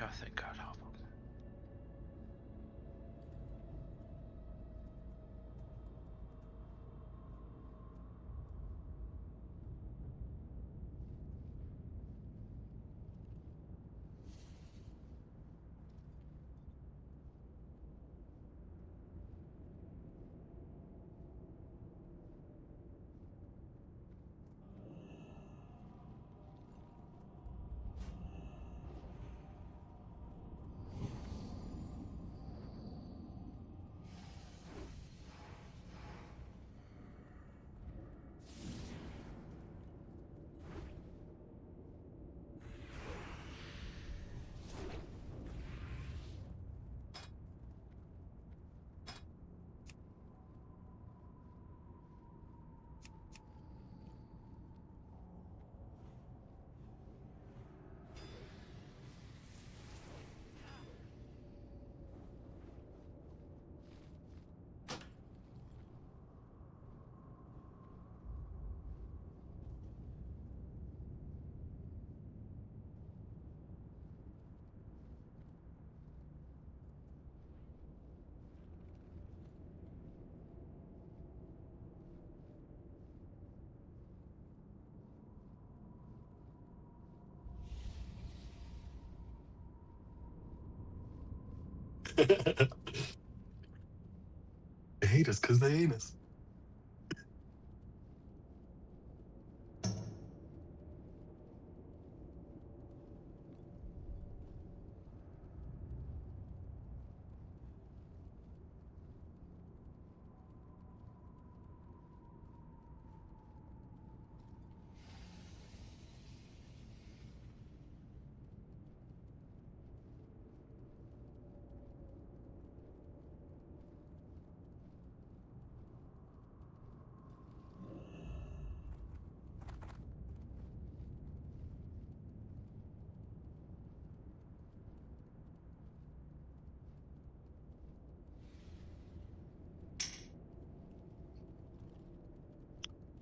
Yeah, thank God. Help him. They hate us because they ain't us.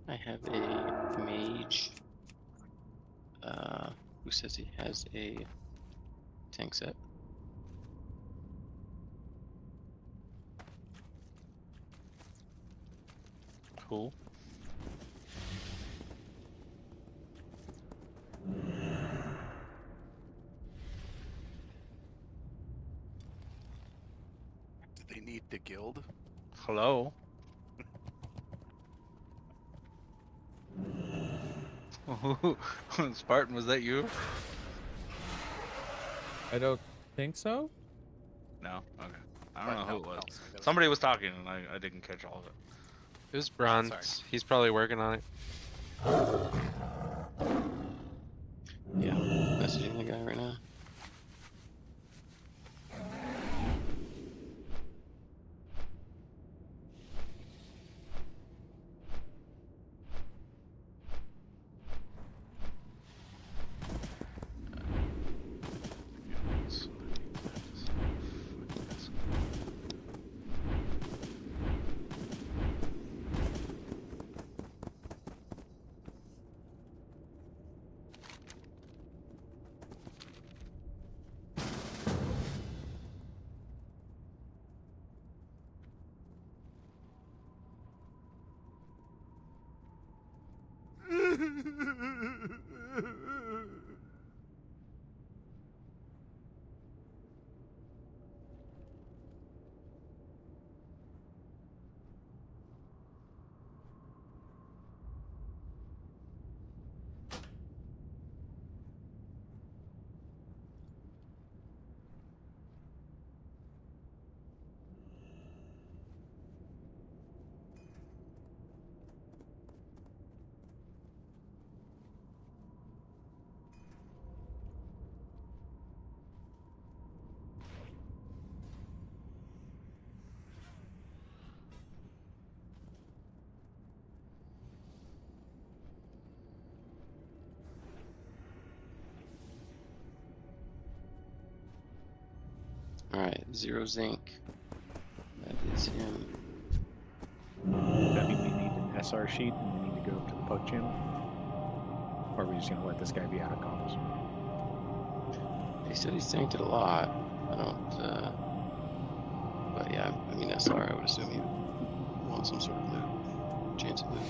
I have a mage who says he has a tank set. Cool. Do they need the guild? Hello. Spartan, was that you? I don't think so. No. Okay. I But don't know no, who it was. no, that was- Somebody was talking, and I didn't catch all of it. It was Bronze. sorry. He's probably working on it. Yeah, messaging the guy right now. Alright, 0 zinc. That is him. Does that mean we need an SR sheet and we need to go to the pug channel? Or are we just going to let this guy be out of comms? He said he tanked it a lot. I don't. But yeah, I mean SR. I would assume he would want some sort of loot, chance of loot.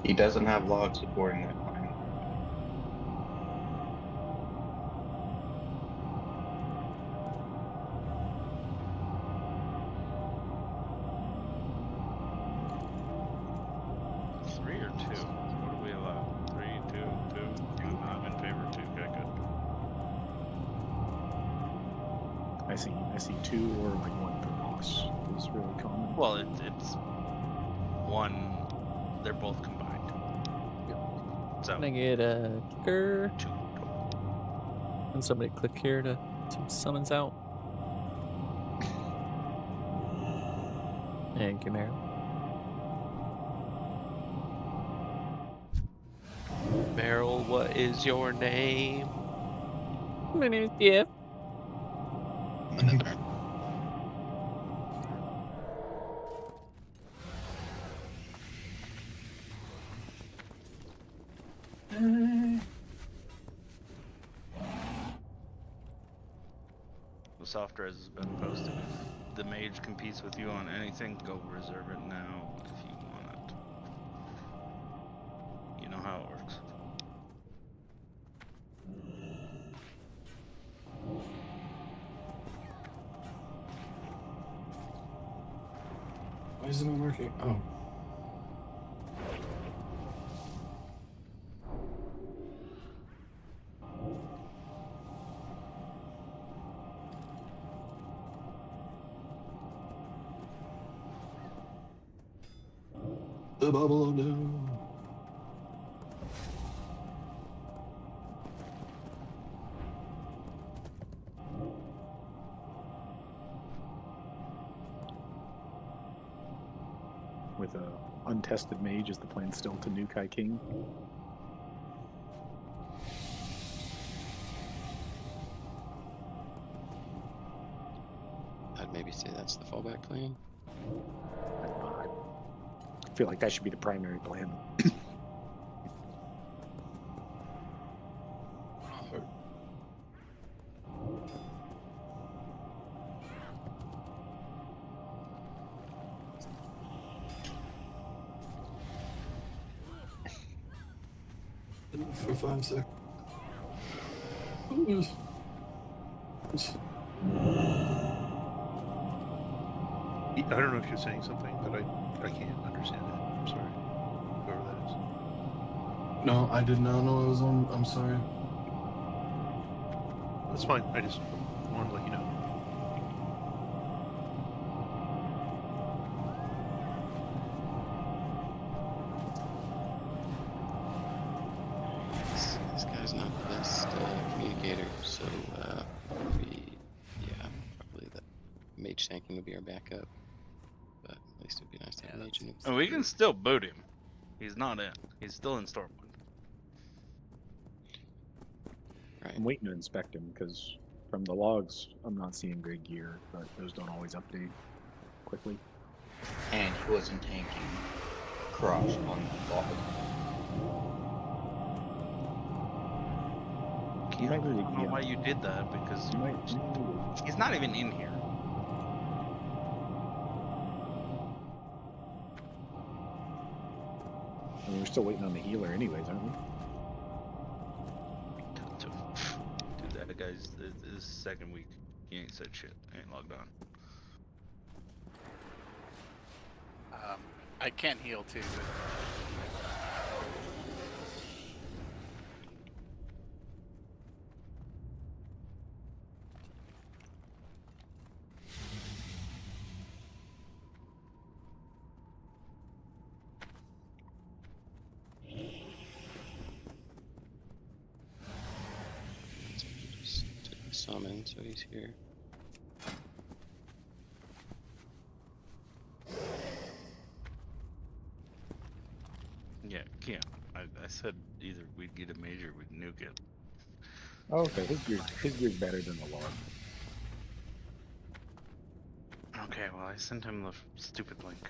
He doesn't have log supporting that clan. Three or two? What do we allow? 3, 2, 2. I'm in favor of 2. Okay, good. I see 2 or like 1 per boss is really common. Well, it's one. They're both combined. Yep. So Can I get a clicker? 2 total. And somebody click here to summons out. Thank you, Mary. Meryl, what is your name? My name is Jeff. The soft res has been posted. If the mage competes with you on anything, go reserve it now if you want it. You know how it works. Why isn't it working? Oh. The bubble, no. With a untested mage, is the plan still to nuke High King? I'd maybe say that's the fallback plan. I feel like that should be the primary plan. For 5 seconds. I don't know if you're saying something, but I can't understand it. I'm sorry. Whoever that is. No, I did not know I was on. I'm sorry. That's fine. I just wanted to let you know. This guy's not the best communicator, so probably the mage tanking would be our backup. But at least it'd be nice to have a mage in it. And we can still boot him. He's not in. He's still in Stormwind. Right. I'm waiting to inspect him because from the logs, I'm not seeing great gear, but those don't always update quickly. And he wasn't tanking Crush on the log. You might I really, don't know why you did that because you might he's not even in here. I mean, we're still waiting on the healer anyways, aren't we? Dude, that guy's his second week. He ain't said shit. He ain't logged on. I can't heal too. summon, so he's here. Yeah, can't. I said either we'd get a mage or we'd nuke it. Oh, okay, his gear's better than the log. Okay, well I sent him the stupid link.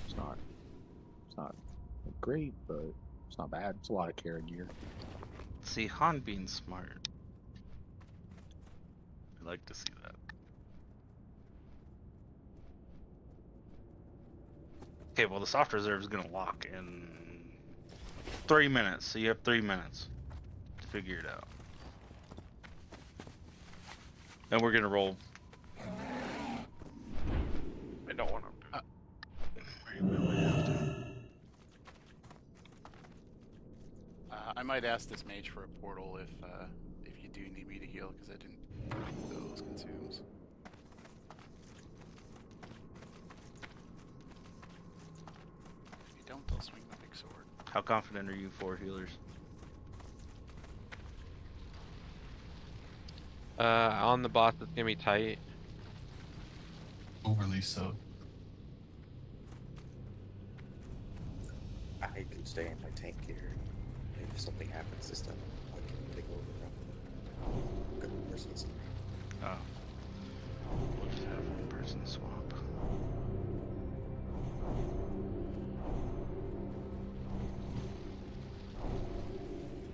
It's not great, but it's not bad. It's a lot of Kara gear. See, Han being smart. I'd like to see that. Okay, well the soft reserve is gonna lock in 3 minutes, so you have 3 minutes to figure it out. And we're gonna roll. I don't want to. I might ask this mage for a portal if you do need me to heal, because I didn't do those consumes. If you don't, I'll swing the big sword. How confident are you, 4 healers? On the boss, it's gonna be tight. Overly so. I can stay in my tank here. If something happens this time, I can take over. Good mercies. Oh. We'll just have one person swap.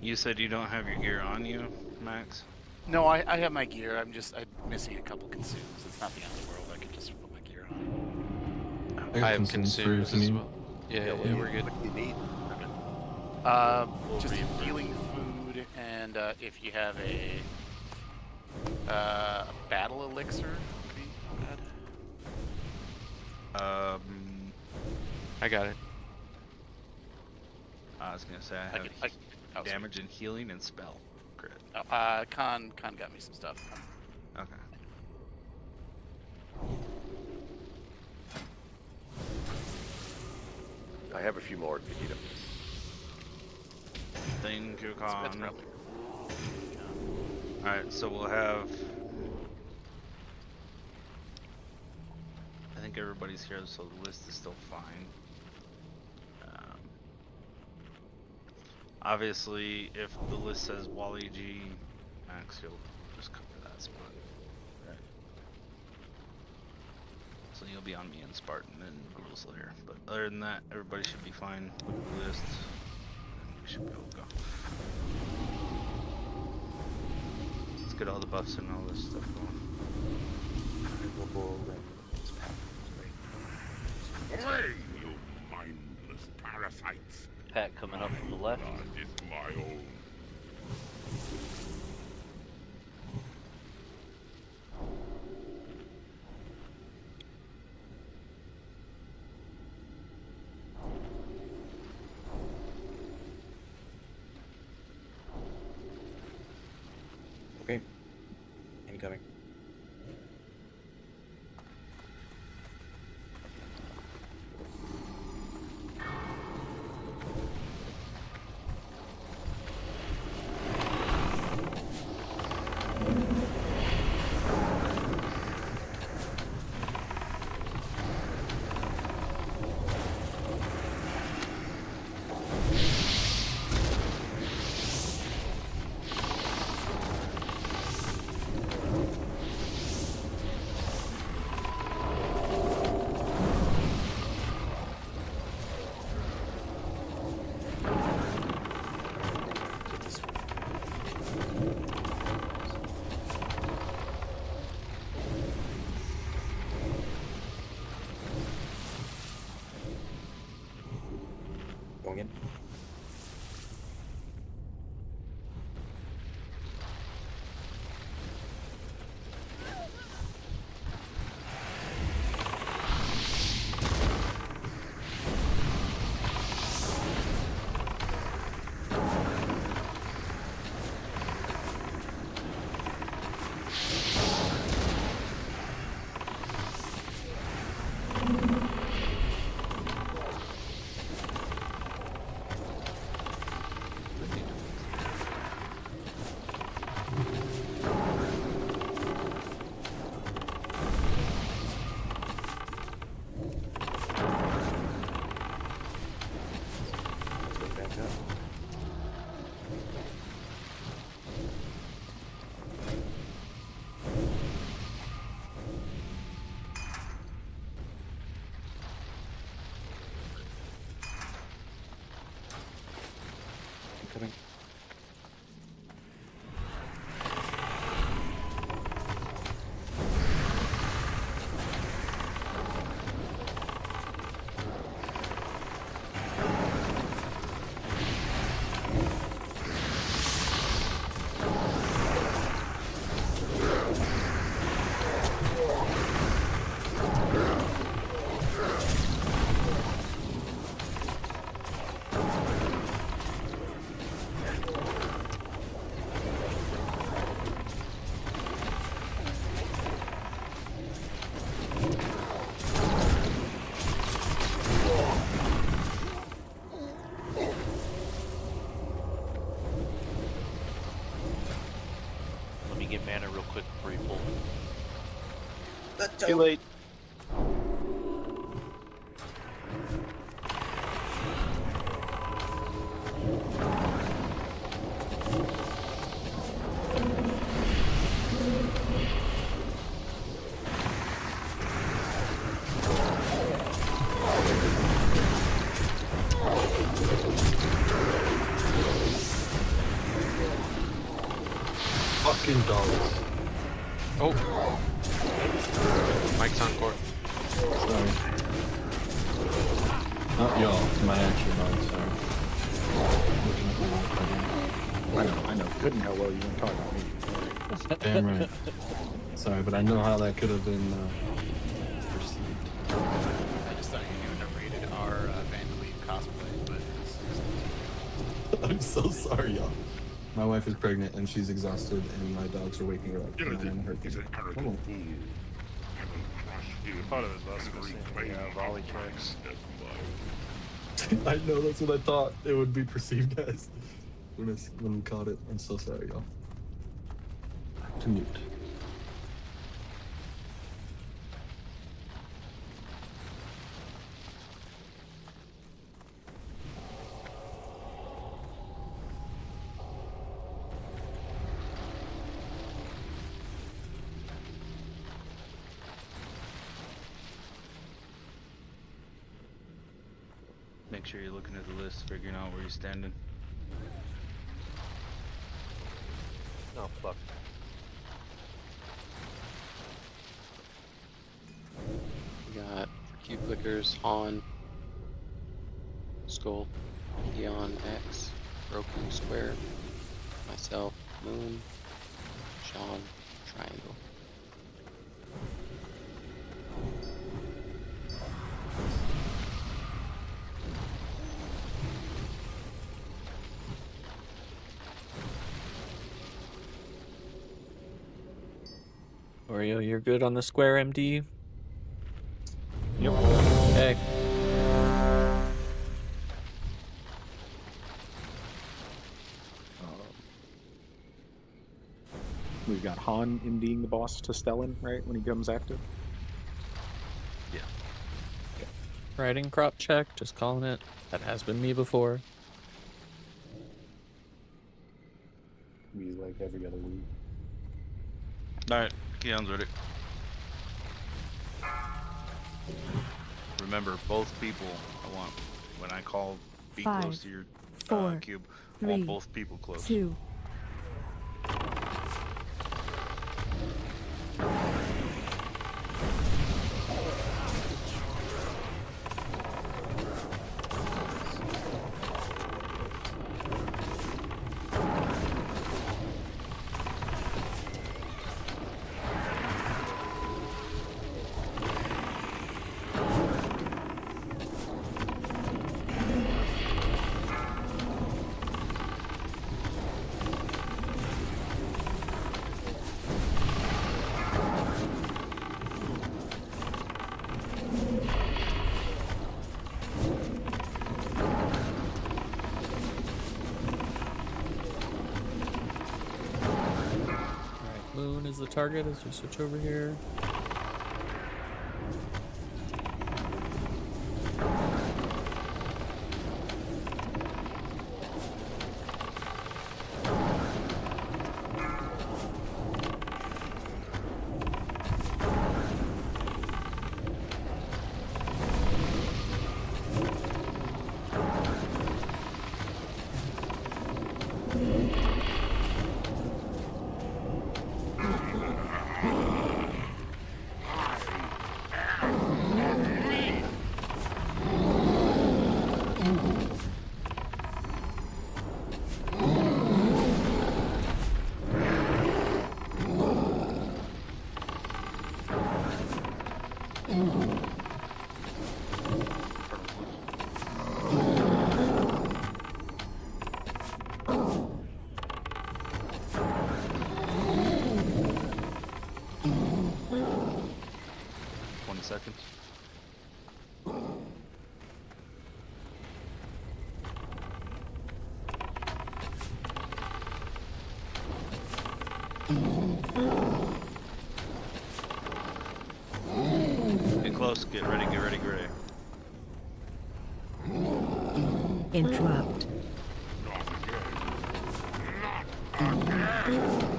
You said you don't have your gear on you, Max? No, I have my gear. I'm missing a couple consumes. It's not the end of the world. I can just put my gear on. I have consumes for consumes if you as need. well. Yeah, what we're good. What do you need? Just healing food, and if you have a battle elixir, would be bad. I got it. I was gonna say I have damage and healing and spell crit. Khan got me some stuff. Okay. I have a few more if you need them. Thank you, That's Khan. probably. Alright, so we'll have... I think everybody's here, so the list is still fine. Obviously, if the list says Wally G, Max, you'll just cover that spot. Right. So you'll be on me and Spartan and Gruul Slayer. But other than that, everybody should be fine with the list. And we should be able to go. Let's get all the buffs and all this stuff going. I will go over and this path. Away, you mindless parasites! Pat coming up from the left. Blood is my own. Okay. Incoming. Get this one. Going in. incoming. Let me get mana real quick before you pull. Too late. Fucking dogs. Oh. Mike's on court. Sorry. Not y'all, my actual dogs, sorry. Looking at I know. Couldn't how well you weren't talking about me. my damn right. Sorry, but I know how that could have been perceived. I just thought you narrated our Van Cleave cosplay, but I'm so sorry, y'all. My wife is pregnant and she's exhausted, and my dogs are waking her up. And I'm in her Is an Come arrogant on. fool. I will crush you. Thought it was us missing the volley tricks. I know, that's what I thought it would be perceived as when we caught it. I'm so sorry, y'all. To mute. Make sure you're looking at the list, figuring out where you're standing. Oh fuck. We got Q Clickers, Han, Skull, Leon, X, Roku, Square, myself, Moon, Sean, Triangle. Oreo, you're good on the square, MD? Yep. Okay. We've got Han MDing the boss to Stellan, right, when he comes active. Writing crop check, just calling it. That has been me before. We like every other week. Alright, Keon's ready. Remember, both people, I want, when I call, be 5, close to your 4, cube. I 3, want both people close. 2. Moon is the target as we switch over here. Ghost, get ready, get ready, get ready. Interrupt. Not again. Not again.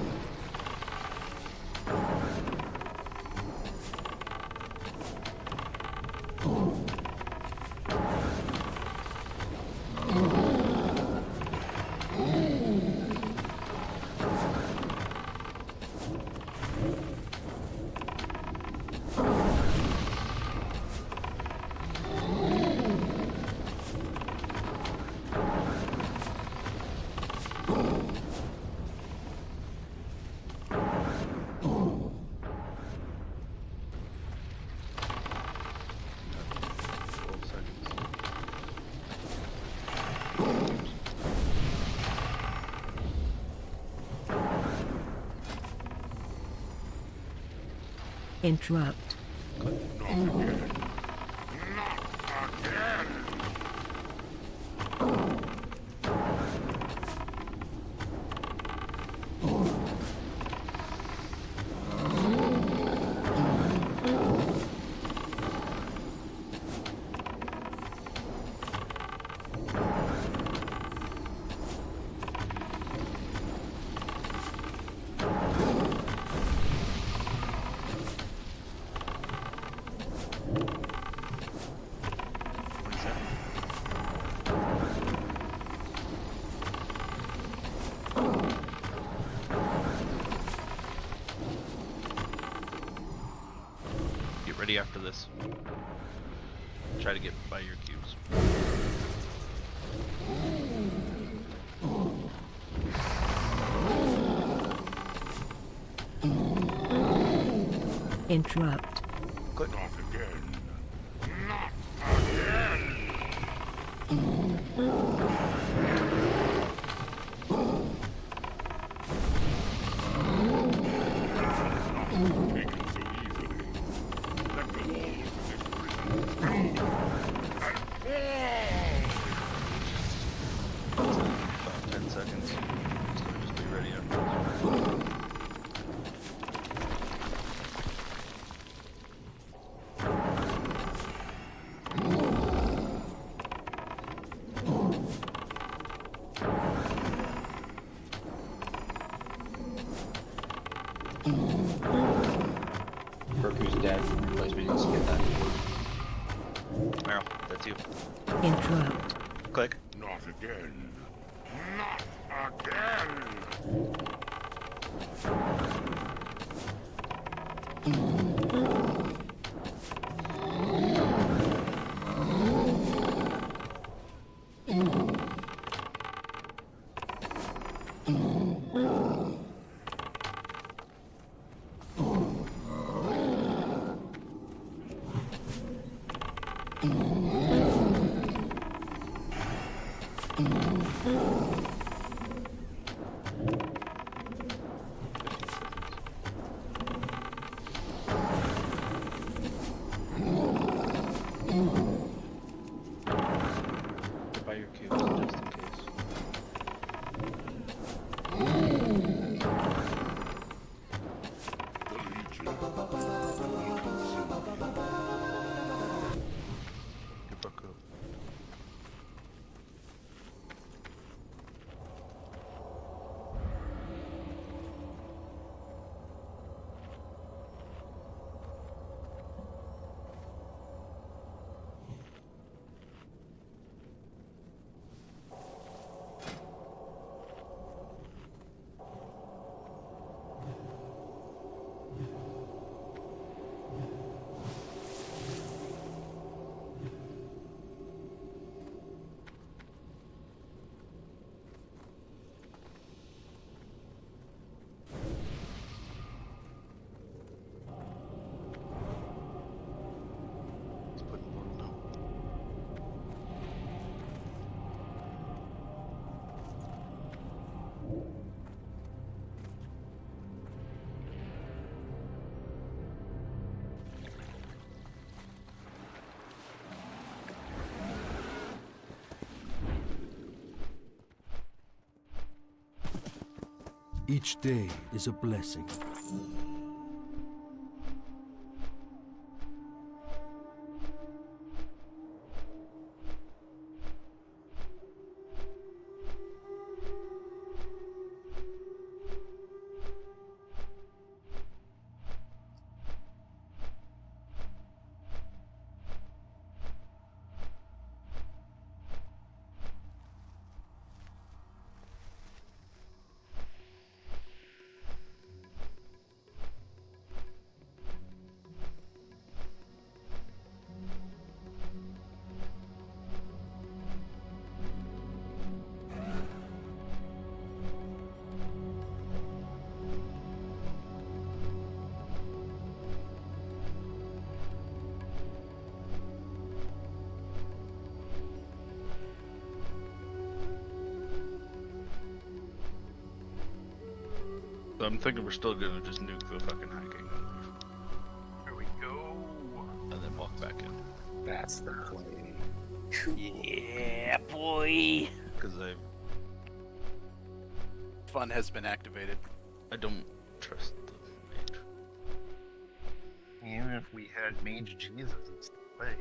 Interrupt. Not again. Not again. Get ready after this. Try to get by your cubes. Interrupt. Not again. Not again. Not taken so easily. Let the walls of this prison tremble and fall. About 10 seconds. So just be ready after this. Berku's dead. Replacement needs to get that. Meryl, that's you. Interrupt. Click. Not again. Not again. Get by your cubes just in case. The Legion will consume you. Get Baku. Let's put in portal now. Each day is a blessing. I'm thinking we're still gonna just nuke the fucking High King Here we go. and then walk back in. That's the play. Yeah, boy. Because Fun has been activated. I don't trust the mage. Even if we had Mage Jesus, it's the play.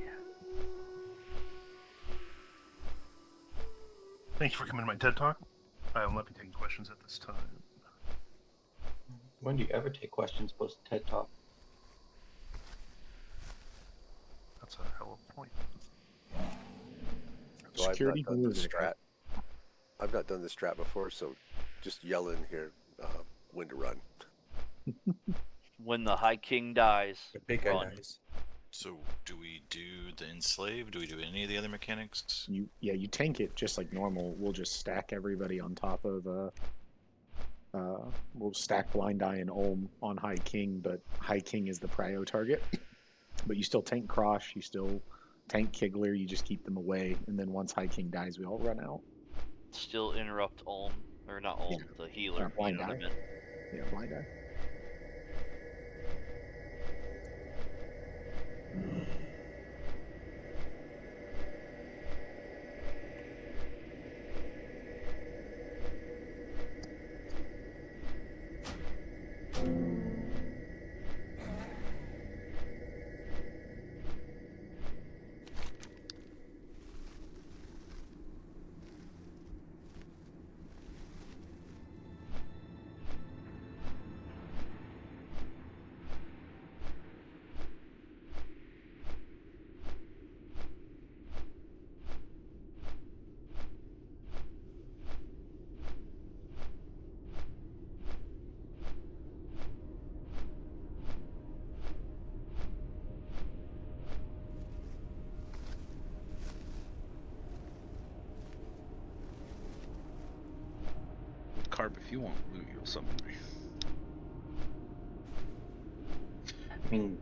Thank you for coming to my TED Talk. I will not be taking questions at this time. When do you ever take questions post TED Talk? That's a hell of a point. So Security I've not done this music. strat. I've not done this strat before, so just yell in here when to run. When the High King dies, The big guy run. dies. So, do we do the enslave? Do we do any of the other mechanics? You tank it just like normal. We'll just stack everybody on top of we'll stack Blind Eye and Olm on High King, but High King is the prio target. But you still tank Krosh, you still tank Kigler, you just keep them away, and then once High King dies, we all run out. Still interrupt Ulm, or not Ulm, the healer. Blind you know what I Eye. meant. Yeah, Blind Eye. Carp, if you want loot, you'll summon me. I mean,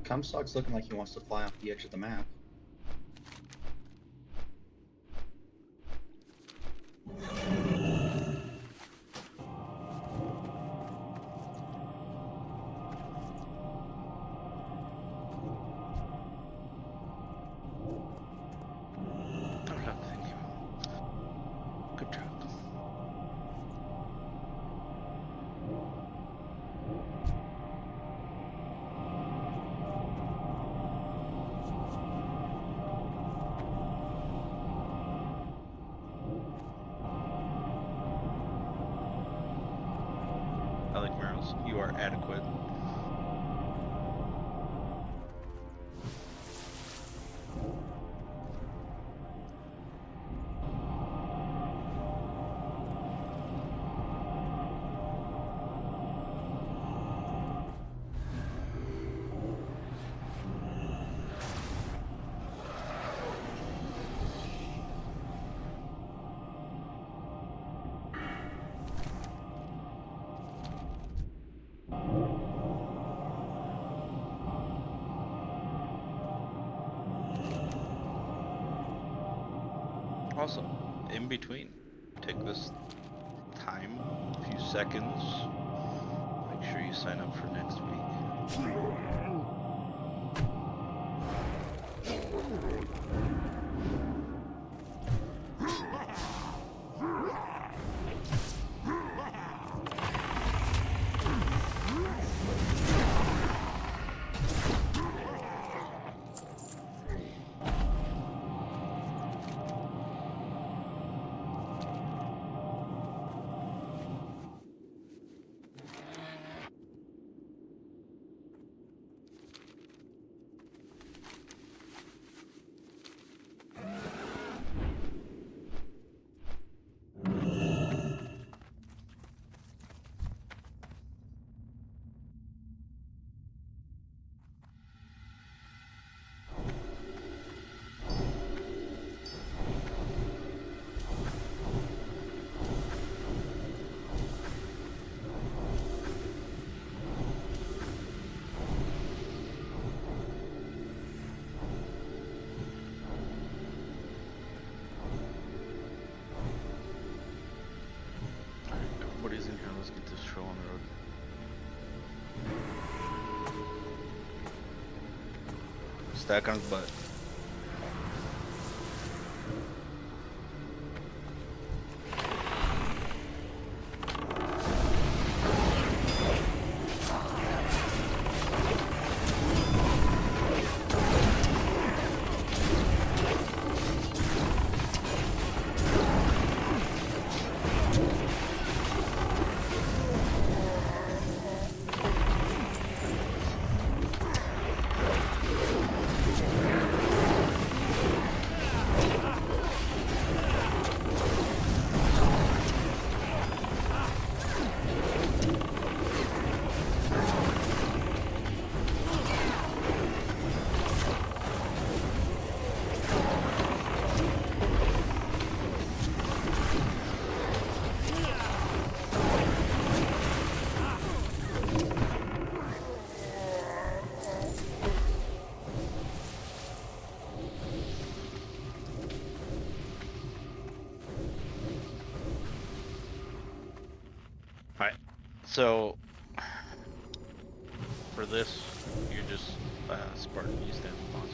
Comstock's looking like he wants to fly off the edge of the map. Thank you. Good job. I like Meryl's. You are adequate. Also, in between, take this time, a few seconds, make sure you sign up for next week. stack on his butt. Alright, so for this, you're just Spartan, you stand the boss.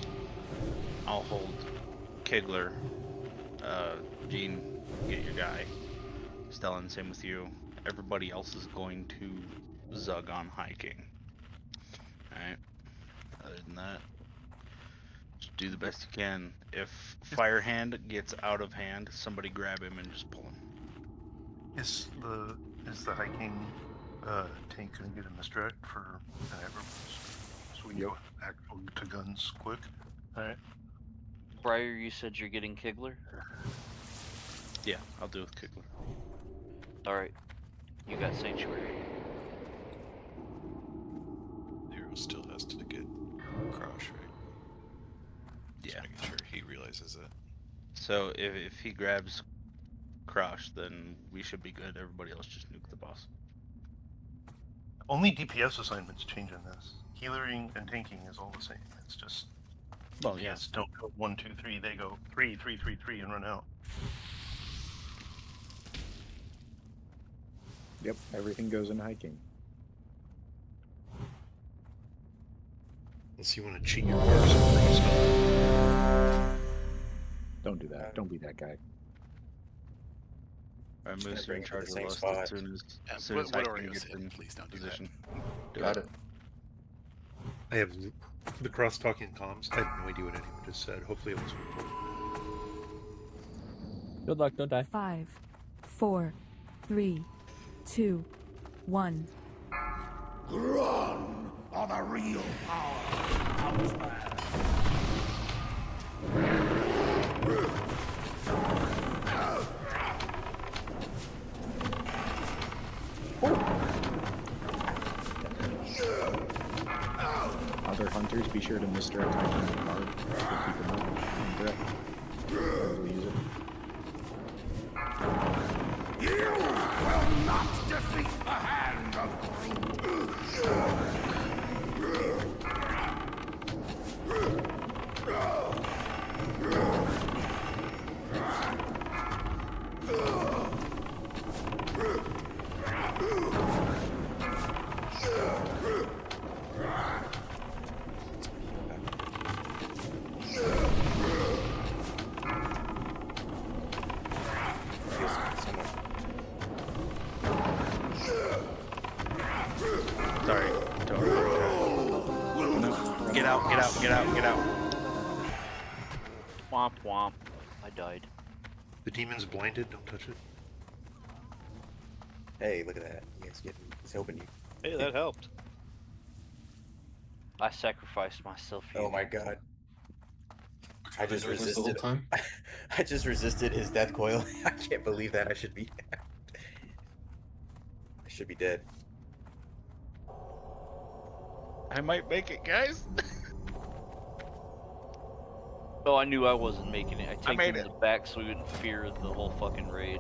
I'll hold Kigler, Gene, get your guy. Stellan, same with you. Everybody else is going to Zug on High King. Alright, other than that, just do the best you can. If Fire Hand gets out of hand, somebody grab him and just pull him. Is the High King tank gonna get a misdirect for so we can go actual to guns quick? Alright. Briar, you said you're getting Kigler? Yeah, I'll do with Kigler. Alright. You got Sanctuary. Hero still has to get Crush, right? Just Yeah. making sure he realizes it. So if he grabs Crush, then we should be good. Everybody else just nuke the boss. Only DPS assignments change in this. Healing and tanking is all the same. It's just well, yeah. Don't go 1, 2, 3. They go 3, 3, 3, 3, and run out. Yep, everything goes in hiking. Unless you want to cheat your bars. Don't do that. Don't be that guy. Alright, Moose, you're in charge of same Lust spot. as soon as What I can Oreos get hit? in Please don't do position. Got it. I have the cross-talking comms. I have no idea what anyone just said. Hopefully it was recorded. Good luck, don't die. 5, 4, 3, 2, 1. Run on the real power. Other hunters, be sure to misdirect hiking the card. Keep them up on direct. Use it. You will not defeat the hand of Sorry, Get out, get out, get out, get out. Womp womp. I died. The demon's blinded, don't touch it. Hey, look at that. He's helping you. Hey, that helped. I sacrificed myself for you. Oh my god. I just The whole resisted. time? I just resisted his death coil. I can't believe that. I should be dead. I might make it, guys. Oh, I knew I wasn't making it. I tanked made him in the back so we wouldn't fear the whole fucking raid.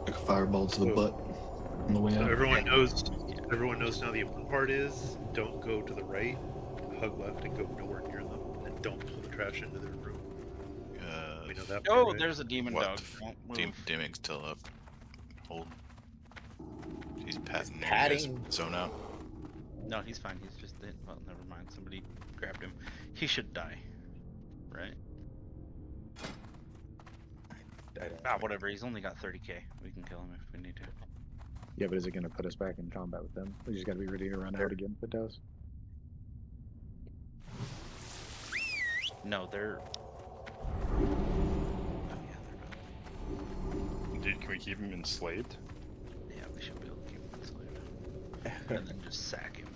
Like a fireball to the butt on the way So out. everyone knows now the important part is don't go to the right, hug left, and go nowhere near them, and don't pull the trash into their room. We know that. Oh, part, right? there's a demon What? dog. Don't move. Deming's still up. Hold. He's patting. patting. You guys zone out. No, he's fine. He's just well, never mind. Somebody grabbed him. He should die, right? I don't Ah, whatever. He's only got 30k. We can kill him if we need to. Yeah, but is it going to put us back in combat with them? We just got to be ready to run out again if it does. No, they're. Dude, can we keep him enslaved? Yeah, we should be able to keep him enslaved. And then just sack him.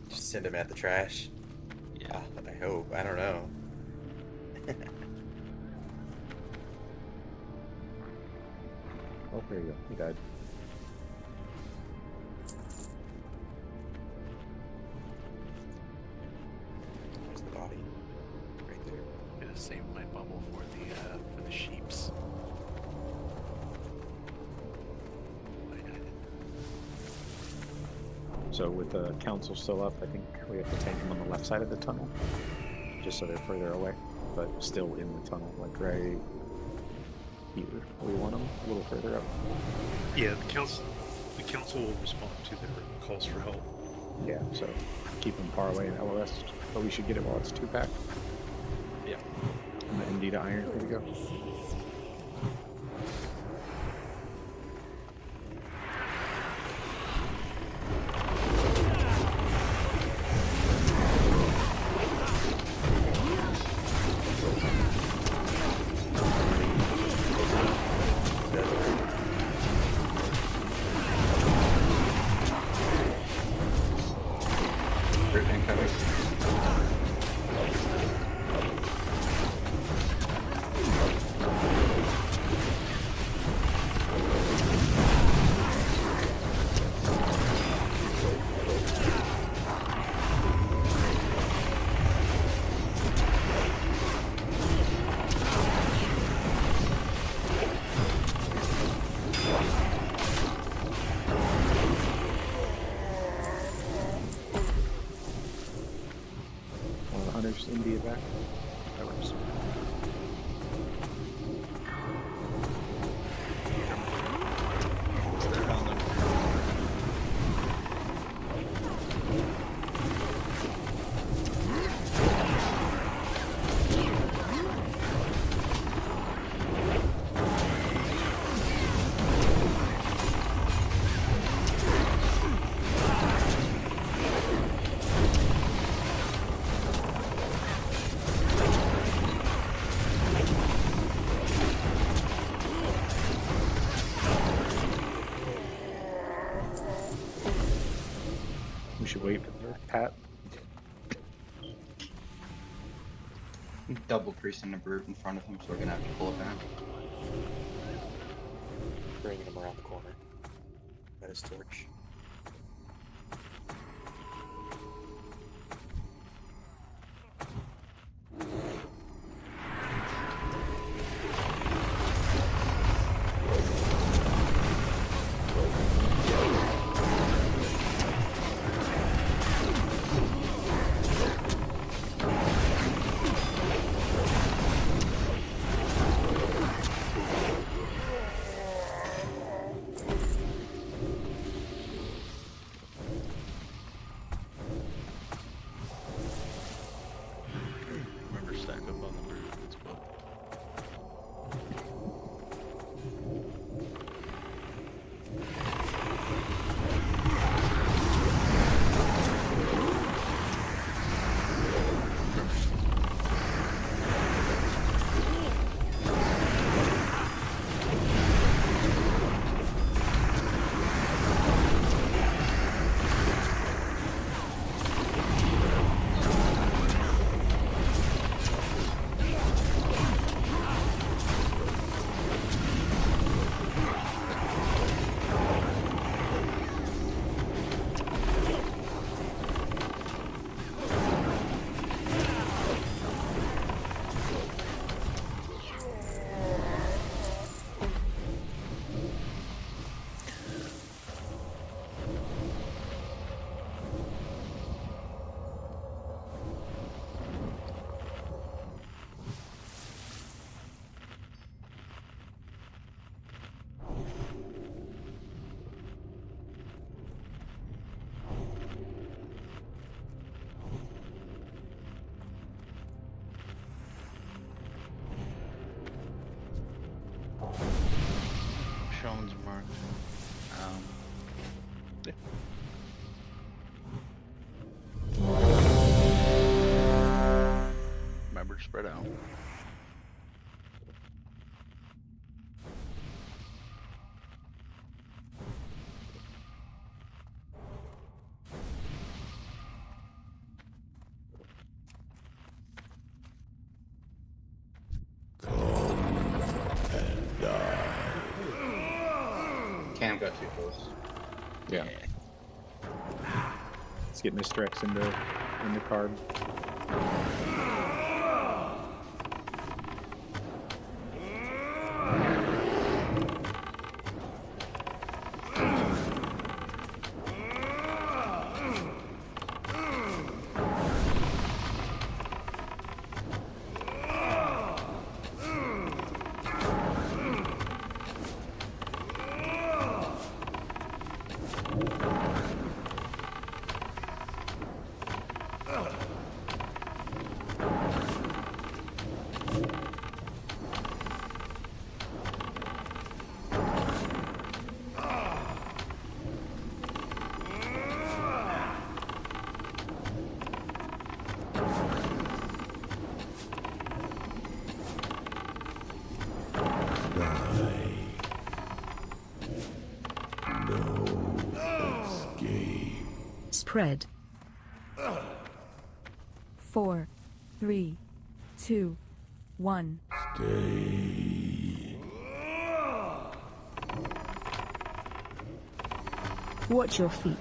Just send him at the trash. Yeah. I hope. I don't know. Oh, there you go. He died. Where's the body? Right there. I'm gonna save my bubble for the sheeps. So with the council still up, I think we have to tank them on the left side of the tunnel, just so they're further away, but still in the tunnel, like right here. We want them a little further up. Yeah, the council will respond to their calls for help. Yeah, so keep them far away in LOS, but we should get it while it's 2-pack. Yeah. And the MD to iron, here we go. Hunters India back. That works. We should wait for the Pat. Double creasing the brute in front of him, so we're gonna have to pull it back. Bringing him around the corner. Got his torch. Each one's marked. Yeah. Remember to spread out. Cam got too close. Yeah. Let's get Mr. X into card. Spread. 4, 3, 2, 1. Stay. Watch your feet.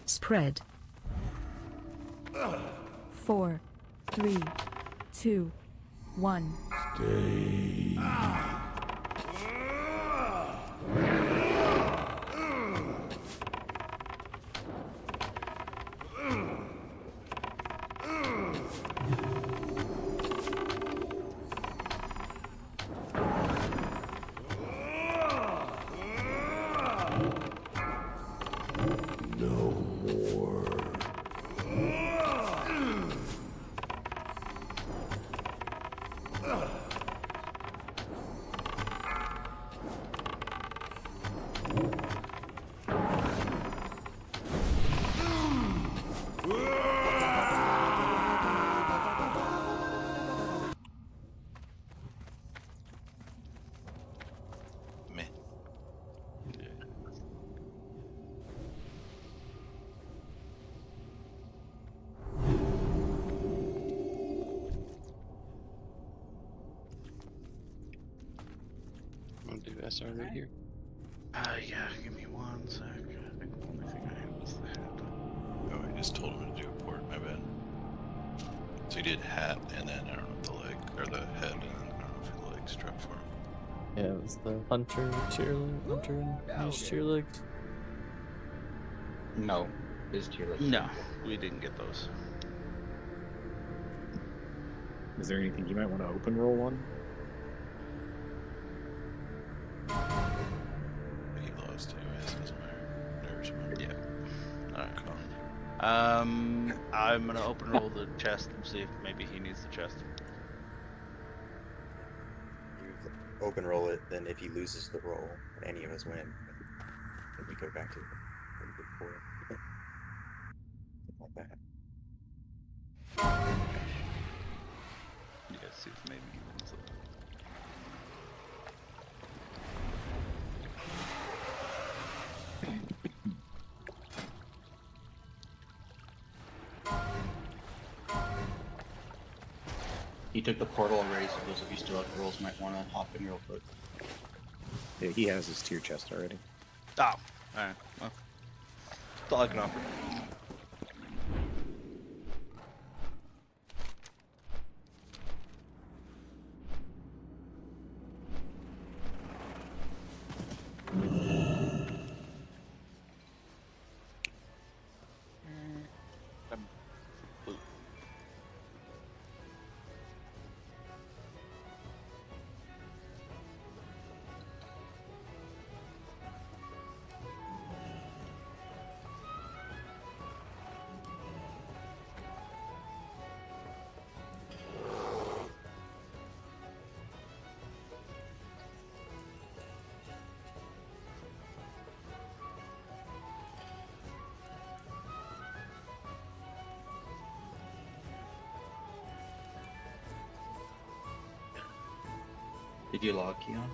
Spread. 4, 3, 2, 1. Stay. I'm gonna do SR right here. Yeah, give me 1 sec. I think the only thing I had was the head. Oh, I just told him to do a port, my bad. So he did hat and then I don't know if the leg, or the head, and then I don't know if the leg struck for him. Yeah, it was the hunter and his cheer legs. No, his tier list. No, we didn't get those. Is there anything you might want to open roll on? He lost anyways, doesn't matter. Nerves remember. Yeah. Alright. I'm gonna open roll the chest and see if maybe he needs the chest. You open roll it, then if he loses the roll, and any of us win, then we go back to what we did before. Something like that. see if maybe he wins it. He took the portal already, so those of you still have rolls might want to hop in real quick. Yeah, he has his tier chest already. Oh, alright. Well, that's all I can offer. Did you log, Keon?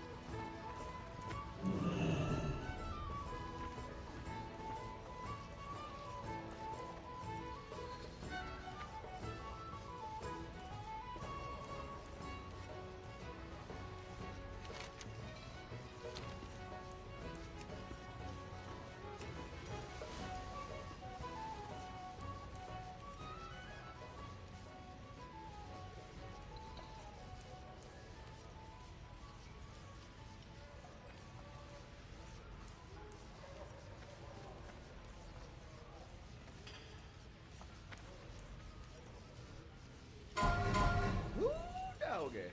Okay.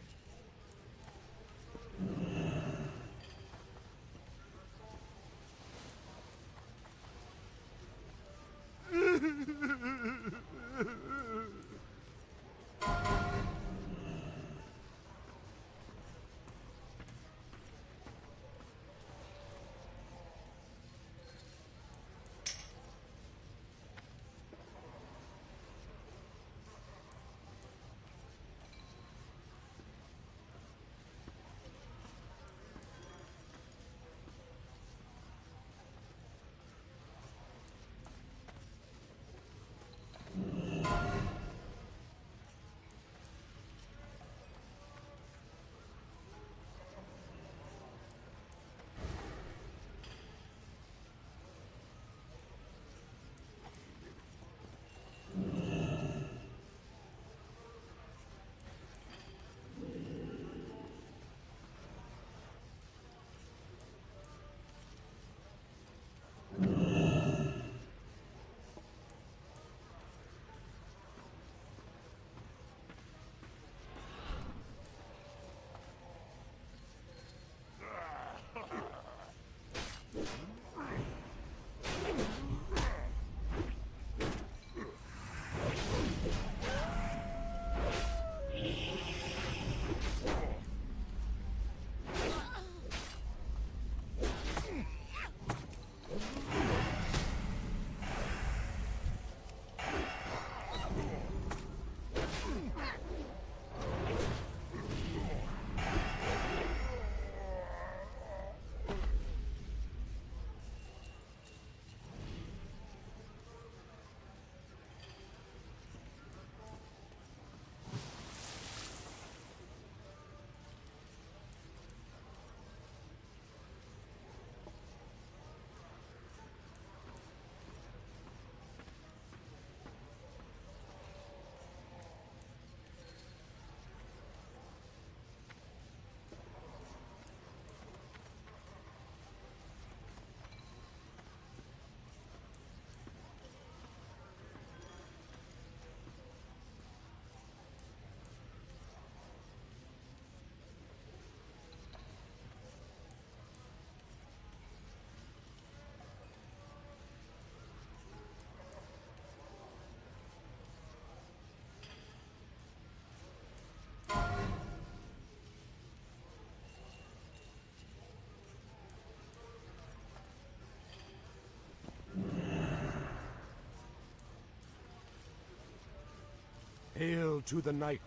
Hail to the night.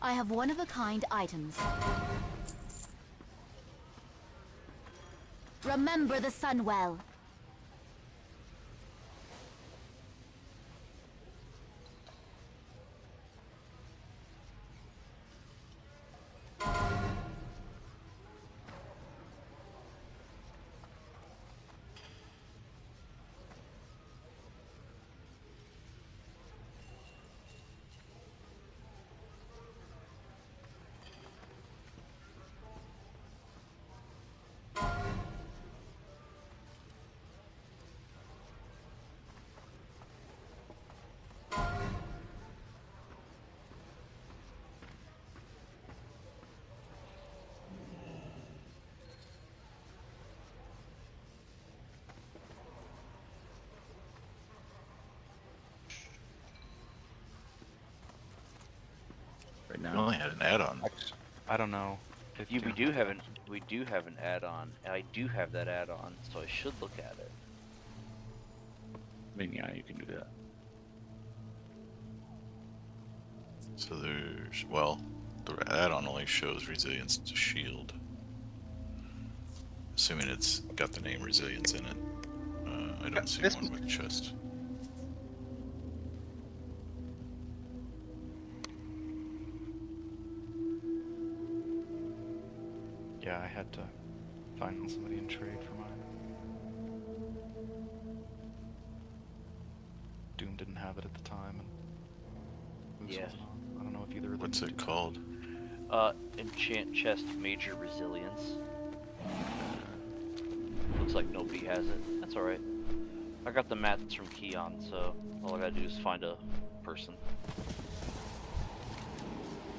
I have one-of-a-kind items. Remember the sun well. Right We now. only had an add-on. I don't know. We do have an add-on. I do have that add-on, so I should look at it. I mean, yeah, you can do that. So there's, well, the add-on only shows resilience to shield. Assuming it's got the name resilience in it. I don't see one with chest. Yeah, I had to find somebody in trade for mine. Doom didn't have it at the time, and Moose Yeah. wasn't on. I don't know if either of them. What's it called? Enchant chest major resilience. Looks like nobody has it. That's alright. I got the mats from Keon, so all I gotta do is find a person.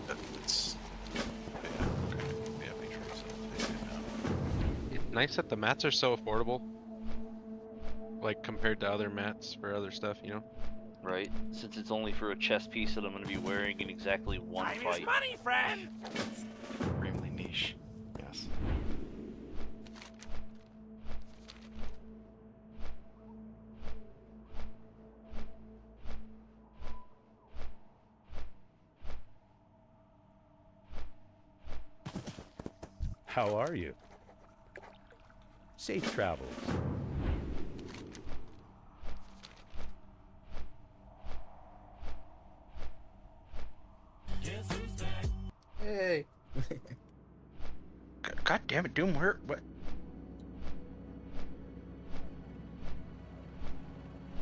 It's It's nice that the mats are so affordable. Like compared to other mats for other stuff, you know? Right? Since it's only for a chest piece that I'm gonna be wearing in exactly one fight. money, friend! Extremely niche. Yes. How are you? Safe travels. Hey. God damn it, Doom, where? What?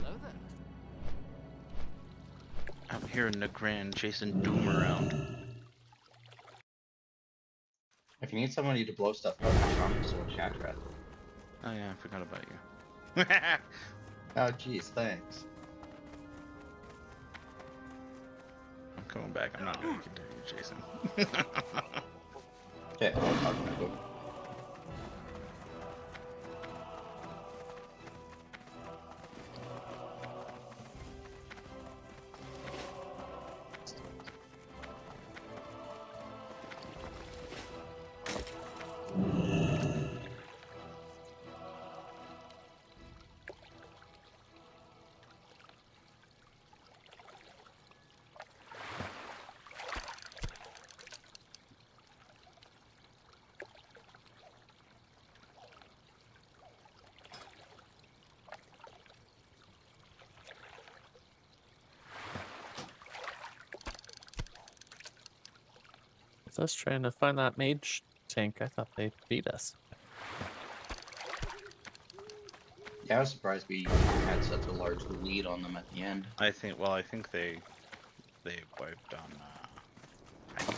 Hello there. Out here in the Grand chasing Doom around. If you need somebody to blow stuff up, Sean is a chat rat. Oh yeah, I forgot about you. Oh jeez, thanks. I'm coming back. I'm not gonna continue chasing. Okay, I'll talk about it. With us trying to find that mage tank, I thought they beat us. Yeah, I was surprised we had such a large lead on them at the end. I think. Well, I think they wiped on hiking.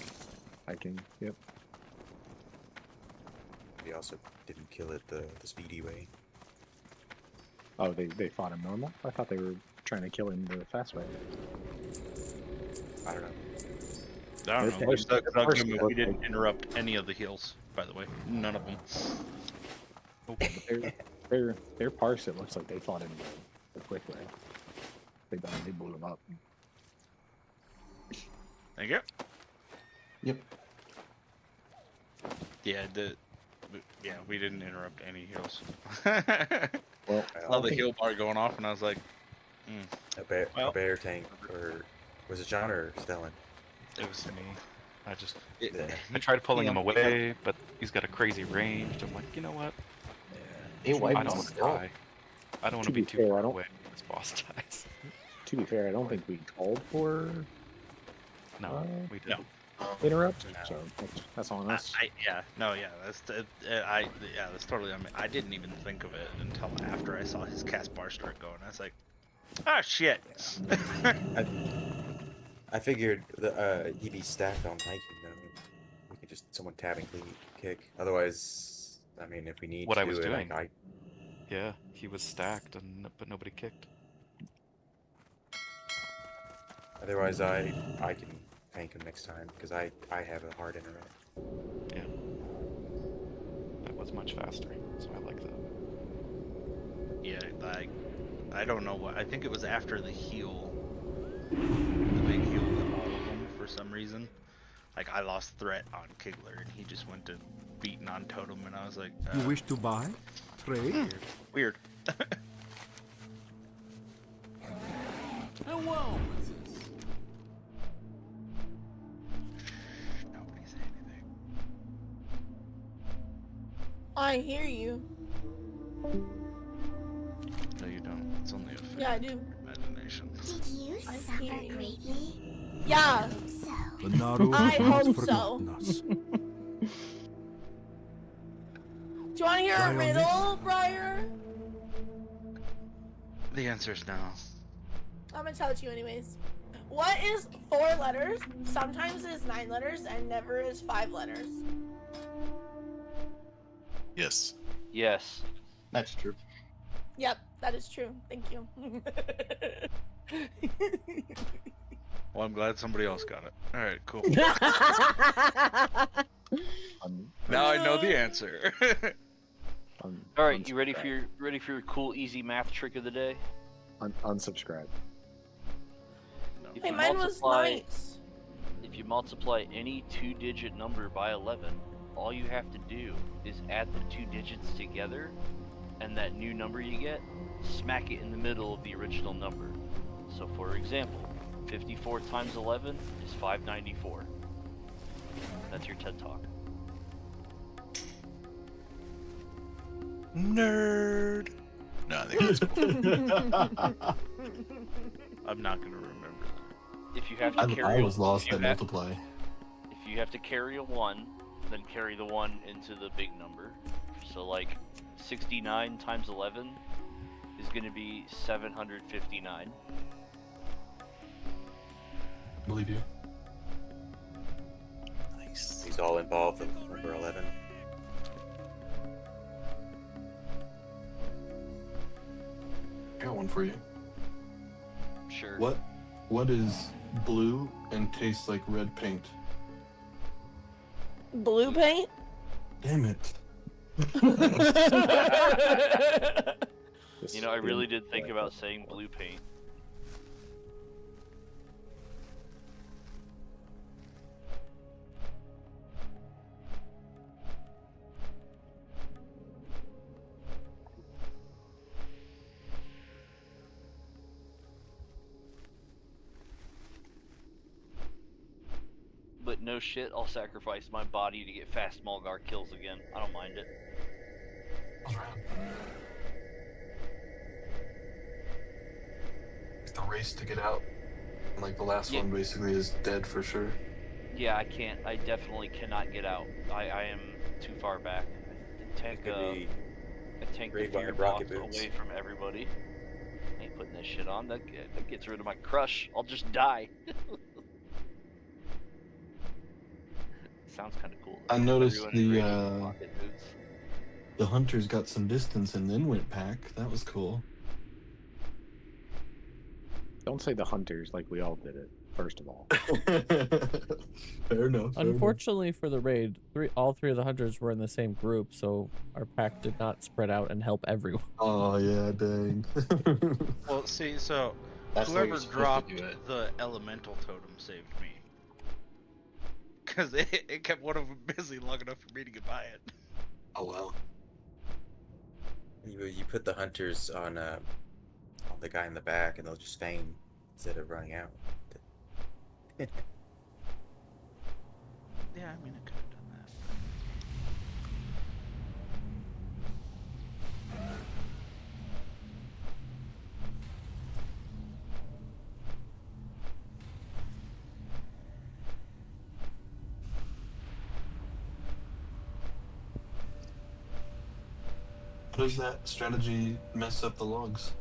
Hiking, yep. We also didn't kill it the speedy way. Oh, they fought him normal? I thought they were trying to kill him the fast way. I don't know. I don't know. First- first it We looked didn't like- interrupt any of the heals, by the way. None of them. Their parse, it looks like they fought him the quick way. They blew him up. Thank you. Yep. Yeah, we didn't interrupt any heals. Well, saw the heal bar going off, and I was like, A bear tank, or was it John or Stellan? It was me. I tried pulling him away, but he's got a crazy range. I'm like, you know what? They I wiped don't us want to out. die. I don't want To to be be too fair, far I don't- away when this boss dies. To be fair, I don't think we called for No, we didn't. interrupt, so that's on us. That's totally. I mean, I didn't even think of it until after I saw his cast bar start going. I was like, oh shit. I figured he'd be stacked on hiking though. We could just someone tab and kick. Otherwise, I mean, if we need What to I was do it, doing. like Yeah, he was stacked, but nobody kicked. otherwise I can tank him next time because I have a hard interrupt. Yeah. That was much faster, so I like that. Yeah, I don't know what. I think it was after the heal, the big heal with all of them for some reason. Like I lost threat on Kigler, and he just went to beating on Totem, and I was like, You wish to buy? Trade? Weird. Hello, Nobody say anything. I hear you. No, you don't. It's only a figment Yeah, I do. of your imagination. Did you suffer greatly? Yeah. The Naru I has hope so. forgotten us. Do you want to hear a riddle, Briar? The answer's no. I'm gonna tell it to you anyways. What is 4 letters, sometimes is 9 letters, and never is 5 letters? Yes. Yes. That's true. Yep, that is true. Thank you. Well, I'm glad somebody else got it. All right, cool. Now I know the answer. All right, you ready for your cool easy math trick of the day? Unsubscribe. If Hey, you mine was multiply- nice. If you multiply any 2-digit number by 11, all you have to do is add the 2 digits together, and that new number you get, smack it in the middle of the original number. So for example, 54 times 11 is 594. That's your TED Talk. Nerd. No, I think that's cool. I'm not gonna remember that. If you have to carry I was lost if you at have- multiply. If you have to carry a 1, then carry the 1 into the big number. So like 69 times 11 is going to be 759. Believe you. Nice. He's all involved in number 11. I got one for you. Sure. What is blue and tastes like red paint? Blue paint? Damn it. You know, I really did think about saying blue paint. But no shit, I'll sacrifice my body to get fast Mulgar kills again. I don't mind it. It's the race to get out. And like the last one basically is dead for sure. Yeah, I definitely cannot get out. I am too far back. I tank the fear box away from everybody. I ain't putting this shit on. That gets rid of my crush. I'll just die. Sounds kind of cool. I noticed Everyone the hunters got some distance and then went back. That was cool. Don't say the hunters like we all did it, first of all. Fair enough. Unfortunately for the raid, all three of the hunters were in the same group, so our pack did not spread out and help everyone. Oh yeah, dang. Well, see, so That's the way whoever you're supposed to dropped do it. the elemental totem saved me. Because it kept one of them busy long enough for me to get by it. Oh wow. You put the hunters on the guy in the back, and they'll just feign instead of running out. Yeah, I mean, it could have done that. How does that strategy mess up the logs?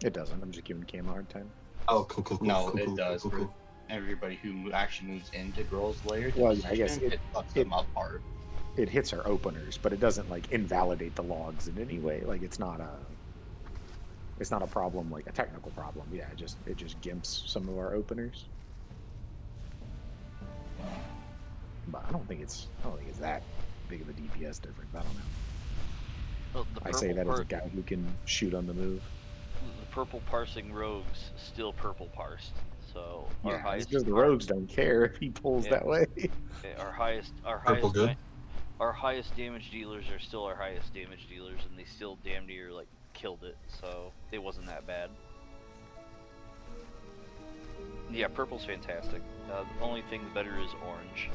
It doesn't. I'm just giving Cam a hard time. Oh, cool. No, cool, it cool, does. cool, For cool. everybody who actually moves into Girl's Lair, the Well, yeah, I guess decision, it fucks them apart. It hits our openers, but it doesn't like invalidate the logs in any way. Like it's not a problem, like a technical problem. Yeah, it just gimps some of our openers. But I don't think it's that big of a DPS difference. I don't know. Well, the I say purple that as a part- guy who can shoot on the move. The purple parsing rogues still purple parsed. So our Yeah, highest because the rogues don't care if he pulls Yeah. that way. our highest Purple good? our highest damage dealers are still our highest damage dealers, and they still damn near like killed it. So it wasn't that bad. Yeah, purple's fantastic. The only thing better is orange.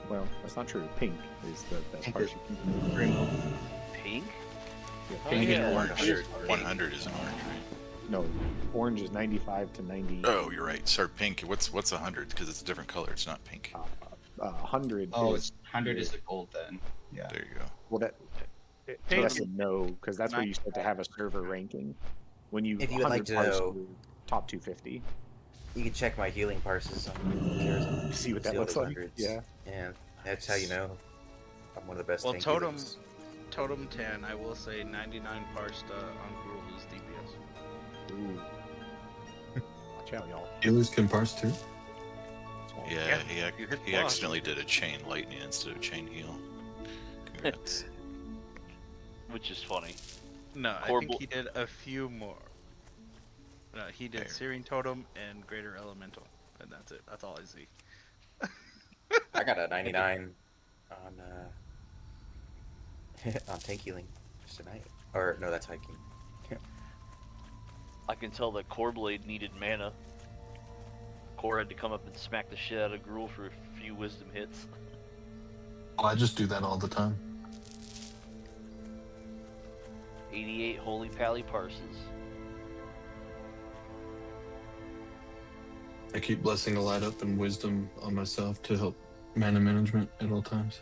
Well, that's not true. Pink is the best Pink part. is Primo. Pink? Yeah, Pink yeah. and Orange. orange. 100 is an orange, right? No, orange is 95 to 90. Oh, you're right. Sorry, pink. What's 100? Because it's a different color. It's not pink. 100. Oh, is, it's 100 is the gold then. Yeah. There you go. well that. Yes and no, because that's where you start to have a server ranking. When you If you would like 100 to parse know- your top 250. You can check my healing parses on Carousel. See what that all looks those like? hundreds. Yeah. And that's how you know I'm one of the best. Well, tank Totem healers. 10, I will say 99 parsed on Gruul is DPS. Ooh. Watch out, y'all. Healers can parse too? Yeah, you hit he block. accidentally did a chain lightning instead of chain heal. Congrats. Which is funny. No, I Corbel- think he did a few more. No, he did Fair. Searing Totem and Greater Elemental, and that's it. That's all I see. I got a 99 on on tank healing just tonight. Or no, that's hiking. I can tell that Core Blade needed mana. Core had to come up and smack the shit out of Gruul for a few wisdom hits. Oh, I just do that all the time. 88 Holy Pally parses. I keep blessing a light up and wisdom on myself to help mana management at all times.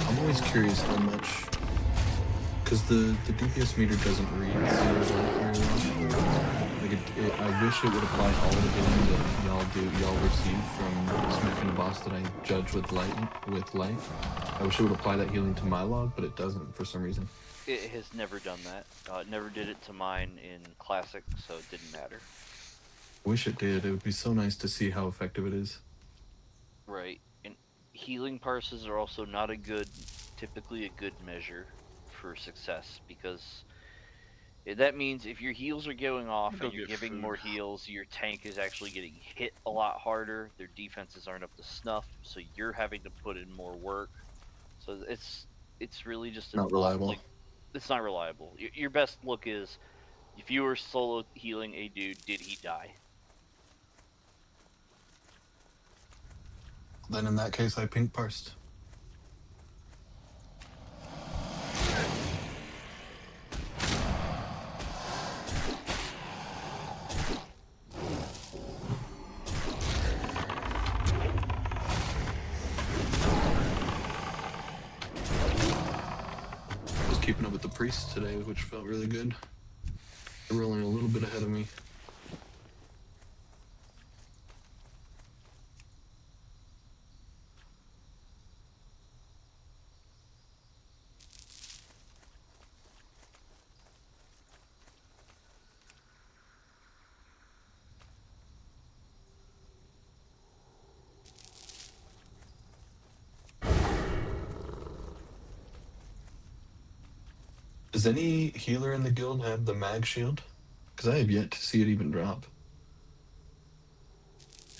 I'm always curious how much, because the DPS meter doesn't read zero light very well. Like I wish it would apply all the healing that y'all receive from smacking a boss that I judge with light. I wish it would apply that healing to my log, but it doesn't for some reason. It has never done that. It never did it to mine in Classic, so it didn't matter. I wish it did. It would be so nice to see how effective it is. Right. And healing parses are also not typically a good measure for success, because that means if your heals are going off Go and you're get giving food. more heals, your tank is actually getting hit a lot harder, their defenses aren't up to snuff, so you're having to put in more work. So it's really just Not reliable. like, it's not reliable. Your best look is if you were solo healing a dude, did he die? Then in that case, I pink parsed. I was keeping up with the priests today, which felt really good. They were only a little bit ahead of me. Does any healer in the guild have the mag shield? Because I have yet to see it even drop.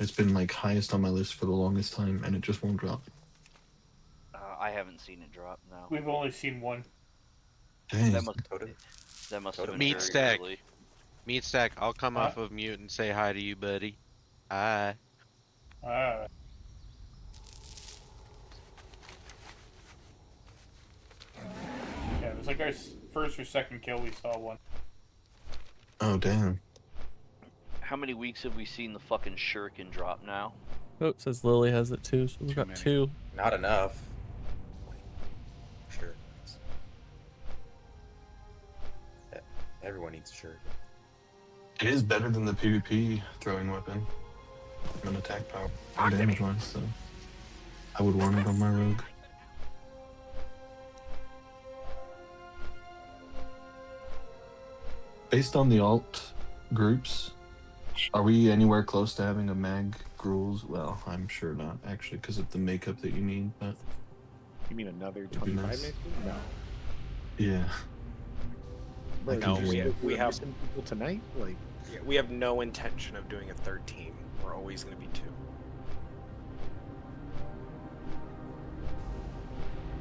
It's been like highest on my list for the longest time, and it just won't drop. I haven't seen it drop. No. We've only seen one. Dang. That must have been Meat very stack. early. Meat stack. I'll come Huh? off of mute and say hi to you, buddy. Hi. Ah. Yeah, it was like our first or second kill. We saw one. Oh damn. How many weeks have we seen the fucking shuriken drop now? Oh, it says Lily has it too, so we've got many. 2. Not enough. Sure. Everyone needs a shirt. It is better than the PvP throwing weapon. An attack power and damage wise, so I would want it on my rogue. Based on the alt groups, are we anywhere close to having a mag gruels? Well, I'm sure not, actually, because of the makeup that you need, but... You mean another be 25 nice. maybe? No. Yeah. Bro, No, we have missing people tonight? Like, yeah, we have no intention of doing a third team. We're always going to be 2.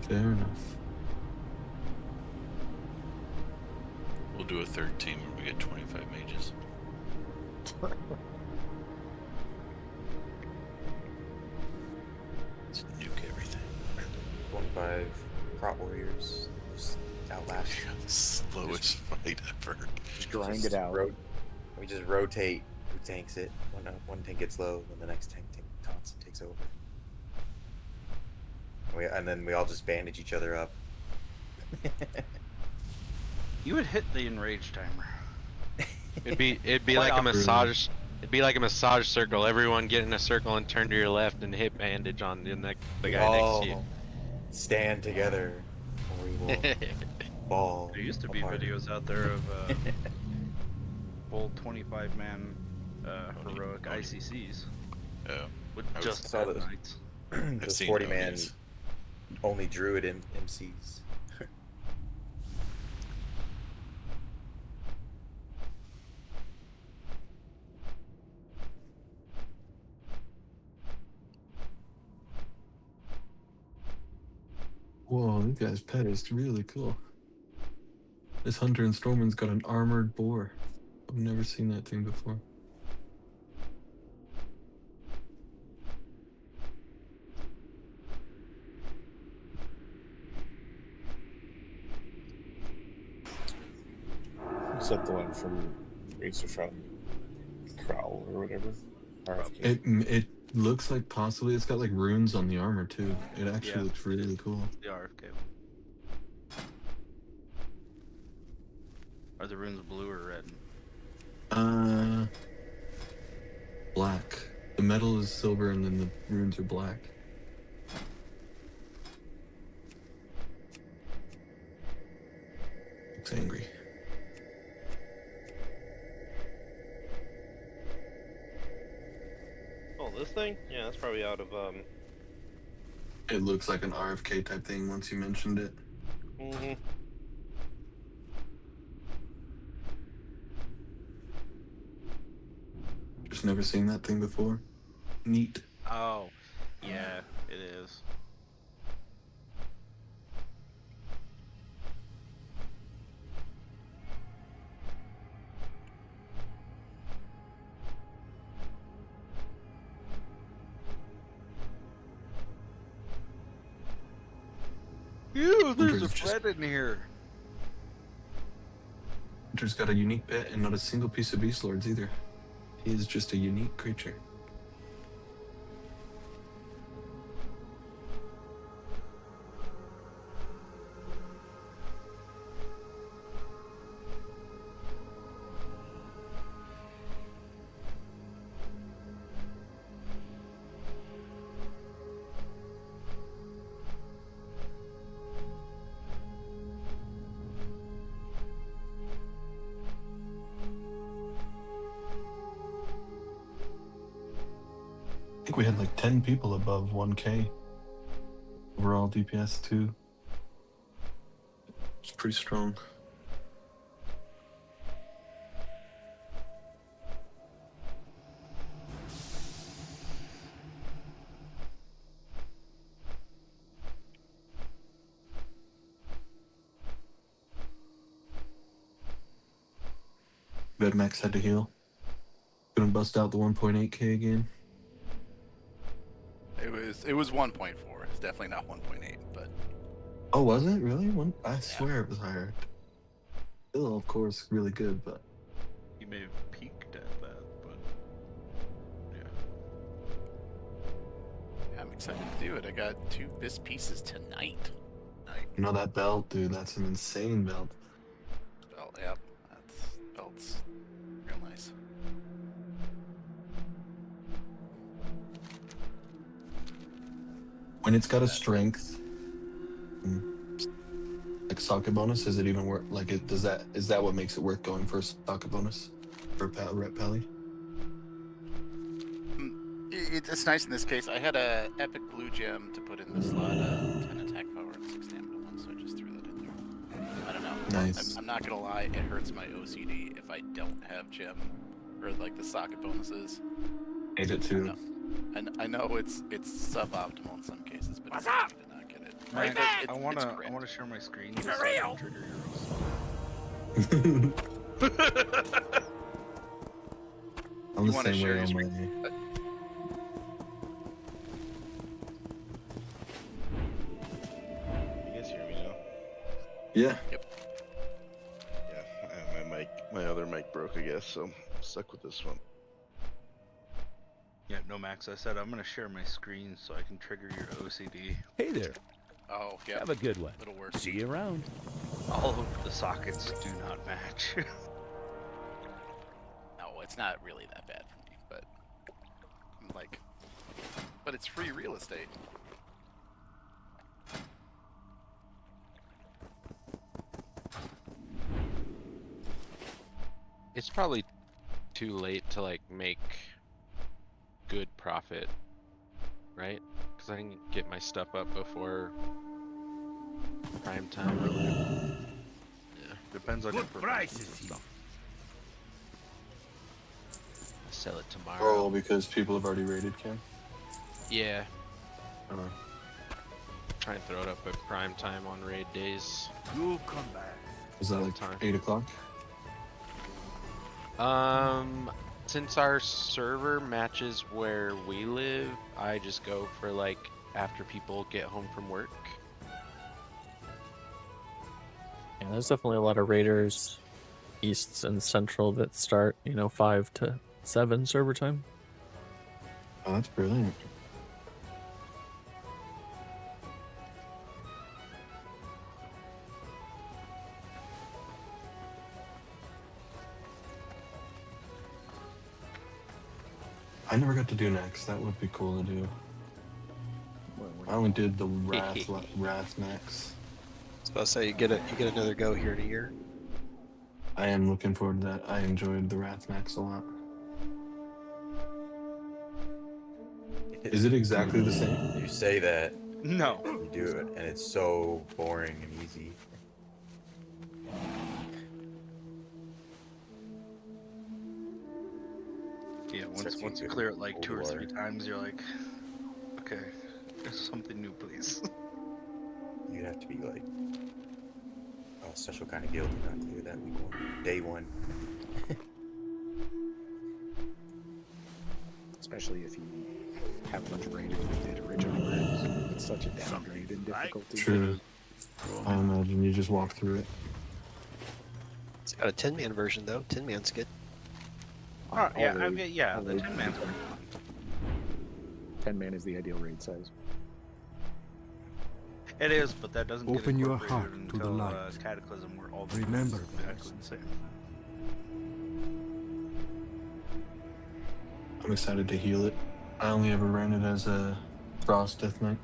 Fair enough. We'll do a third team when we get 25 mages. Let's nuke everything. 25 prop warriors. Just outlast. The slowest fight ever. Just grind it out. We just rotate who tanks it. One tank gets low, then the next tank taunts and takes over. And then we all just bandage each other up. You would hit the enrage timer. It'd be like a massage. It'd be like a massage circle. Everyone get in a circle and turn to your left and hit bandage on the guy next to you. Stand together, or we will fall. There used to be apart. videos out there of full 25-man heroic ICCs. Yeah. With I just saw that those. knights. Those seen 40-man those. only druid MCs. Whoa, this guy's pet is really cool. This hunter and Storman's got an armored boar. I've never seen that thing before. Is that the one from Razor from Crowl or whatever? It looks like possibly it's got like runes on the armor too. It actually looks really cool. The RFK one. Are the runes blue or red? Black. The metal is silver and then the runes are black. Looks angry. Oh, this thing? Yeah, that's probably out of It looks like an RFK type thing once you mentioned it. Mm-hmm. Just never seen that thing before. Neat. Oh, yeah, it is. Ew, there's a thread in here. Hunter's got a unique pet and not a single piece of Beast Lords either. He is just a unique creature. I think we had like 10 people above 1k overall DPS too. It's pretty strong. Bet Max had to heal. Gonna bust out the 1.8k again. It was 1.4. It's definitely not 1.8, but Oh, was it really? I swear it was higher. Still, of course, really good, but You may have peaked at that, but I'm excited to do it. I got 2 BIS pieces tonight. you know that belt, dude. That's an insane belt. Belt, yep. Belt's real nice. When it's got a strength, like socket bonus, does it even work? Like, is that what makes it worth going for a socket bonus for rep pally? It's nice in this case. I had a epic blue gem to put in the slot, 10 attack power and 6 stamina one, so I just threw that in there. I don't know. Nice. I'm not gonna lie, it hurts my OCD if I don't have gem or like the socket bonuses. Hate it too. I know it's suboptimal in some cases, but it's up? to not get it. Right, But I it's wanna great. share my screen. For so I can real? trigger I'm You the wanna same share way your on screen? my. You guys hear me now? Yeah. Yep. Yeah, my other mic broke, I guess, so I'm stuck with this one. Yeah, no, Max. I said I'm gonna share my screen so I can trigger your OCD. Hey there. Oh, yeah. Have a good one. It'll work. See you around. All of the sockets do not match. No, it's not really that bad for me, but but it's free real estate. It's probably too late to like make good profit, right? Because I can get my stuff up before prime time or whatever. Yeah. Depends on your Good prices stuff. I'll sell it tomorrow. Oh, because people have already rated Cam. Yeah. Try and throw it up at prime time on raid days. You'll come back. Is that like 8 o'clock? Since our server matches where we live, I just go for like after people get home from work. Yeah, there's definitely a lot of raiders east and central that start, 5 to 7 server time. Oh, that's brilliant. I never got to do next. That would be cool to do. I only did the Wrath Max. So I'll say you get another go here in a year. I am looking forward to that. I enjoyed the Wrath Max a lot. Is it exactly the same? You say that. No. You do it, and it's so boring and easy. Yeah, once you clear it like 2 or 3 times, you're like, okay, there's something new, please. You have to be like a special kind of guild to not clear that week 1, day 1. Especially if you have a bunch of raiders that did originally. It's such a downgrade in difficulty. True. I imagine you just walk through it. It's got a 10-man version though. 10-man's good. Oh, yeah, I mean, yeah, the 10 man's pretty fun. 10-man is the ideal raid size. It is, but that doesn't Open get your incorporated heart to until the light. Cataclysm, where all the Remember races are exactly the same. I'm excited to heal it. I only ever ran it as a Frost Death Knight.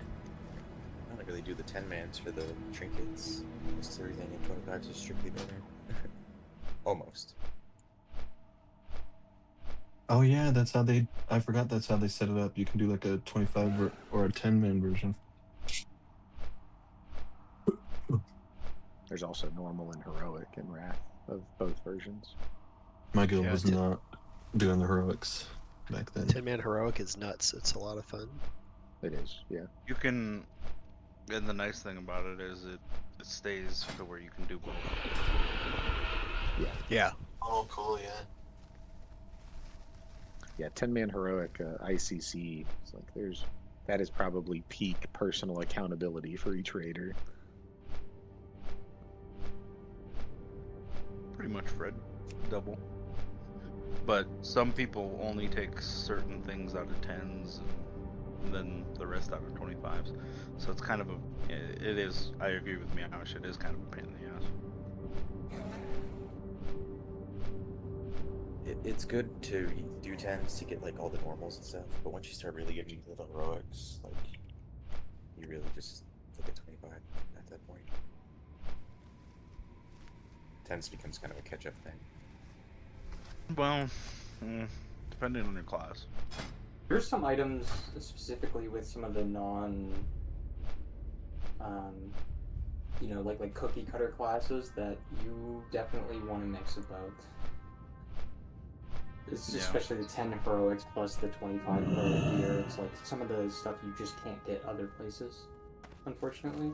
I don't really do the 10-mans for the trinkets. Most everything in 25s is strictly better. Almost. Oh yeah, that's how they. I forgot that's how they set it up. You can do like a 25 or a 10-man version. There's also normal and heroic and wrath of both versions. My guild Yeah, was not doing the heroics back then. 10-man heroic is nuts. It's a lot of fun. It is, yeah. You can, and the nice thing about it is it stays to where you can do both. Yeah. Yeah. Oh, cool, yeah. Yeah, 10-man heroic ICC. It's like that is probably peak personal accountability for each raider. Pretty much Fred double. But some people only take certain things out of 10s and then the rest out of 25s. So it's kind of it is, I agree with Meowish, it is kind of a pain in the ass. It's good to do 10s to get like all the normals and stuff, but once you start really getting into the heroics, like you really just look at 25 at that point. 10s becomes kind of a catch-up thing. Well, depending on your class. There's some items specifically with some of the non, like cookie cutter classes that you definitely want to mix with both. It's especially the 10 heroics plus the 25 heroic gear. It's like some of the stuff you just can't get other places, unfortunately.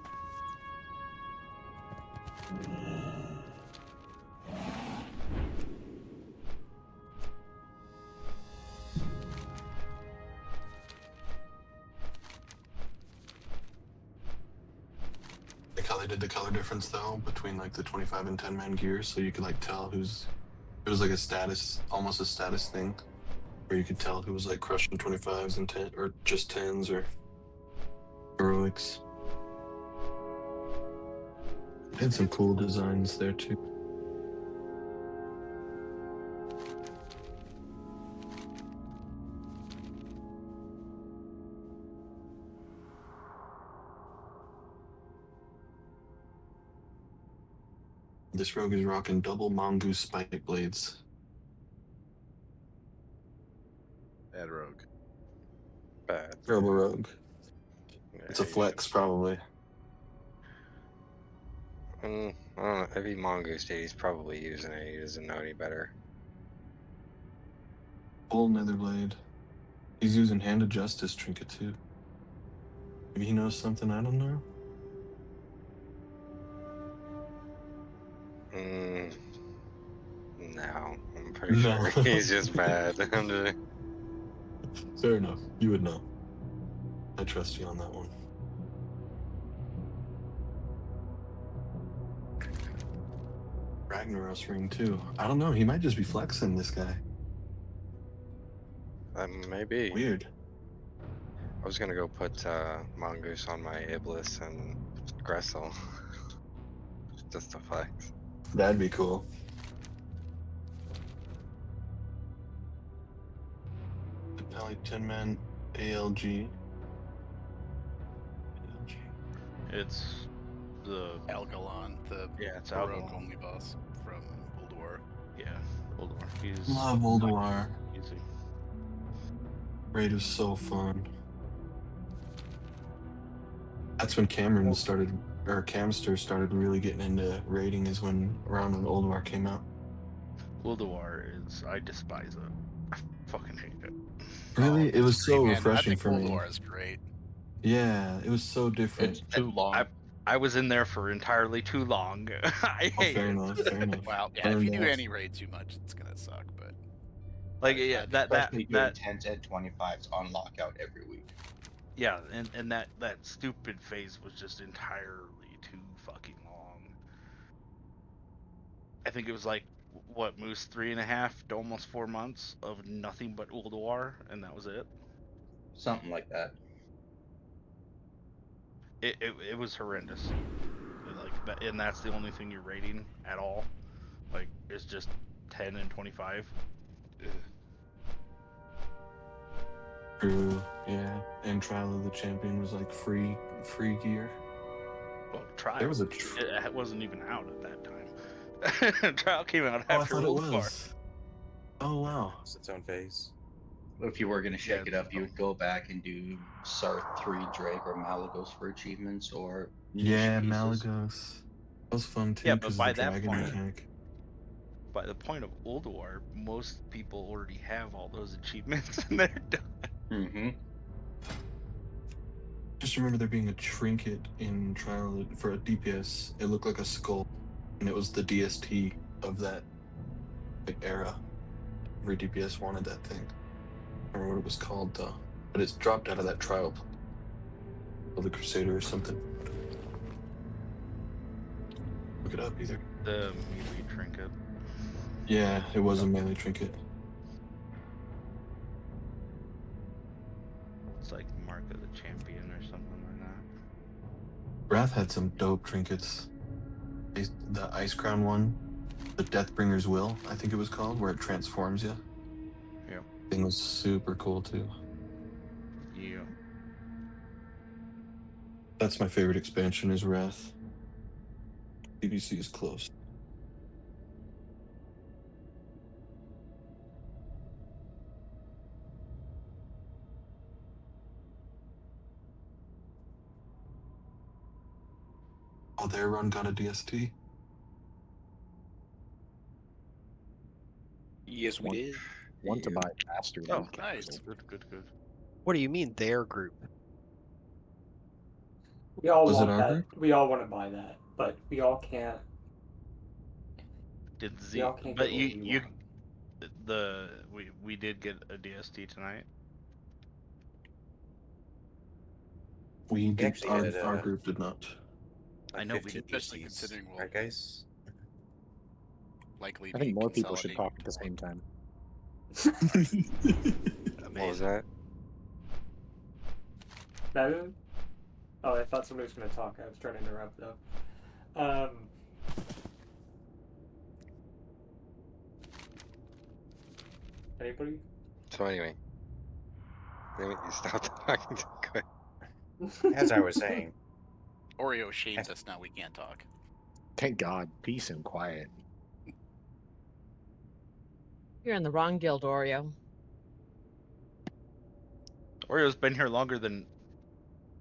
Like how they did the color difference though between like the 25 and 10-man gear, so you could like tell who's. It was like a status, almost a status thing, where you could tell who was like crushing 25s and 10 or just 10s or heroics. They had some cool designs there too. This rogue is rocking double mongoose spike blades. Bad rogue. Bad. Terrible rogue. Yeah, It's a flex, probably. I don't know. If he mongoose did, he's probably using it. He doesn't know any better. Full nether blade. He's using Hand of Justice trinket too. Maybe he knows something I don't know. No, I'm pretty sure he's just bad. Fair enough. You would know. I trust you on that one. Ragnaros ring too. I don't know. He might just be flexing, this guy. Maybe. Weird. I was gonna go put mongoose on my Iblis and Gressel. Just a flex. That'd be cool. Probably 10-man ALG. It's the Algalon, it's heroic Algalon. only boss from Old War. Yeah, Old War. He's Love Old War. easy. Raid was so fun. That's when Cameron started, or Camster started really getting into raiding, is around when Old War came out. Old War is, I despise it. I fucking hate it. Really? It was so Man, refreshing I think for Old me. War is great. Yeah, it was so different. I was in there for entirely too long. I hate fair it. enough, fair enough. Wow, yeah, Fair if you do enough. any raid too much, it's gonna suck, but... Like, yeah, Especially doing 10s and 25s on lockout every week. Yeah, and that stupid phase was just entirely too fucking long. I think it was like, what, Moose, 3.5 to almost 4 months of nothing but Ulduar, and that was it. Something like that. It was horrendous. Like, and that's the only thing you're rating at all. Like, it's just 10 and 25. Ugh. True, yeah. And Trial of the Champion was like free gear. Well, Trial. There was a it wasn't even out at that time. Trial came out Oh, I after thought it Ulduar. was. Oh wow. It's its own phase. If you were going to shake it up, you would go back and do Sarth 3 Drake or Malagos for achievements, or Yeah, pieces. Malagos. That was fun too, Yeah, but because by of the that dragon point, mechanic. by the point of Ulduar, most people already have all those achievements and they're done. Mm-hmm. Just remember there being a trinket in Trial for a DPS. It looked like a skull, and it was the DST of that era. Every DPS wanted that thing. I don't remember what it was called though, but it's dropped out of that trial. The Crusader or something. Look it up either. The melee trinket. Yeah, it was a melee trinket. It's like Mark of the Champion or something like that. Wrath had some dope trinkets. The Ice Crown one, the Deathbringer's Will, I think it was called, where it transforms you. Yeah. Thing was super cool too. Yeah. That's my favorite expansion is Wrath. BBC is close. Oh, their run got a DST. Yes, we did. One to buy faster than Oh, nice. Good. What do you mean their group? We all Was it want our that. group? We all want to buy that, but we all can't. Did We Z? all can't But get what we want. we did get a DST tonight. We did. actually Our, had, our group did not. I know we 15 did. Especially DCs, considering we'll right, guys? likely I be think more people should consolidating. talk at the same time. What was that? Bevan? Oh, I thought somebody was going to talk. I was trying to interrupt though. Anybody? So anyway, damn it, you stopped talking too quick. As I was saying, Oreo shamed us. Now we can't talk. Thank God, peace and quiet. You're in the wrong guild, Oreo. Oreo's been here longer than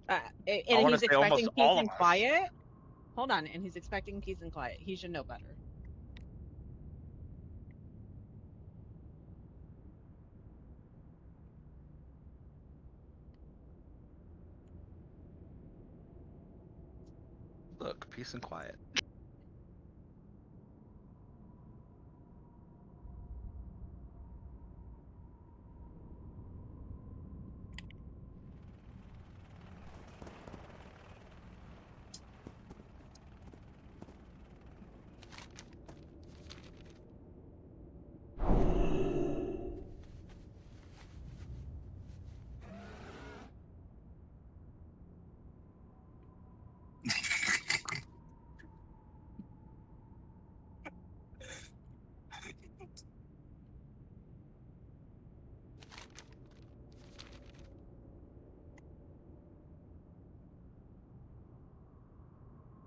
And I wanna he's say almost expecting peace all and of us. quiet. Hold on, and he's expecting peace and quiet. He should know better. Look, peace and quiet.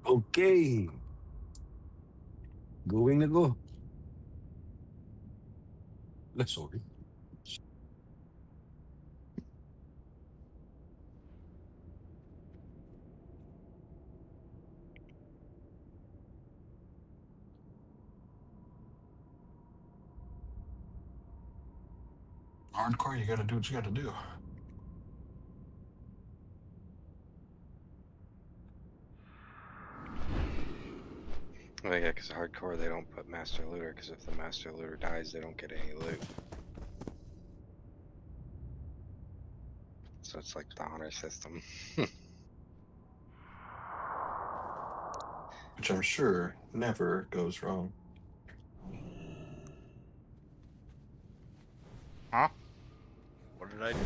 Okay. Going na go. Sorry. Hardcore, you gotta do what you gotta do. Oh yeah, because hardcore they don't put master looter, because if the master looter dies, they don't get any loot. So it's like the honor system. Which I'm sure never goes wrong. Huh? What did I do?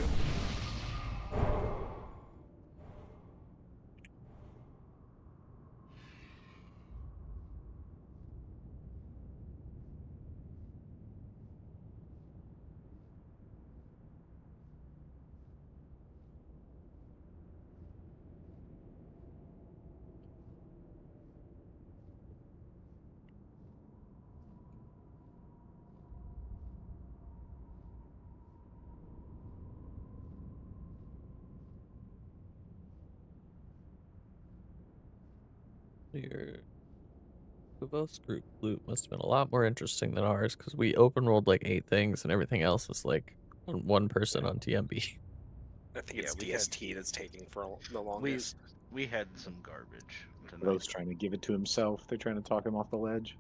Your Kuvos group loot must have been a lot more interesting than ours because we open rolled like 8 things and everything else is like one person on TMB. I think it's we had- DST that's taking for the longest. We had some garbage tonight. Bro's trying to give it to himself. They're trying to talk him off the ledge.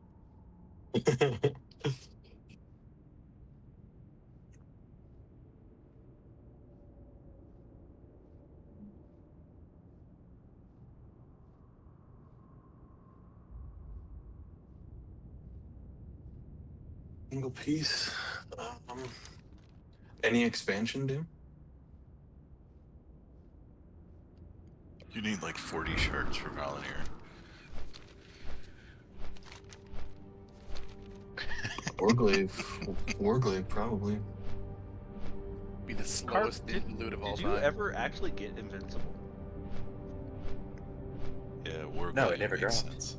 Single piece. Any expansion, Doom? You need like 40 shards for Volunteer. Warglaive probably. Be the slowest loot of all Did time. you ever actually get invincible? Yeah, Warglaive No, it never makes dropped. sense.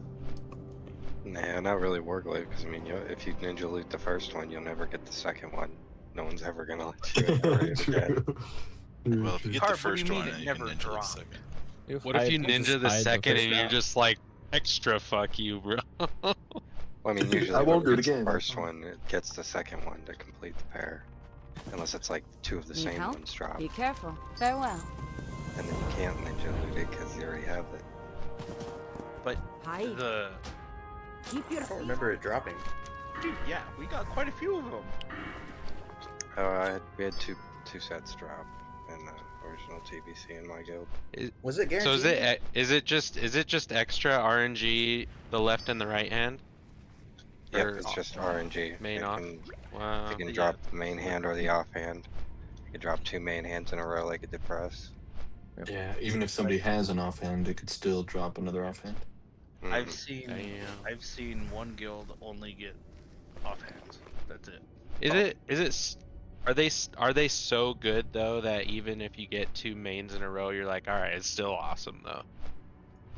Nah, not really Warglaive, because I mean, if you ninja loot the first one, you'll never get the second one. No one's ever gonna let you iterate again. Well, if you get Carp, the what do you first mean one, it then you can never ninja loot the dropped? second. What if you ninja the second and you're round. just like, extra fuck you, bro? Well, I mean, usually I won't do whoever it gets again. the first one, it gets the second one to complete the pair. Unless it's like two of the Need same help? ones drop. Be careful. Farewell. And then you can't ninja loot it because you already have it. But Hide. the Keep your I don't remember it dropping. dude, yeah, we got quite a few of them. We had two sets drop in the original TBC in my guild. Was it So guaranteed? is it just extra RNG the left and the right hand? Yep, Or it's just RNG. main it off? Can, Wow. You can drop the main hand or the offhand. You can drop two main hands in a row like it did for us. Yeah, even if somebody has an offhand, it could still drop another offhand. I've seen one guild only get offhands. That's it. Are they so good though that even if you get two mains in a row, you're like, all right, it's still awesome though.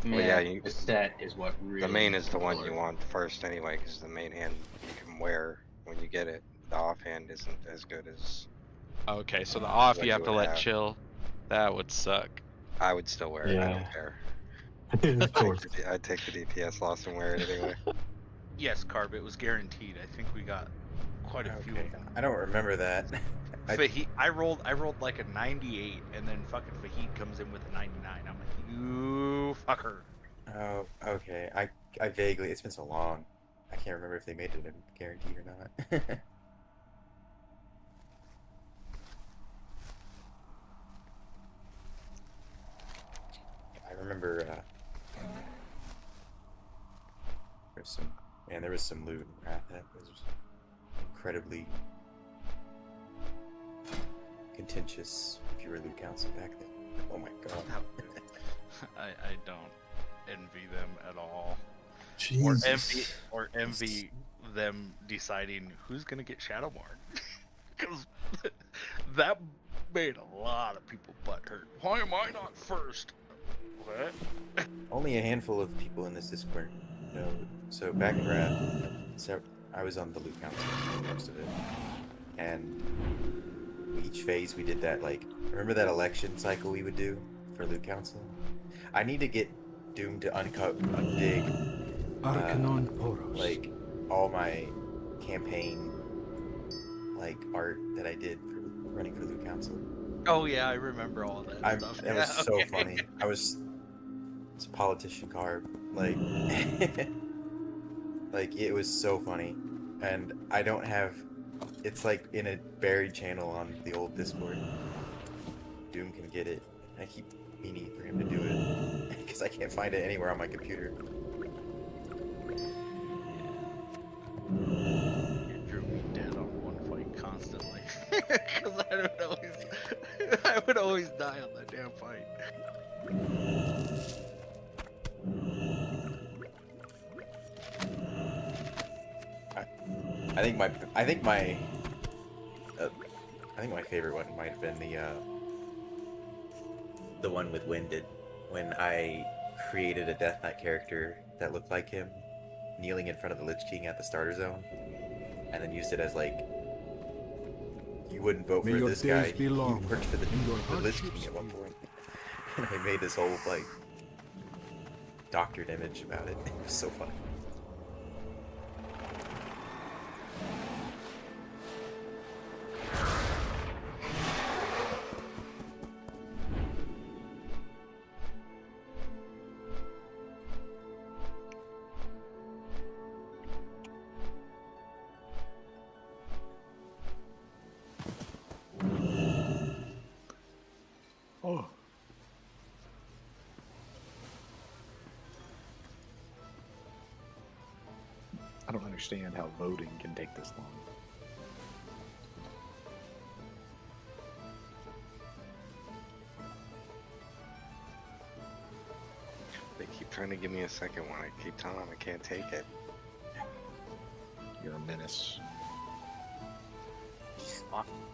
Well, yeah, the set is what really. The main is the makes it one work. you want first anyway, because the main hand you can wear when you get it. The offhand isn't as good as. Okay, so the off what you have you to would let have. chill. That would suck. I would still wear it. I don't Yeah. care. Of course. I'd take the DPS loss and wear it anyway. Yes, Carb, it was guaranteed. I think we got quite a few of them. I don't remember that. I rolled like a 98, and then fucking Fahid comes in with a 99. I'm like, you fucker. Oh, okay. I vaguely. It's been so long. I can't remember if they made it a guaranteed or not. I remember. There was some loot in Wrath that was incredibly contentious if you were loot council back then. Oh my god. I don't envy them at all. Jesus. Or envy them deciding who's gonna get Shadowborn. Because that made a lot of people butthurt. Why am I not first? What? Only a handful of people in this Discord know. So back in Wrath, I was on the loot council most of it, and each phase we did that. Like, remember that election cycle we would do for loot council? I need to get Doom to undig like all my campaign like art that I did for running for loot council. Oh yeah, I remember all that stuff. It was so funny. It's a politician card, like like it was so funny, and I don't have. It's like in a buried channel on the old Discord. Doom can get it. I keep meaning for him to do it because I can't find it anywhere on my computer. It drew me dead on one fight constantly. Because I would always die on that damn fight. I think my favorite one might have been the one with Winded, when I created a Death Knight character that looked like him, kneeling in front of the Lich King at the starter zone, and then used it as like, you wouldn't vote for this guy, he worked for the Lich King at one point. And I made this whole like doctored image about it. It was so funny. Oh. I don't understand how loading can take this long. They keep trying to give me a second one. I keep telling them I can't take it. You're a menace.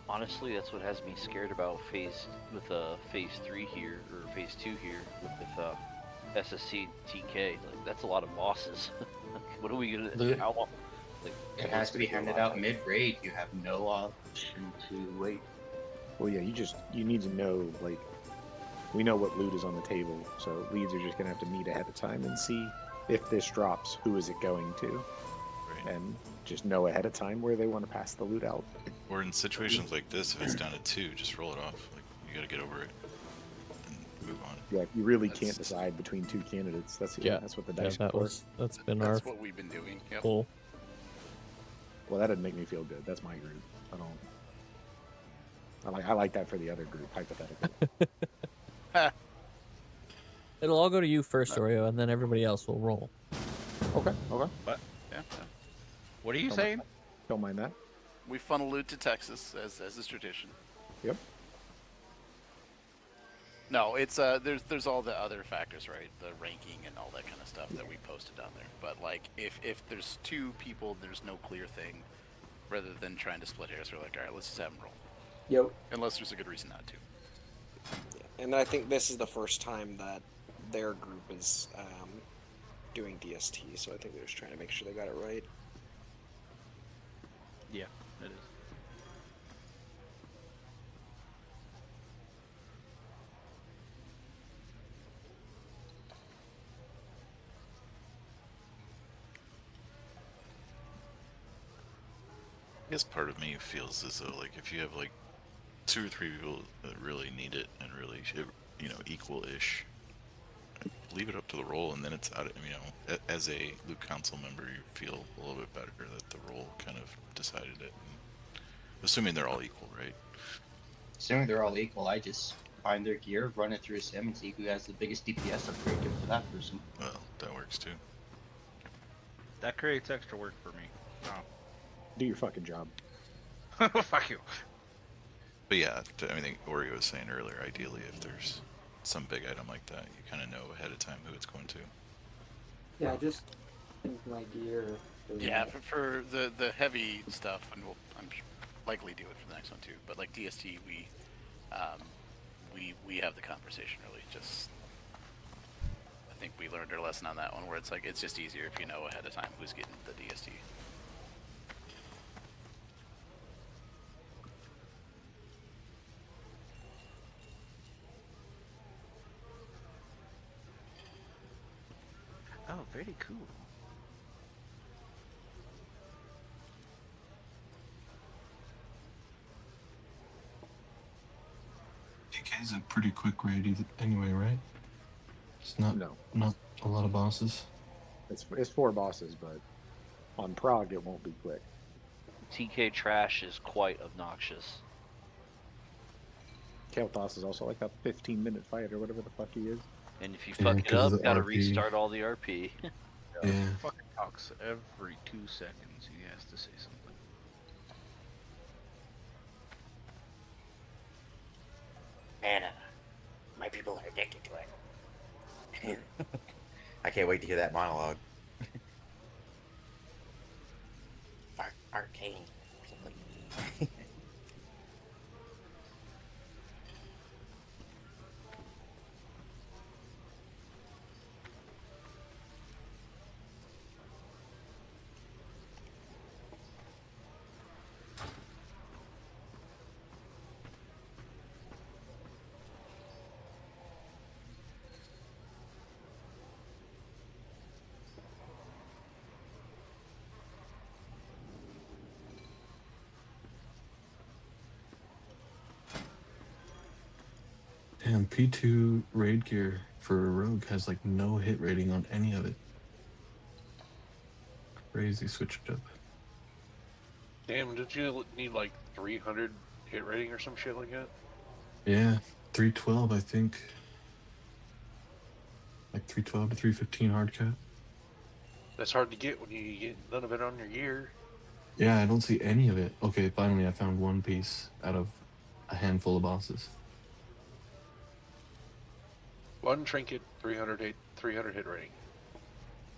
Honestly, that's what has me scared about phase 3 here, or phase 2 here with SSC TK. Like, that's a lot of bosses. What are we gonna? How long? Like, It has to be handed out mid-raid. You have no option to wait. Well, yeah, you need to know, like, we know what loot is on the table, so leads are just gonna have to meet ahead of time and see if this drops, who is it going to, and just know ahead of time where they want to pass the loot out. Or in situations like this, if it's down to 2, just roll it off. Like, you gotta get over it and move on. Yeah, you really can't decide between two candidates. That's what the dice are for. That's been That's our what we've been doing. Yep. goal. Well, that'd make me feel good. That's my group. I like that for the other group, hypothetically. It'll all go to you first, Oreo, and then everybody else will roll. Okay. What? Yeah. What are you saying? Don't mind that. We funnel loot to Texas as is tradition. Yep. No, it's there's all the other factors, right? The ranking and all that kind of stuff that we posted down there. But like, if there's 2 people, there's no clear thing. Rather than trying to split hairs, we're like, all right, let's just have them roll. Yep. Unless there's a good reason not to. And I think this is the first time that their group is doing DST, so I think they're just trying to make sure they got it right. Yeah, it is. I guess part of me feels as though, like, if you have like 2 or 3 people that really need it and really, equal-ish, leave it up to the roll, and then it's out. As a Loot Council member, you feel a little bit better that the roll kind of decided it. Assuming they're all equal, right? Assuming they're all equal, I just find their gear, run it through a sim, and see who has the biggest DPS upgrade, give it to that person. Well, that works too. That creates extra work for me. Oh. Do your fucking job. Fuck you. But yeah, I think Oreo was saying earlier, ideally, if there's some big item like that, you kind of know ahead of time who it's going to. Yeah, just think my gear. Yeah, for the heavy stuff, and I'm likely do it for the next one too. But like DST, we have the conversation really. Just I think we learned our lesson on that one, where it's like it's just easier if you know ahead of time who's getting the DST. Oh, very cool. DK is a pretty quick raid anyway, right? It's not not a lot of bosses. It's 4 bosses, but on Prague it won't be quick. TK trash is quite obnoxious. Kael'thas is also like a 15-minute fight or whatever the fuck he is. And if you fuck it up, gotta restart all the RP. Yeah. Fucking talks every 2 seconds. He has to say something. Man, my people are addicted to it. I can't wait to hear that monologue. Arcane or something. Damn, P2 raid gear for a rogue has like no hit rating on any of it. Crazy switched up. Damn, did you need like 300 hit rating or some shit like that? Yeah, 312 I think. Like 312 to 315 hard cap. That's hard to get when you get none of it on your gear. Yeah, I don't see any of it. Okay, finally I found one piece out of a handful of bosses. One trinket, 300 hit rating.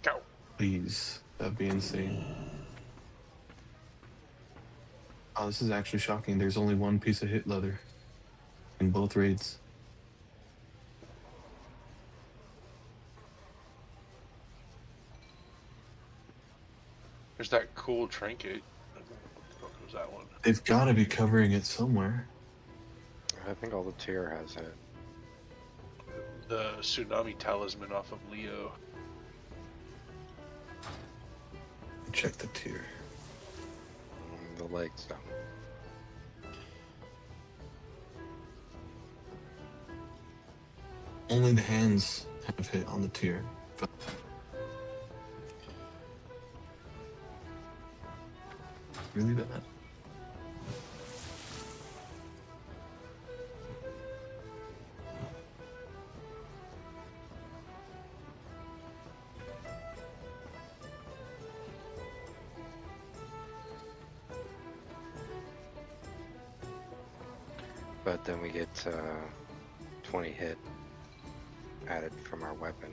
Go. Please, that'd be insane. Oh, this is actually shocking. There's only one piece of hit leather in both raids. There's that cool trinket. What the fuck was that one? They've got to be covering it somewhere. I think all the tier has it. The tsunami talisman off of Leo. Check the tier. The legs don't. Only the hands have hit on the tier. But really bad. But then we get 20 hit added from our weapon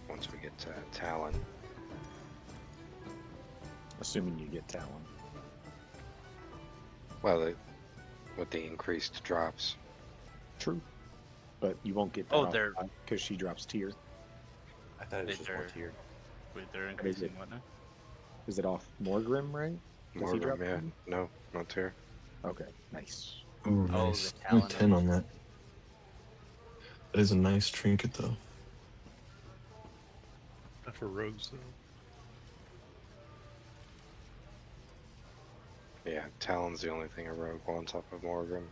once we get to Talon. Assuming you get Talon. Well, with the increased drops. True. But you won't get Oh, that they're- because she drops tier. I thought it was just one tier. Wait, they're Is increasing it, what now? is it off Morgrim, right? Does More he of drop them, yeah. one? No, not tier. Okay, nice. Ooh, Oh, nice. the Only Talon 10 on that. That is a nice trinket, though. Not for rogues, though. Yeah, Talon's the only thing a rogue will on top of Morgrim.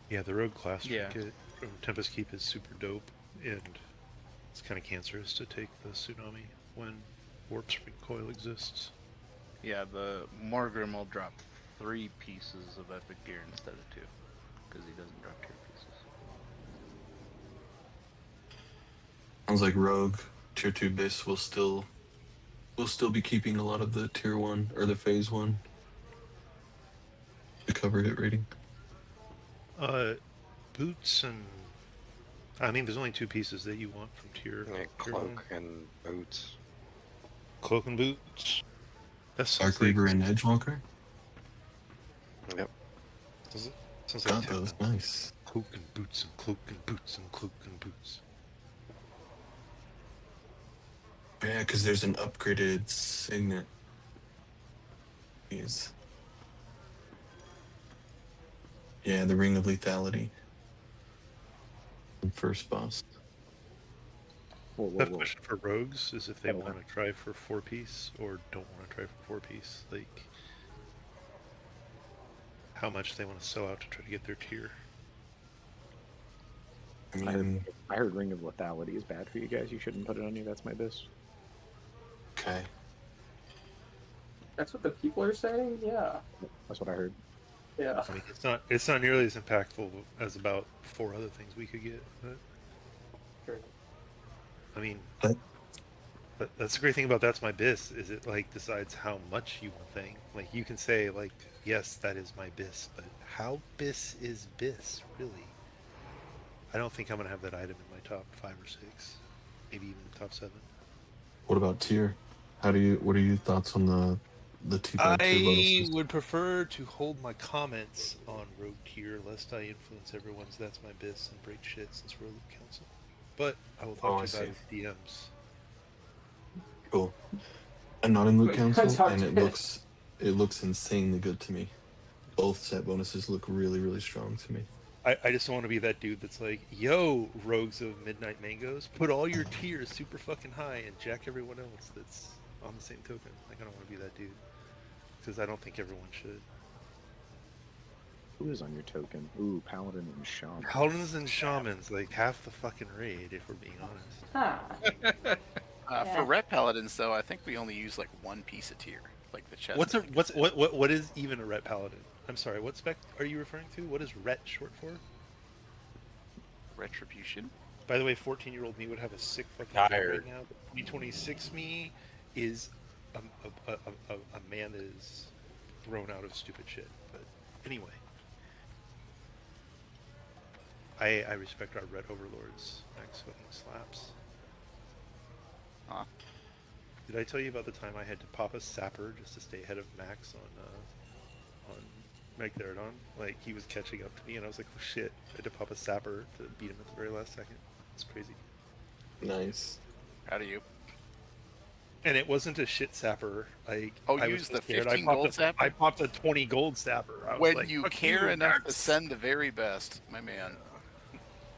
Yeah, the rogue class Yeah. trinket from Tempest Keep is super dope, and it's kind of cancerous to take the tsunami when Warp Spring Coil exists. Yeah, the Morgrim will drop 3 pieces of epic gear instead of 2, because he doesn't drop tier pieces. Sounds like Rogue Tier 2 base will still be keeping a lot of the Tier 1 or the Phase 1 to cover hit rating. Boots and I mean, there's only 2 pieces that you want from tier. Yeah, tier cloak 1. and boots. Cloak and boots. That's Dark Reaver and Edgewalker? Yep. Sounds God, like that was nice. cloak and boots and cloak and boots and cloak and boots. Yeah, because there's an upgraded signet. Yes. Yeah, the Ring of Lethality. First boss. The question for rogues is if they want to try for 4-piece or don't want to try for 4-piece. Like, how much they want to sell out to try to get their tier. I heard Ring of Lethality is bad for you guys. You shouldn't put it on you. That's my bis. Okay. That's what the people are saying? Yeah. That's what I heard. Yeah. I mean, it's not nearly as impactful as about 4 other things we could get. But, Sure. I mean, but that's the great thing about That's My Bis, is it like decides how much you want a thing. Like you can say like, yes, that is my bis, but how bis is bis, really? I don't think I'm gonna have that item in my top 5 or 6, maybe even top 7. What about tier? What are your thoughts on the tier bonuses? I would prefer to hold my comments on Rogue Tier lest I influence everyone's That's My Bis and break shit since we're a Loot Council. But I will talk to you about it in DMs. Cool. I'm not in Loot Wait, Council, talk and to it looks insanely good to me. Both set bonuses look really, really strong to me. I just don't want to be that dude that's like, yo, Rogues of Midnight Mangoes, put all your tiers super fucking high and jack everyone else that's on the same token. Like, I don't want to be that dude. Because I don't think everyone should. Who is on your token? Ooh, Paladin and Shaman. Paladins and Shamans, like half the fucking raid, if we're being honest. Ah. For ret paladins, though, I think we only use like one piece a tier, like the chest. What is even a ret paladin? I'm sorry. What spec are you referring to? What is ret short for? Retribution. By the way, 14-year-old me would have a sick fucking job right now. But 2026 me is a man that is thrown out of stupid shit. But anyway, I respect our red overlords. Max fucking slaps. Huh? Did I tell you about the time I had to pop a sapper just to stay ahead of Max on Magtheridon? Like, he was catching up to me, and I was like, oh shit, I had to pop a sapper to beat him at the very last second. It's crazy. Nice. How do you? And it wasn't a shit sapper. Like, Oh, I you was used so the scared. 15 gold sapper? I popped a 20 gold sapper. I was When like, you "Fuck care enough to Max." send the very best, my man.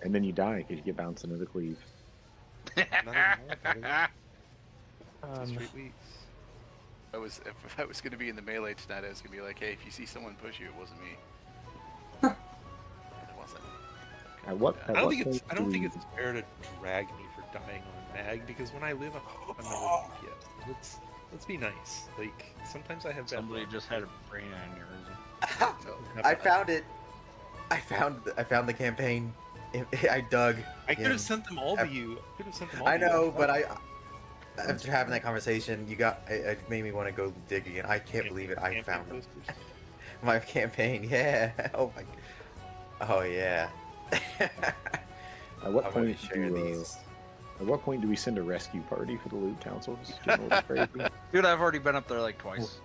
And then you die because you get bounced into the cleave. Straight weeks. If I was going to be in the melee tonight, I was going to be like, hey, if you see someone push you, it wasn't me. It wasn't. At what? I don't think it's fair to drag me for dying on Mag, because when I live on another DPS, let's be nice. Like, sometimes I have bad Somebody luck. just had a brain aneurysm. I found it. I found the campaign. I dug. I could in. have sent them all to you. I know, but after having that conversation, it made me want to go dig again. I can't believe it. I found it. My campaign, yeah. Oh my. Oh yeah. At what point At what point do we send a rescue party for the loot council? Just getting a little crazy. Dude, I've already been up there like twice.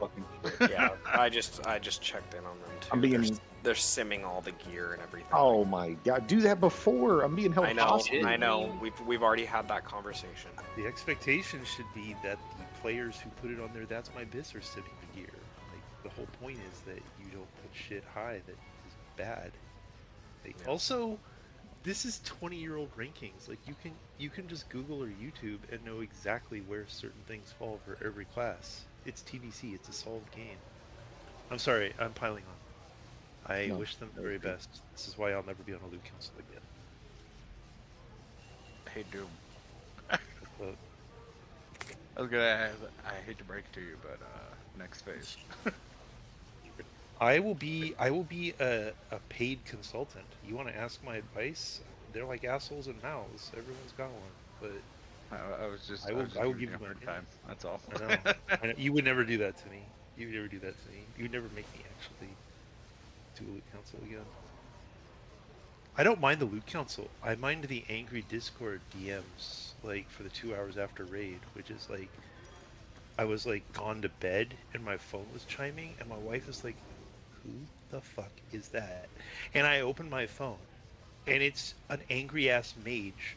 Yeah, I just checked in on them too. I'm being. They're simming all the gear and everything. Oh my god! Do that before. I'm being held I know. hostage. I know. We've already had that conversation. The expectation should be that the players who put it on there, that's my bis, are simming the gear. Like, the whole point is that you don't put shit high that is bad. Like, also, this is 20-year-old rankings. Like, you can just Google or YouTube and know exactly where certain things fall for every class. It's TBC. It's a solved game. I'm sorry. I'm piling on. I wish them the very best. This is why I'll never be on a loot council again. Hey, Doom. I was gonna. I hate to break it to you, but next phase. I will be a paid consultant. You want to ask my advice? They're like assholes and mouths. Everyone's got one, but I was just. I will give you a my hard time. That's all. I know. I know. You would never do that to me. You would never do that to me. You would never make me actually do a loot council again. I don't mind the loot council. I mind the angry Discord DMs, like, for the 2 hours after raid, which is like, I was like gone to bed and my phone was chiming and my wife is like, who the fuck is that? And I opened my phone and it's an angry ass mage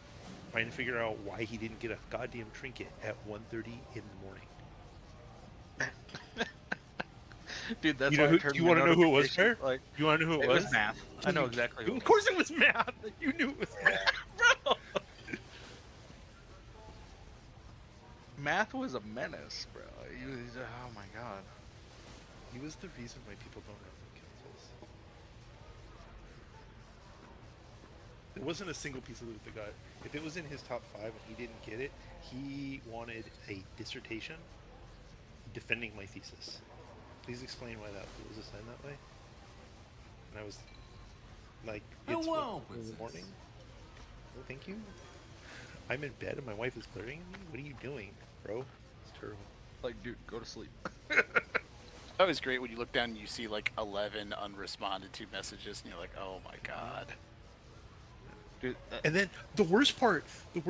trying to figure out why he didn't get a goddamn trinket at 1:30 in the morning. Dude, that's you know why who, I turned you my want to know who it was, notification, Fair? Like, you want to know who it was? Math. I know exactly who. Of course it was Math. You knew it was Math. Bro. Math was a menace, bro. He was, oh my god. He was the reason why people don't run loot councils. There wasn't a single piece of loot that got. If it was in his top 5 and he didn't get it, he wanted a dissertation defending my thesis. Please explain why that was assigned that way. And I was like, it's 1 in the morning. Oh, thank you. I'm in bed and my wife is glaring at me. What are you doing, bro? It's terrible. Like, dude, go to sleep. That was great when you look down and you see like 11 unresponded to messages and you're like, oh my god. Dude, and then the worst part, it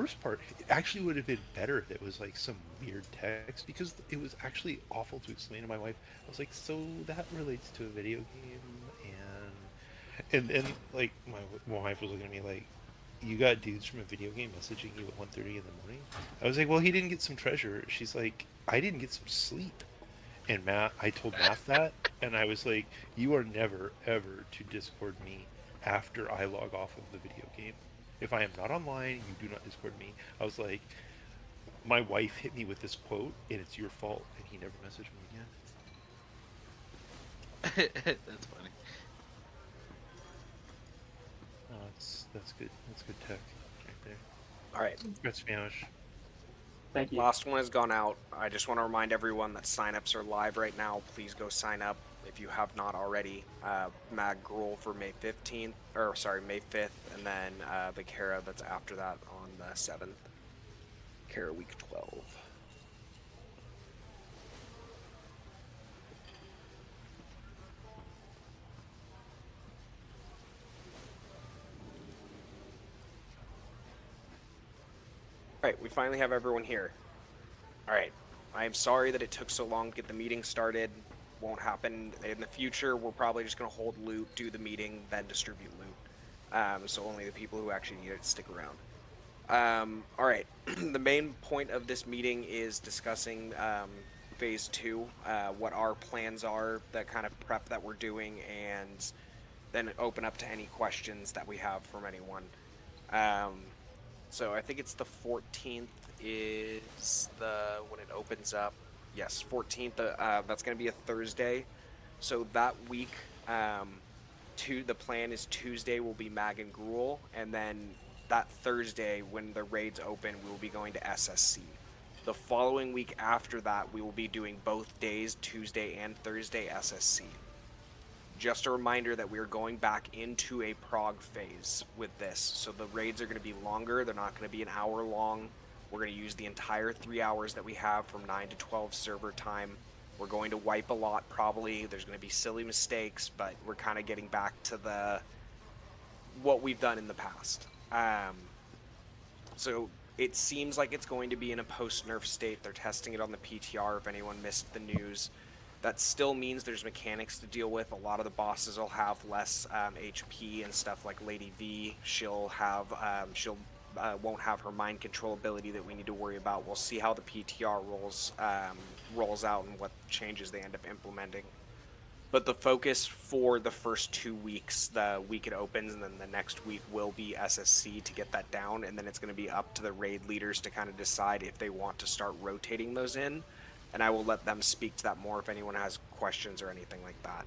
actually would have been better if it was like some weird text, because it was actually awful to explain to my wife. I was like, so that relates to a video game, and then like my wife was looking at me like, you got dudes from a video game messaging you at 1:30 in the morning? I was like, well, he didn't get some treasure. She's like, I didn't get some sleep. And I told Matt that, and I was like, you are never ever to Discord me after I log off of the video game. If I am not online, you do not Discord me. I was like, my wife hit me with this quote, and it's your fault, and he never messaged me again. That's funny. Oh, that's good. That's good tech right there. All right. Congrats, Spanish. Thank you. Last one has gone out. I just want to remind everyone that signups are live right now. Please go sign up if you have not already. Mag Gruel for May 15th, or sorry, May 5th, and then the Kara that's after that on the 7th. Kara week 12. Alright, we finally have everyone here. Alright, I am sorry that it took so long to get the meeting started. Won't happen in the future. We're probably just going to hold loot, do the meeting, then distribute loot. So only the people who actually need it stick around. Alright, the main point of this meeting is discussing Phase 2, what our plans are, the kind of prep that we're doing, and then open up to any questions that we have from anyone. So I think it's the 14th is when it opens up. Yes, 14th. That's going to be a Thursday. So that week, the plan is Tuesday will be Mag and Gruel, and then that Thursday when the raids open, we will be going to SSC. The following week after that, we will be doing both days, Tuesday and Thursday, SSC. Just a reminder that we are going back into a prog phase with this. So the raids are going to be longer. They're not going to be an hour long. We're going to use the entire 3 hours that we have from 9 to 12 server time. We're going to wipe a lot probably. There's going to be silly mistakes, but we're kind of getting back to what we've done in the past. So it seems like it's going to be in a post-nerf state. They're testing it on the PTR if anyone missed the news. That still means there's mechanics to deal with. A lot of the bosses will have less HP and stuff like Lady V. She'll won't have her mind control ability that we need to worry about. We'll see how the PTR rolls out and what changes they end up implementing. But the focus for the first 2 weeks, the week it opens and then the next week will be SSC to get that down, and then it's going to be up to the raid leaders to kind of decide if they want to start rotating those in. And I will let them speak to that more if anyone has questions or anything like that.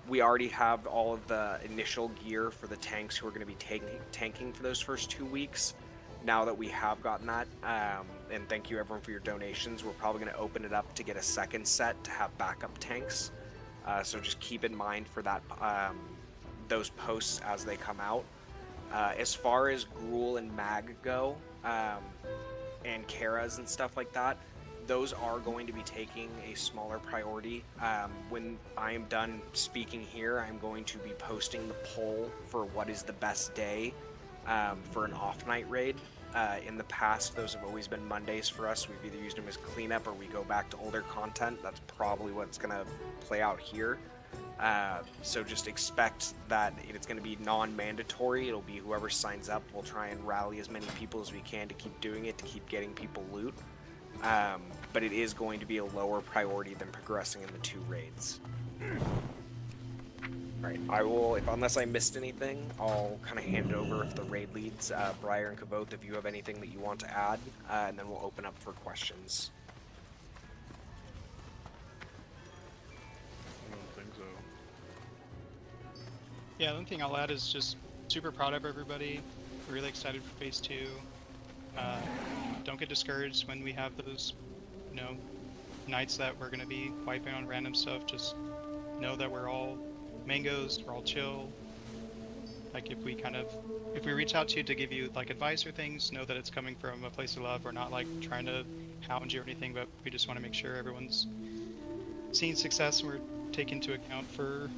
We already have all of the initial gear for the tanks who are going to be tanking for those first 2 weeks. Now that we have gotten that, and thank you everyone for your donations, we're probably going to open it up to get a second set to have backup tanks. So just keep in mind for that, those posts as they come out. As far as Gruel and Mag go, and Kara's and stuff like that, those are going to be taking a smaller priority. When I am done speaking here, I'm going to be posting the poll for what is the best day for an off-night raid. In the past, those have always been Mondays for us. We've either used them as cleanup or we go back to older content. That's probably what's going to play out here. So just expect that it's going to be non-mandatory. It'll be whoever signs up. We'll try and rally as many people as we can to keep doing it, to keep getting people loot. But it is going to be a lower priority than progressing in the 2 raids. Alright, I will, unless I missed anything, I'll kind of hand it over if the raid leads, Briar and Kavoth, if you have anything that you want to add, and then we'll open up for questions. I don't think so. Yeah, the only thing I'll add is just super proud of everybody. Really excited for Phase 2. Don't get discouraged when we have those, nights that we're going to be wiping on random stuff. Just know that we're all mangoes, we're all chill. Like if we reach out to you to give you like advice or things, know that it's coming from a place of love. We're not like trying to hound you or anything, but we just want to make sure everyone's seeing success and we're taking into account for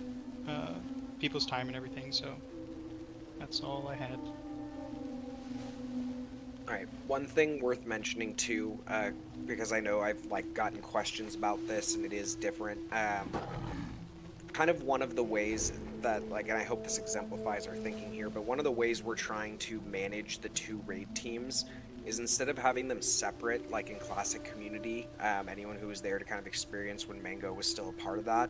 people's time and everything. So that's all I had. Alright, one thing worth mentioning too, because I know I've gotten questions about this and it is different. Kind of one of the ways that, and I hope this exemplifies our thinking here, but one of the ways we're trying to manage the 2 raid teams is instead of having them separate, like in Classic Community, anyone who was there to kind of experience when Mango was still a part of that,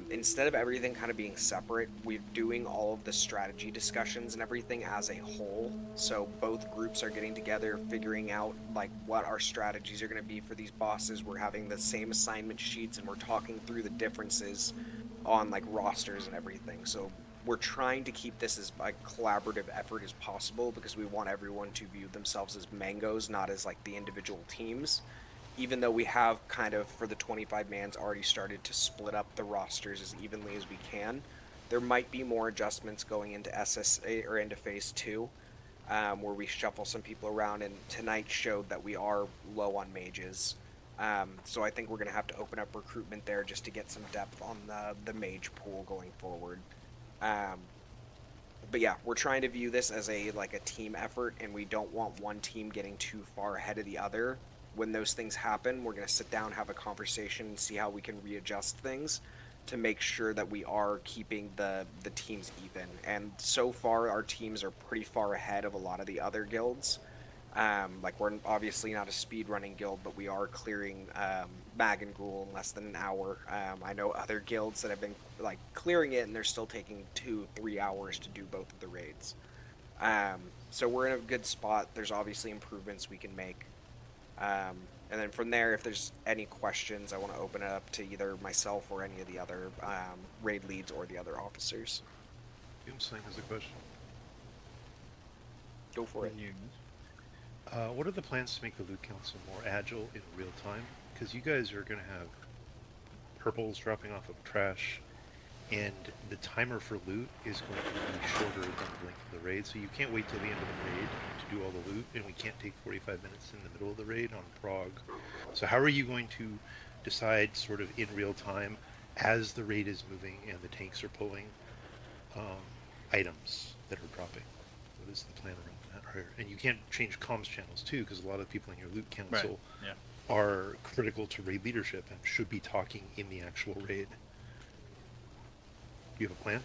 instead of everything kind of being separate, we're doing all of the strategy discussions and everything as a whole. So both groups are getting together, figuring out what our strategies are going to be for these bosses. We're having the same assignment sheets and we're talking through the differences on rosters and everything. So we're trying to keep this as a collaborative effort as possible because we want everyone to view themselves as mangoes, not as like the individual teams. Even though we have kind of, for the 25 mans, already started to split up the rosters as evenly as we can, there might be more adjustments going into SSA or into Phase 2, where we shuffle some people around, and tonight showed that we are low on mages. So I think we're going to have to open up recruitment there just to get some depth on the mage pool going forward. But yeah, we're trying to view this as a team effort, and we don't want one team getting too far ahead of the other. When those things happen, we're going to sit down, have a conversation, and see how we can readjust things to make sure that we are keeping the teams even. And so far, our teams are pretty far ahead of a lot of the other guilds. Like, we're obviously not a speedrunning guild, but we are clearing Mag and Gruul in less than an hour. I know other guilds that have been like clearing it, and they're still taking 2-3 hours to do both of the raids. So we're in a good spot. There's obviously improvements we can make. And then from there, if there's any questions, I want to open it up to either myself or any of the other raid leads or the other officers. Doomsling has a question. Go for it. What are the plans to make the loot council more agile in real time? Because you guys are going to have purples dropping off of trash, and the timer for loot is going to be shorter than the length of the raid, so you can't wait till the end of the raid to do all the loot, and we can't take 45 minutes in the middle of the raid on prog. So how are you going to decide sort of in real time as the raid is moving and the tanks are pulling items that are dropping? What is the plan around that? And you can't change comms channels too, because a lot of people in your loot council are critical to raid leadership and should be talking in the actual raid. Do you have a plan?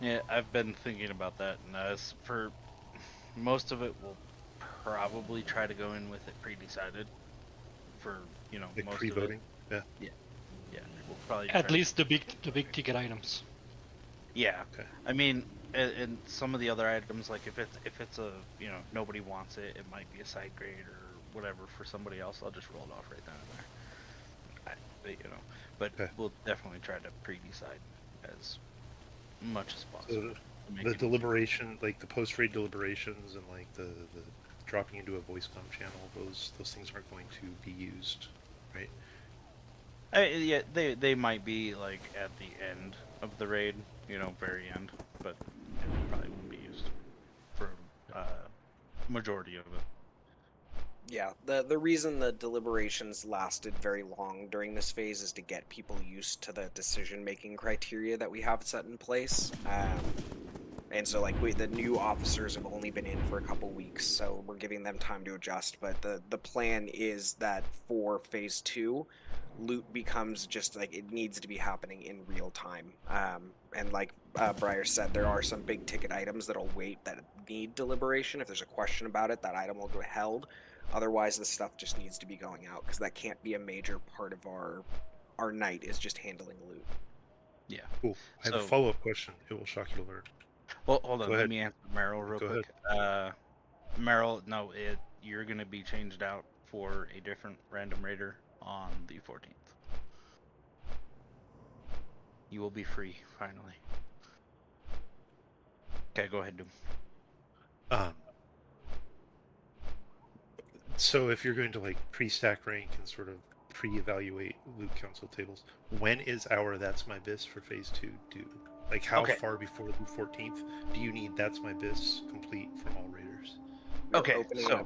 Yeah, I've been thinking about that, and as for most of it, we'll probably try to go in with it pre-decided. For like most pre-voting. of it. Yeah. We'll probably At least the big ticket items. Yeah. Okay. I mean, and some of the other items, like if it's a nobody wants it, it might be a side grade or whatever for somebody else. I'll just roll it off right then and there. But we'll definitely try to pre-decide as much as possible. So the deliberation, like the post-raid deliberations, and like the dropping into a voice comm channel, those things aren't going to be used, right? Yeah, they might be like at the end of the raid, very end, but it probably won't be used for majority of it. Yeah, the reason the deliberations lasted very long during this phase is to get people used to the decision-making criteria that we have set in place. And so, like, the new officers have only been in for a couple weeks, so we're giving them time to adjust. But the plan is that for Phase 2, loot becomes just, like, it needs to be happening in real time. And like Briar said, there are some big-ticket items that'll wait that need deliberation. If there's a question about it, that item will go held. Otherwise, the stuff just needs to be going out, because that can't be a major part of our night, is just handling loot. Yeah. Cool. I have a follow-up question. It will shock you to learn. Well, hold on. Go Let ahead. me answer Meryl real Go quick. Meryl, no, you're going to be changed out for a different random raider on the 14th. You will be free, finally. Okay, go ahead, Doom. So if you're going to like pre-stack rank and sort of pre-evaluate loot council tables, when is our That's My Bis for Phase 2 due? Like how far before the 14th do you need That's My Bis complete from all raiders? Okay, so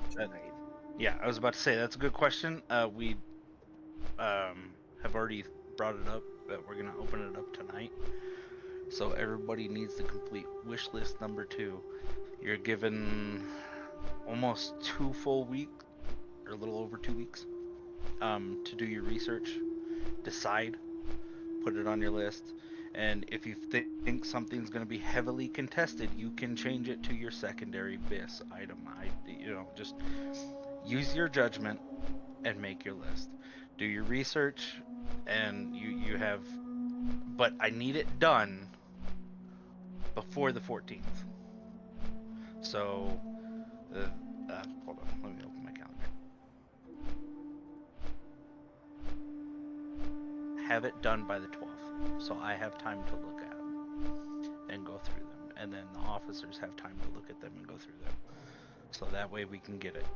yeah, I was about to say that's a good question. We have already brought it up that we're gonna open it up tonight. So everybody needs to complete wish list number 2. You're given almost 2 full weeks, or a little over 2 weeks, to do your research, decide, put it on your list, and if you think something's going to be heavily contested, you can change it to your secondary BIS item. Just use your judgment and make your list. Do your research, and you have, but I need it done before the 14th. So, hold on, let me open my calendar. Have it done by the 12th, so I have time to look at. and go through them, and then the officers have time to look at them and go through them. So that way we can get it.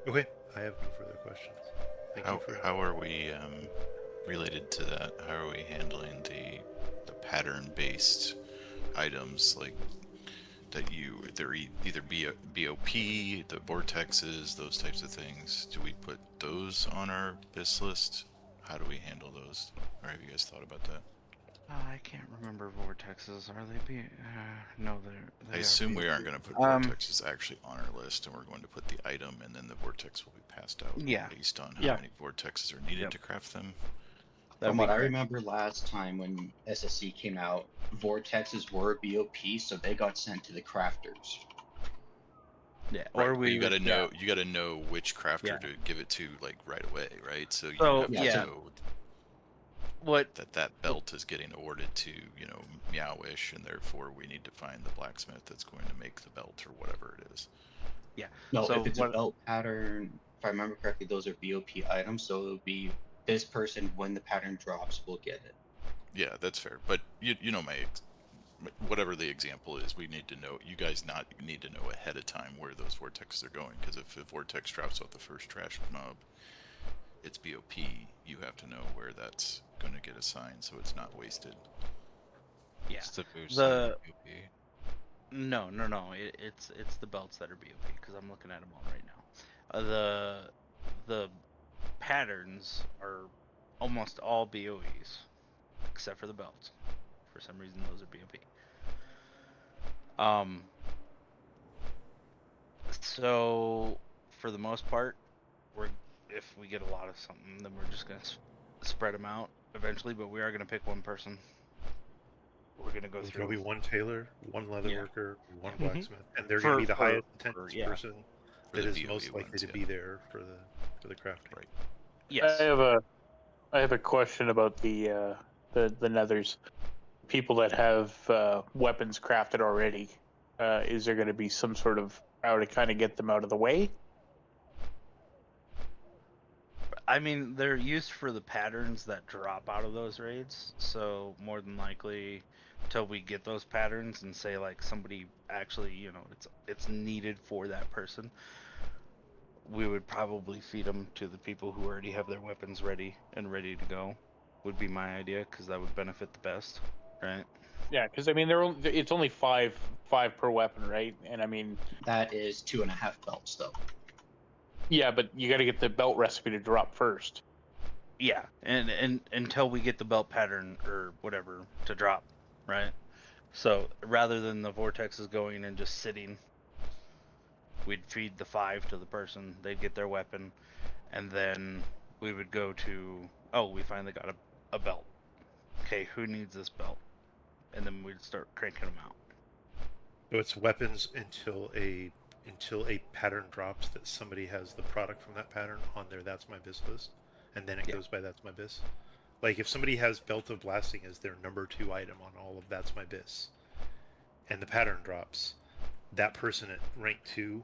Okay, I have no further questions. Thank you for How are we related to that? How are we handling the pattern-based items like that they're either BOP, the vortexes, those types of things? Do we put those on our BIS list? How do we handle those? Or have you guys thought about that? I can't remember vortexes. Are they no, they're. I assume we aren't going to put vortexes actually on our list, and we're going to put the item, and then the vortex will be passed out based on how many vortexes are needed to craft them. From what I remember last time when SSC came out, vortexes were BOP, so they got sent to the crafters. Yeah, right, but you gotta know which crafter to give it to like right away, right? So you have to know that belt is getting awarded to, you know, Meowish, and therefore we need to find the blacksmith that's going to make the belt or whatever it is. Yeah. No, so if it's a belt pattern, if I remember correctly, those are BOP items, so it'll be this person, when the pattern drops, will get it. Yeah, that's fair. But you know whatever the example is, we need to know. You guys need to know ahead of time where those vortexes are going, because if a vortex drops off the first trash mob, it's BOP. You have to know where that's going to get assigned, so it's not wasted. Yeah. No. It's the belts that are BOP, because I'm looking at them all right now. The patterns are almost all BOEs, except for the belts. For some reason, those are BOP. So for the most part, if we get a lot of something, then we're just gonna spread them out eventually. But we are gonna pick one person. We're gonna go through. There'll be one tailor, one leather worker, one blacksmith, and they're gonna be the highest attendance person that is most likely to be there for the crafting. Right. Yes. I have a question about the nethers. People that have weapons crafted already. Is there going to be some sort of how to kind of get them out of the way? I mean, they're used for the patterns that drop out of those raids, so more than likely, till we get those patterns and say like somebody actually, you know, it's needed for that person, we would probably feed them to the people who already have their weapons ready and ready to go. Would be my idea, because that would benefit the best, right? Yeah, because I mean, it's only five per weapon, right? And I mean, that is 2.5 belts, though. Yeah, but you got to get the belt recipe to drop first. Yeah, and until we get the belt pattern or whatever to drop, right? So rather than the vortexes going and just sitting, we'd feed the 5 to the person. They'd get their weapon, and then we would go to, oh, we finally got a belt. Okay, who needs this belt? And then we'd start cranking them out. So it's weapons until a pattern drops that somebody has the product from that pattern on their That's My Biz list, and then it goes by That's My Biz. Like if somebody has Belt of Blasting as their number 2 item on all of That's My Biz, and the pattern drops, that person at rank 2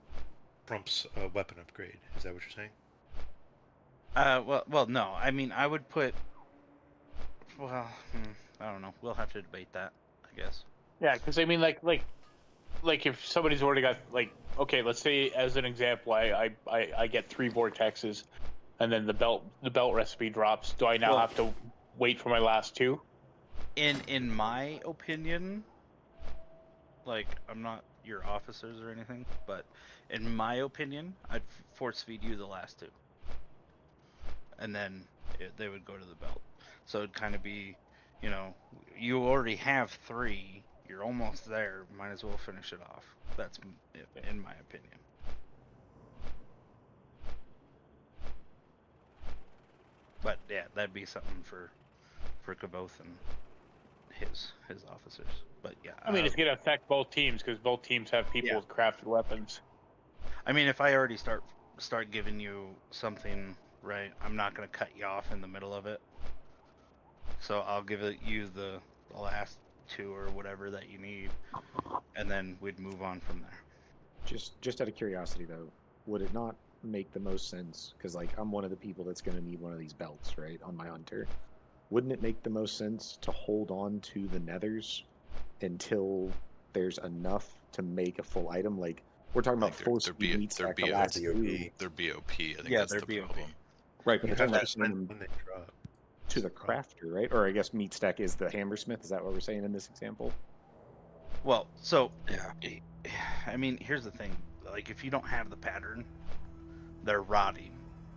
trumps a weapon upgrade. Is that what you're saying? Well, no. I mean, I would put. Well, I don't know. We'll have to debate that, I guess. Yeah, because I mean, like if somebody's already got okay, let's say as an example, I get 3 vortexes, and then the belt recipe drops. Do I now have to wait for my last 2? In my opinion, like I'm not your officers or anything, but in my opinion, I'd force feed you the last 2, and then they would go to the belt. So it'd kind of be, you know, you already have 3. You're almost there. Might as well finish it off. That's in my opinion. But yeah, that'd be something for Kavoth and his officers. But yeah, I mean, it's gonna affect both teams because both teams have people with crafted weapons. I mean, if I already start giving you something, right, I'm not gonna cut you off in the middle of it. So I'll give you the last 2 or whatever that you need, and then we'd move on from there. Just out of curiosity though, would it not make the most sense? Because like I'm one of the people that's going to need one of these belts, right, on my hunter. wouldn't it make the most sense to hold on to the nethers until there's enough to make a full item? Like, we're talking about full speed meat stack the last two. They're BOP. I think Yeah, that's they're the BOP. problem. Right, but You they're have talking to about spend sending when they drop. to the crafter, right? Or I guess meat stack is the hammersmith. Is that what we're saying in this example? Well, so I mean, here's the thing. Like, if you don't have the pattern, they're rotting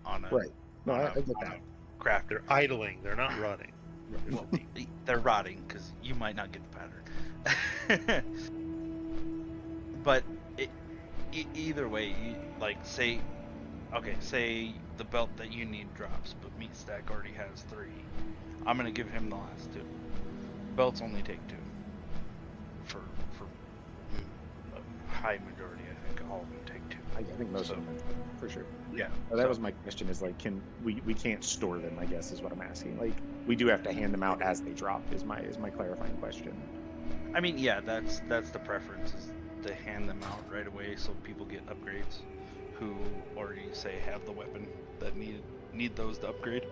on a Right. No, on I a, get on that. a crafter. They're idling. They're not rotting. Well, they're rotting because you might not get the pattern. But either way, like say the belt that you need drops, but meat stack already has 3. I'm gonna give him the last 2. Belts only take 2. For a high majority, I think all of them take 2. I think most of them, for sure. Yeah. That was my question. Is like, can we can't store them? I guess is what I'm asking. Like, we do have to hand them out as they drop. Is my clarifying question. I mean, yeah, that's the preference, is to hand them out right away so people get upgrades who already say have the weapon that need those to upgrade.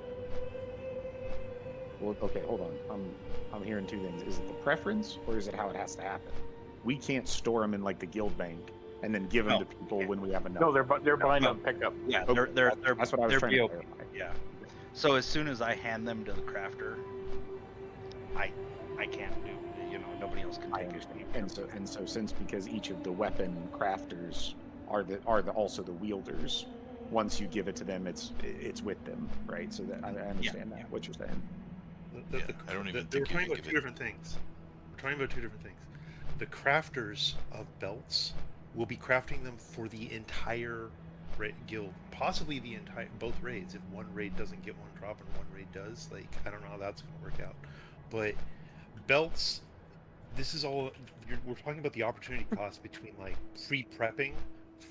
Well, okay, hold on. I'm hearing 2 things. Is it the preference, or is it how it has to happen? We can't store them in like the guild bank and then give them to people when we have enough. No, they're blind on pickup. Yeah, Okay, they're that's what I was trying to BOP. clarify. Yeah. So as soon as I hand them to the crafter, I can't do, nobody else can take it. And so since because each of the weapon crafters are also the wielders, once you give it to them, it's with them, right? So that I understand that what you're saying. I don't even We're think you talking can about give two it. different things. We're talking about 2 different things. The crafters of belts will be crafting them for the entire guild, possibly the entire both raids. If one raid doesn't get one drop and one raid does, like, I don't know how that's going to work out. But belts, this is all we're talking about, the opportunity cost between like pre-prepping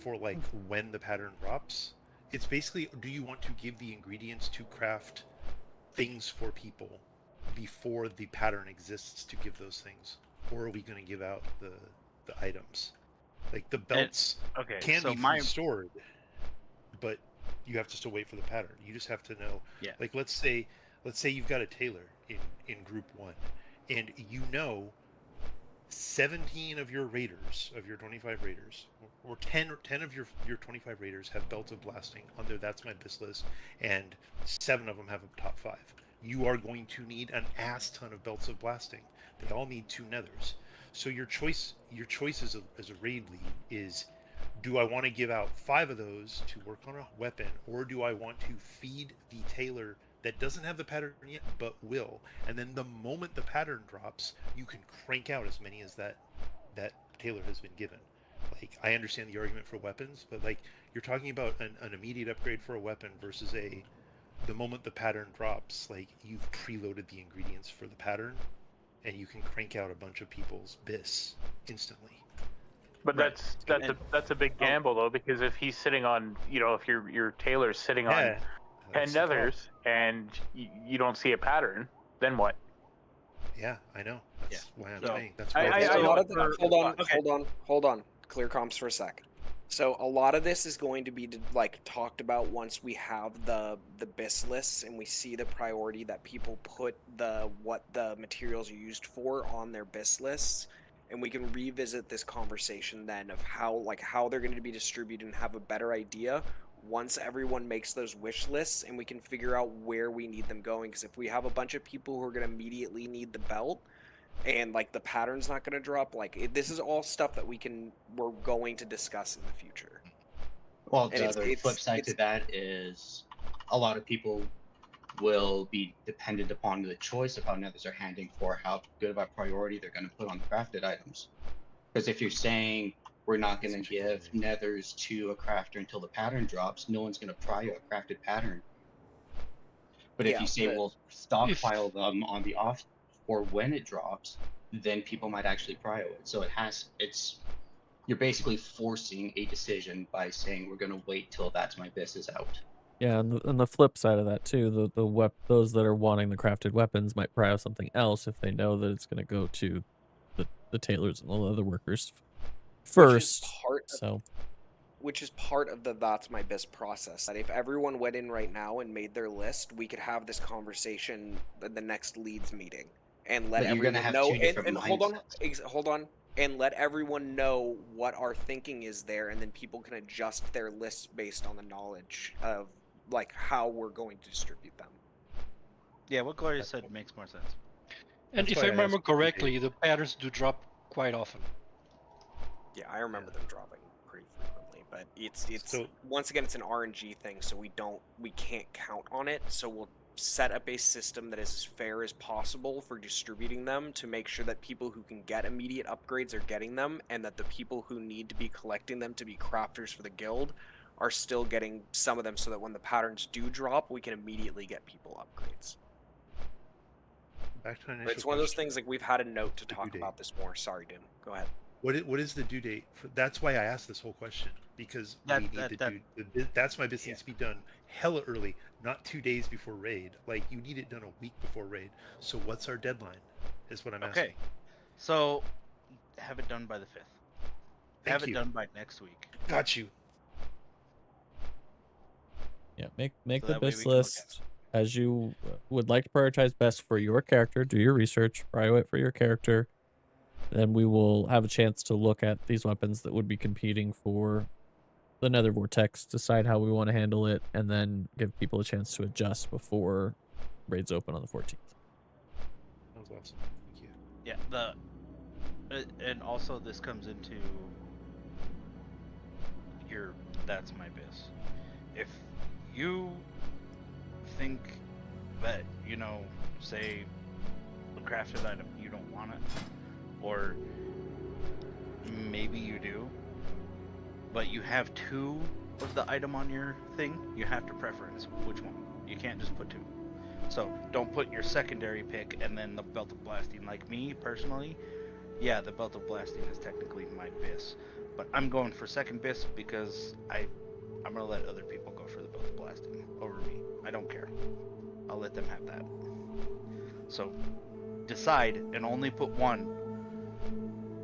for like when the pattern drops. It's basically, do you want to give the ingredients to craft things for people before the pattern exists to give those things, or are we going to give out the items? Like the belts can be stored, but you have to still wait for the pattern. You just have to know. Yeah. Like let's say you've got a tailor in group 1, and 17 of your raiders, of your 25 raiders, or 10 of your 25 raiders have belts of blasting on their That's My Bis list, and 7 of them have a top 5. You are going to need an ass ton of belts of blasting. They all need 2 nethers. So your choice as a raid lead is, do I want to give out 5 of those to work on a weapon, or do I want to feed the tailor that doesn't have the pattern yet but will, and then the moment the pattern drops, you can crank out as many as that tailor has been given. Like, I understand the argument for weapons, but like, you're talking about an immediate upgrade for a weapon versus the moment the pattern drops, like, you've preloaded the ingredients for the pattern, and you can crank out a bunch of people's bis instantly. But that's a big gamble though, because if he's sitting on, if your tailor's sitting on 10 nethers and you don't see a pattern, then what? Yeah, I know. That's why I'm saying. That's I why a lot of hold on. Clear comms for a sec. So a lot of this is going to be talked about once we have the BIS lists and we see the priority that people put what the materials are used for on their BIS lists, and we can revisit this conversation then of how they're going to be distributed and have a better idea once everyone makes those wish lists, and we can figure out where we need them going. Because if we have a bunch of people who are going to immediately need the belt, and the pattern's not going to drop, this is all stuff that we're going to discuss in the future. Well, the other flip side to that is a lot of people will be dependent upon the choice of how nethers are handing for how good of a priority they're going to put on crafted items. Because if you're saying we're not going to give nethers to a crafter until the pattern drops, no one's going to prio a crafted pattern. But if you say we'll stockpile them on the off for when it drops, then people might actually prio it. So you're basically forcing a decision by saying we're going to wait till That's My Bis is out. Yeah, and the flip side of that too, those that are wanting the crafted weapons might prio something else if they know that it's going to go to the tailors and all the other workers first. which is part of that's my best process. That if everyone went in right now and made their list, we could have this conversation at the next leads meeting and let But you're everyone gonna have know. two different And hold on, mindsets. hold on, and let everyone know what our thinking is there, and then people can adjust their lists based on the knowledge of like how we're going to distribute them. Yeah, what Gloria said makes more sense. And if I remember correctly, the patterns do drop quite often. Yeah, I remember them dropping pretty frequently, but it's once again it's an RNG thing, so we can't count on it. So we'll set up a system that is as fair as possible for distributing them to make sure that people who can get immediate upgrades are getting them, and that the people who need to be collecting them to be crafters for the guild are still getting some of them, so that when the patterns do drop, we can immediately get people upgrades. Back to But it's one of those things like we've had a note to talk about this more. Sorry, Doom. Go ahead. What is the due date? That's why I asked this whole question, because that's my business needs to be done hella early, not 2 days before raid. Like you need it done a week before raid. So what's our deadline? Is what I'm asking. Okay, so have it done by the 5th. Have it done by next week. Got you. Yeah, make So the that way we best can look at list as you would like to prioritize best for your character. Do your research, prioritize for your character. Then we will have a chance to look at these weapons that would be competing for the Nether Vortex, decide how we want to handle it, and then give people a chance to adjust before raids open on the 14th. That was awesome. Thank you. Yeah, and also this comes into that's my biz. If you think that, say a crafted item, you don't want it, or maybe you do, but you have 2 of the item on your thing, you have to preference which one. You can't just put 2. So don't put your secondary pick and then the Belt of Blasting. Like me personally, yeah, the Belt of Blasting is technically my bis, but I'm going for second bis because I'm gonna let other people go for the Belt of Blasting over me. I don't care. I'll let them have that. So decide and only put 1.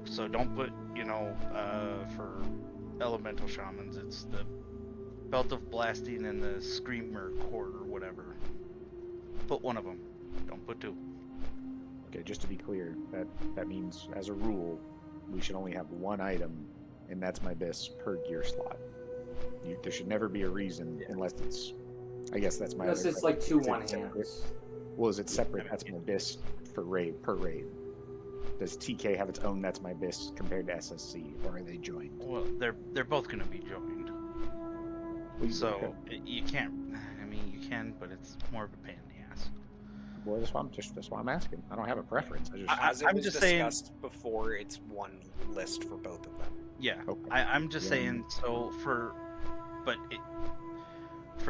So don't put, for elemental shamans, it's the Belt of Blasting and the Screamer Cord or whatever. Put 1 of them. Don't put 2. Okay, just to be clear, that means as a rule, we should only have 1 item, and that's my bis per gear slot. There should never be a reason unless it's. I guess that's my. Unless it's like 2 one-hands. Well, is it separate? That's my bis for raid per raid. Does TK have its own that's my bis compared to SSC, or are they joined? Well, they're both gonna be joined. So you can't. I mean, you can, but it's more of a pain in the ass. Boy, that's why I'm asking. I don't have a preference. As it was discussed before, it's 1 list for both of them. Yeah, okay. I'm just saying. So for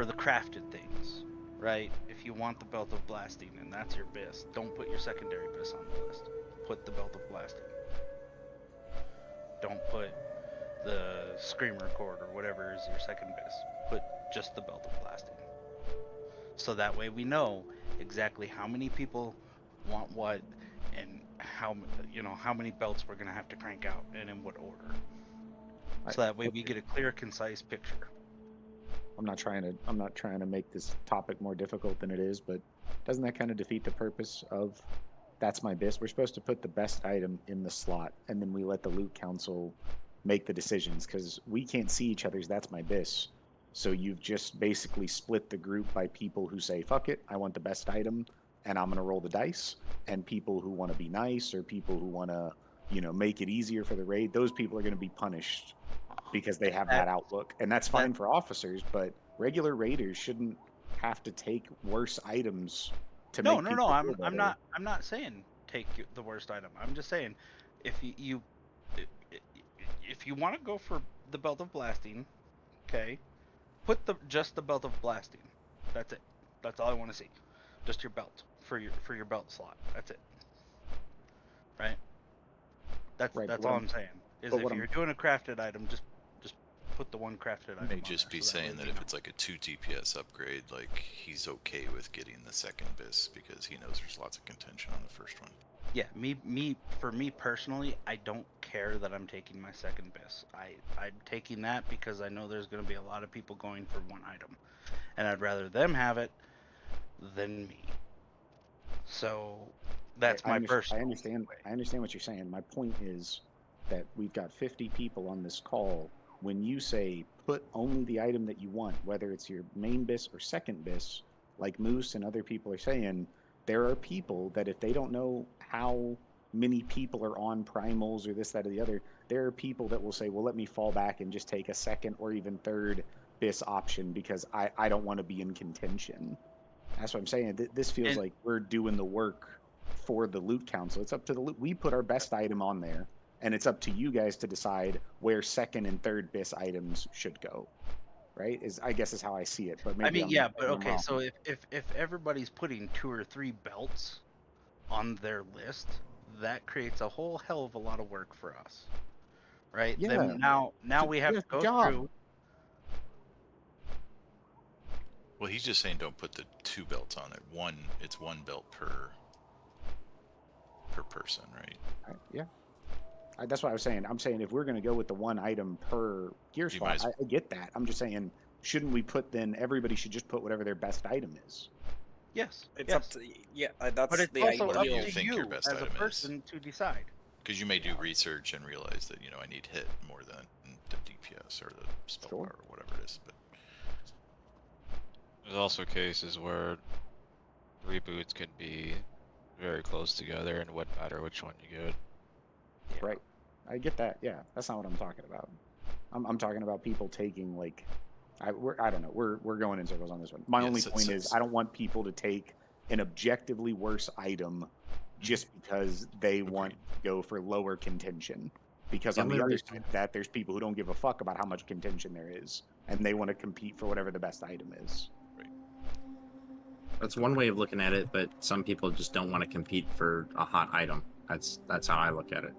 the crafted things, right? If you want the Belt of Blasting and that's your bis, don't put your secondary bis on the list. Put the Belt of Blasting. Don't put the Screamer Cord or whatever is your second bis. Put just the Belt of Blasting. So that way we know exactly how many people want what and how many belts we're gonna have to crank out and in what order. So that way we get a clear, concise picture. I'm not trying to make this topic more difficult than it is, but doesn't that kind of defeat the purpose of that's my bis? We're supposed to put the best item in the slot, and then we let the loot council make the decisions, because we can't see each other's that's my bis. So you've just basically split the group by people who say, fuck it, I want the best item, and I'm going to roll the dice, and people who want to be nice, or people who want to, make it easier for the raid, those people are going to be punished because they have that outlook. And that's fine for officers, but regular raiders shouldn't have to take worse items to make people feel better. I'm not saying take the worst item. I'm just saying if you want to go for the Belt of Blasting, okay, put just the Belt of Blasting. That's it. That's all I want to see. Just your belt for your belt slot. That's it. Right? That's all I'm saying. Is if you're doing a crafted item, just put the one crafted item. May on just there, be so saying way that we if know. it's like a 2 DPS upgrade, like he's okay with getting the second bis because he knows there's lots of contention on the first one. Yeah, for me personally, I don't care that I'm taking my second bis. I'm taking that because I know there's going to be a lot of people going for one item, and I'd rather them have it than me. So that's my personal. I understand what you're saying. My point is that we've got 50 people on this call. When you say put only the item that you want, whether it's your main bis or second bis, like Moose and other people are saying, there are people that if they don't know how many people are on primals or this, that, or the other, there are people that will say, well, let me fall back and just take a second or even third bis option because I don't want to be in contention. That's what I'm saying. This feels like we're doing the work for the loot council. It's up to the loot. We put our best item on there, and it's up to you guys to decide where second and third bis items should go. Right? I guess is how I see it. But maybe but I'm okay. wrong. So if everybody's putting 2 or 3 belts on their list, that creates a whole hell of a lot of work for us, right? Yeah. Then now we have to go through. Well, he's just saying don't put the 2 belts on it. It's 1 belt per person, right? Yeah. That's what I was saying. I'm saying if we're going to go with the 1 item per gear slot, I get that. I'm just saying, shouldn't we put then everybody should just put whatever their best item is? Yes. It's up to that's but it's the also ideal. up to you as a person to decide. Because you may do research and realize that I need hit more than the DPS or the spell power or whatever it is. But there's also cases where reboots can be very close together and it wouldn't matter which one you get. Right. I get that. Yeah, that's not what I'm talking about. I'm talking about people taking like, I don't know. We're going in circles on this one. My only point is I don't want people to take an objectively worse item just because they want to go for lower contention. Because on the other side of that, there's people who don't give a fuck about how much contention there is, and they want to compete for whatever the best item is. That's one way of looking at it, but some people just don't want to compete for a hot item. That's how I look at it.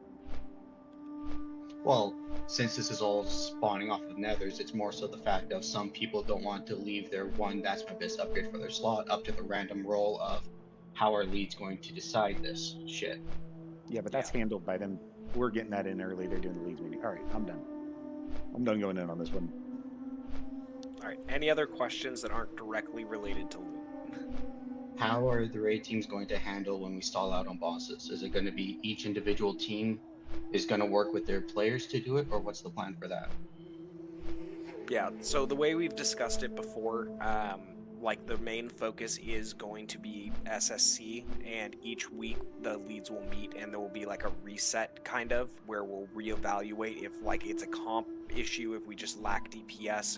Well, since this is all spawning off of nethers, it's more so the fact of some people don't want to leave their one that's my best upgrade for their slot up to the random roll of how are leads going to decide this shit. Yeah, but that's handled by them. We're getting that in early. They're doing the leads meeting. All right, I'm done. I'm done going in on this one. All right. Any other questions that aren't directly related to loot? How are the raid teams going to handle when we stall out on bosses? Is it going to be each individual team is going to work with their players to do it, or what's the plan for that? Yeah, so the way we've discussed it before, like the main focus is going to be SSC, and each week the leads will meet and there will be like a reset kind of where we'll reevaluate if like it's a comp issue, if we just lack DPS,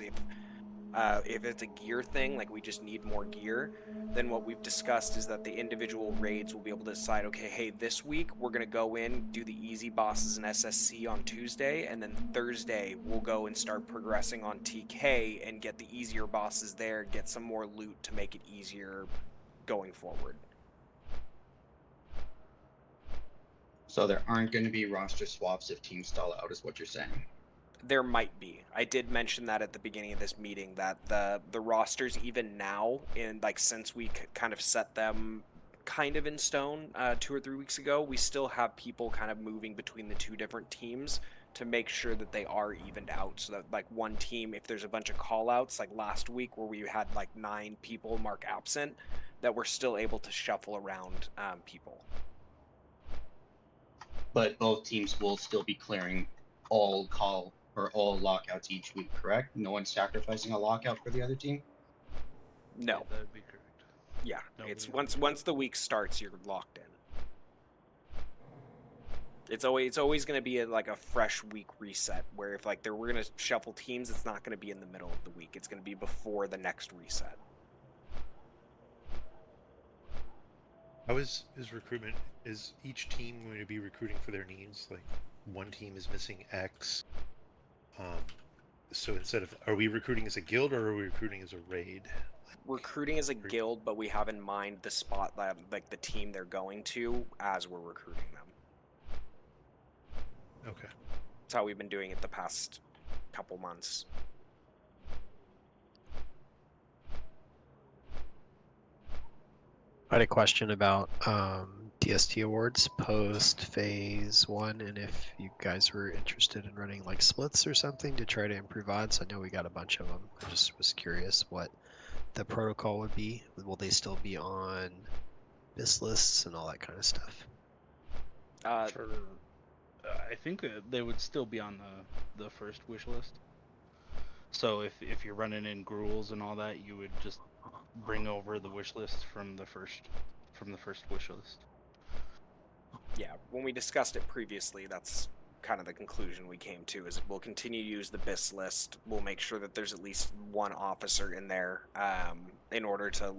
if it's a gear thing, like we just need more gear. Then what we've discussed is that the individual raids will be able to decide, okay, hey, this week we're going to go in, do the easy bosses in SSC on Tuesday, and then Thursday we'll go and start progressing on TK and get the easier bosses there, get some more loot to make it easier going forward. So there aren't going to be roster swaps if teams stall out, is what you're saying? There might be. I did mention that at the beginning of this meeting, that the rosters even now, in like since we kind of set them kind of in stone 2 or 3 weeks ago, we still have people kind of moving between the 2 different teams to make sure that they are evened out, so that like one team, if there's a bunch of call outs like last week where we had like 9 people mark absent, that we're still able to shuffle around people. But both teams will still be clearing all call or all lockouts each week, correct? No one's sacrificing a lockout for the other team? No. Yeah, that'd be correct. Yeah, it's once the week starts, you're locked in. It's always going to be like a fresh week reset, where if like we're going to shuffle teams, it's not going to be in the middle of the week. It's going to be before the next reset. How is recruitment? Is each team going to be recruiting for their needs? Like one team is missing X. So instead of, are we recruiting as a guild or are we recruiting as a raid? Recruiting as a guild, but we have in mind the spot, like the team they're going to as we're recruiting them. Okay. That's how we've been doing it the past couple months. I had a question about DST awards post phase 1, and if you guys were interested in running like splits or something to try to improve odds. I know we got a bunch of them. I just was curious what the protocol would be. Will they still be on BIS lists and all that kind of stuff? I think that they would still be on the first wish list. So if you're running in gruels and all that, you would just bring over the wish list from the first wish list. Yeah, when we discussed it previously, that's kind of the conclusion we came to, is we'll continue to use the BIS list. We'll make sure that there's at least one officer in there in order to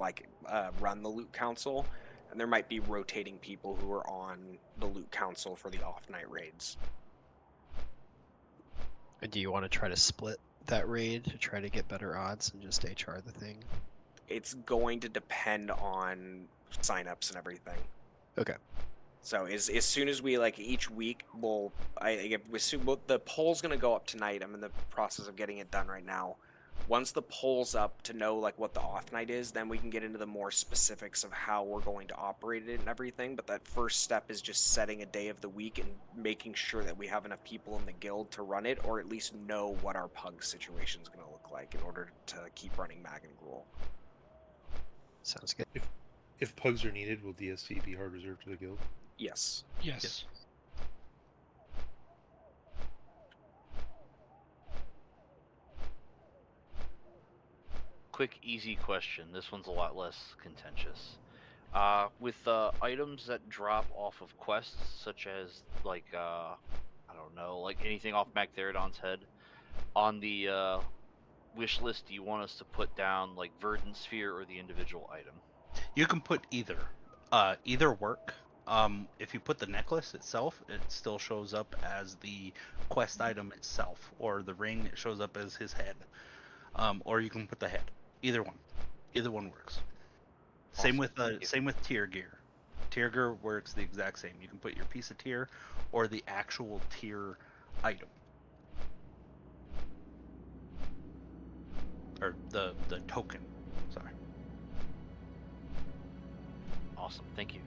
run the loot council, and there might be rotating people who are on the loot council for the off night raids. And do you want to try to split that raid to try to get better odds and just HR the thing? It's going to depend on signups and everything. Okay. So as soon as we each week, the poll's gonna go up tonight. I'm in the process of getting it done right now. Once the poll's up to know what the off night is, then we can get into the more specifics of how we're going to operate it and everything. But that first step is just setting a day of the week and making sure that we have enough people in the guild to run it, or at least know what our pug situation is going to look like in order to keep running Mag and Gruul. Sounds good. If pugs are needed, will DST be hard reserved to the guild? Yes. Yes. Quick, easy question. This one's a lot less contentious. With items that drop off of quests, such as I don't know, anything off Magtheridon's head, on the wish list, do you want us to put down Verdant Sphere or the individual item? You can put either. Either work. If you put the necklace itself, it still shows up as the quest item itself, or the ring, it shows up as his head. Or you can put the head. Either one. Either one works. Same with tier gear. Tier gear works the exact same. You can put your piece of tier or the actual tier item. Or the token. Sorry. Awesome. Thank you.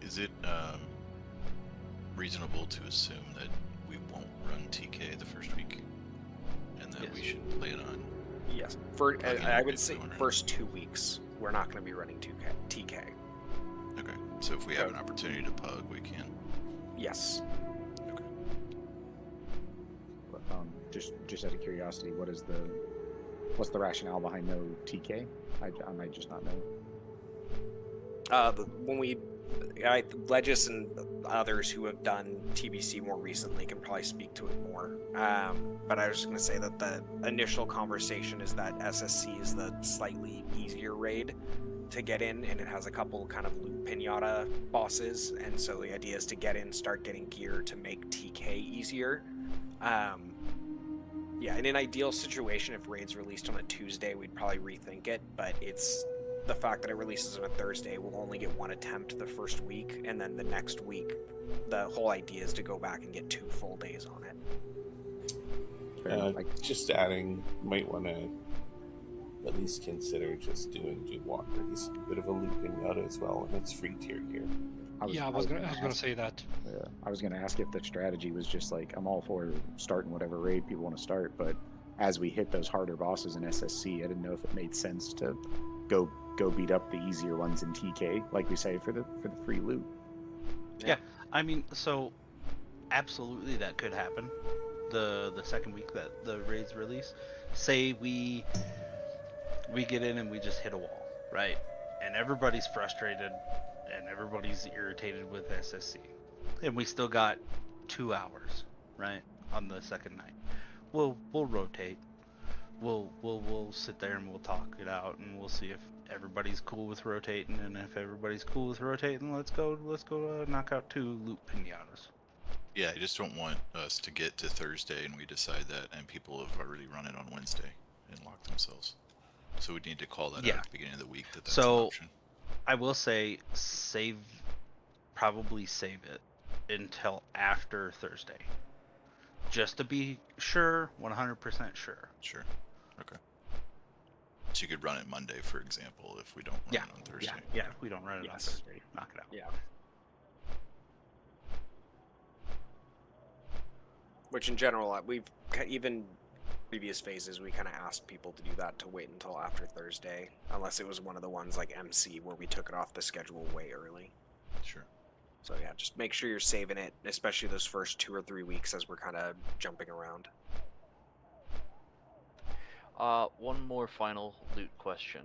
Is it reasonable to assume that we won't run TK the first week, and that we should plan on? Yes. I would say first 2 weeks we're not going to be running TK. Okay. So if we have an opportunity to pug, we can. Yes. Okay. Just out of curiosity, what's the rationale behind no TK? I might just not know. Legis and others who have done TBC more recently can probably speak to it more. But I was just going to say that the initial conversation is that SSC is the slightly easier raid to get in, and it has a couple kind of loot pinata bosses, and so the idea is to get in, start getting gear to make TK easier. Yeah, in an ideal situation, if raid's released on a Tuesday, we'd probably rethink it, but it's the fact that it releases on a Thursday. We'll only get one attempt the first week, and then the next week, the whole idea is to go back and get 2 full days on it. Just adding, might want to at least consider just doing Dewalker. He's a bit of a loot pinata as well, and it's free tier gear. I was gonna say that. Yeah, I was gonna ask if the strategy was just I'm all for starting whatever raid people want to start, but as we hit those harder bosses in SSC, I didn't know if it made sense to go beat up the easier ones in TK, like we say, for the free loot. Yeah, I mean, so absolutely that could happen. The second week that the raids release, say we get in and we just hit a wall, right? And everybody's frustrated and everybody's irritated with SSC, and we still got 2 hours, right, on the second night. We'll rotate. We'll sit there and we'll talk it out, and we'll see if everybody's cool with rotating, and if everybody's cool with rotating, let's go knock out 2 loot pinatas. Yeah, I just don't want us to get to Thursday and we decide that, and people have already run it on Wednesday and locked themselves. So we need to call that out at the beginning of the week that's an option. I will say probably save it until after Thursday. just to be sure, 100% sure. Sure. Okay. So you could run it Monday, for example, if we don't run it on Thursday. Yeah, if we don't run it on Thursday, knock it out. Yeah. Which in general, we've even previous phases, we kind of asked people to do that, to wait until after Thursday, unless it was one of the ones like MC where we took it off the schedule way early. Sure. So yeah, just make sure you're saving it, especially those first 2 or 3 weeks as we're kind of jumping around. One more final loot question.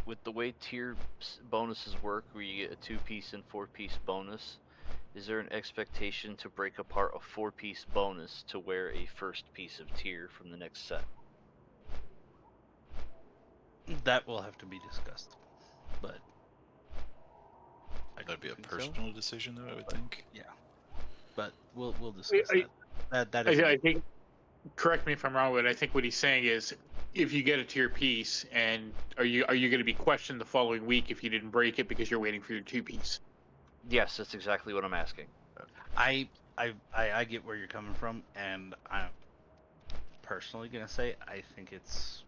With the way tier bonuses work, where you get a 2-piece and 4-piece bonus, is there an expectation to break apart a 4-piece bonus to wear a first piece of tier from the next set? That will have to be discussed, but that'd be a personal decision, though. I would think. Yeah, but we'll discuss that. That is. I think. Correct me if I'm wrong, but I think what he's saying is, if you get a tier piece, and are you going to be questioned the following week if you didn't break it because you're waiting for your 2-piece? Yes, that's exactly what I'm asking. I get where you're coming from, and I'm personally gonna say I think it's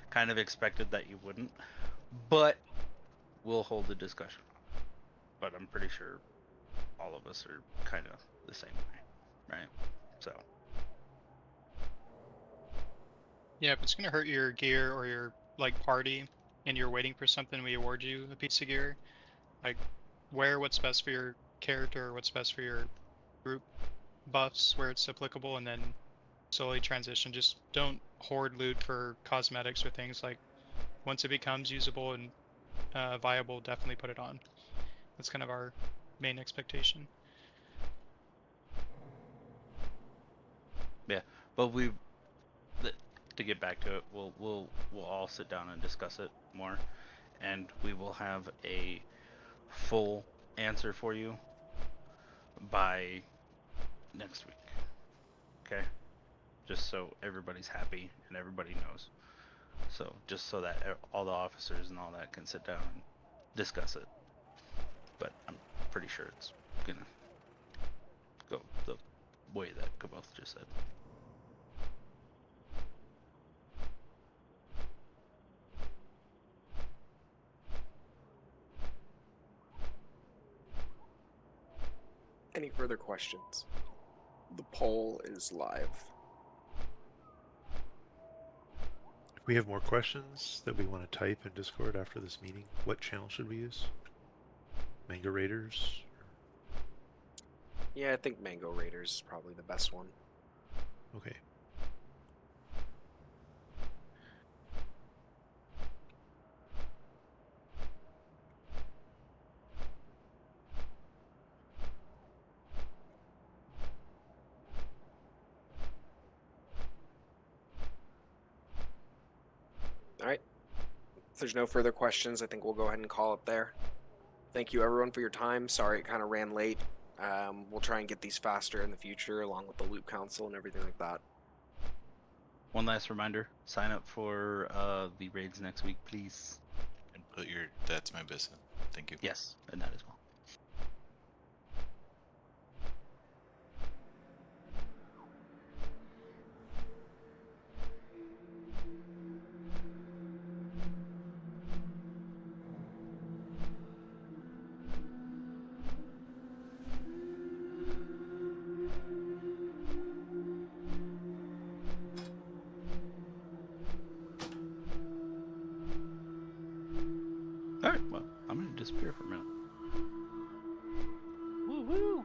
kind of expected that you wouldn't, but we'll hold the discussion. But I'm pretty sure all of us are kind of the same way, right? So. Yeah, if it's gonna hurt your gear or your like party, and you're waiting for something, we award you a piece of gear. Like, wear what's best for your character, or what's best for your group buffs where it's applicable, and then slowly transition. Just don't hoard loot for cosmetics or things. Like, once it becomes usable and viable, definitely put it on. That's kind of our main expectation. Yeah, but to get back to it, we'll all sit down and discuss it more, and we will have a full answer for you by next week. Okay? Just so everybody's happy and everybody knows. So just so that all the officers and all that can sit down and discuss it. But I'm pretty sure it's gonna go the way that Kaboth just said. Any further questions? The poll is live. If we have more questions that we want to type in Discord after this meeting, what channel should we use? Mango Raiders? Yeah, I think Mango Raiders is probably the best one. Okay. All right. If there's no further questions, I think we'll go ahead and call it there. Thank you, everyone, for your time. Sorry it kind of ran late. We'll try and get these faster in the future, along with the loop council and everything like that. One last reminder, sign up for the raids next week, please. And put your that's my business. Thank you. Yes, and that as well. Alright, well, I'm gonna disappear for a minute. Woo-hoo!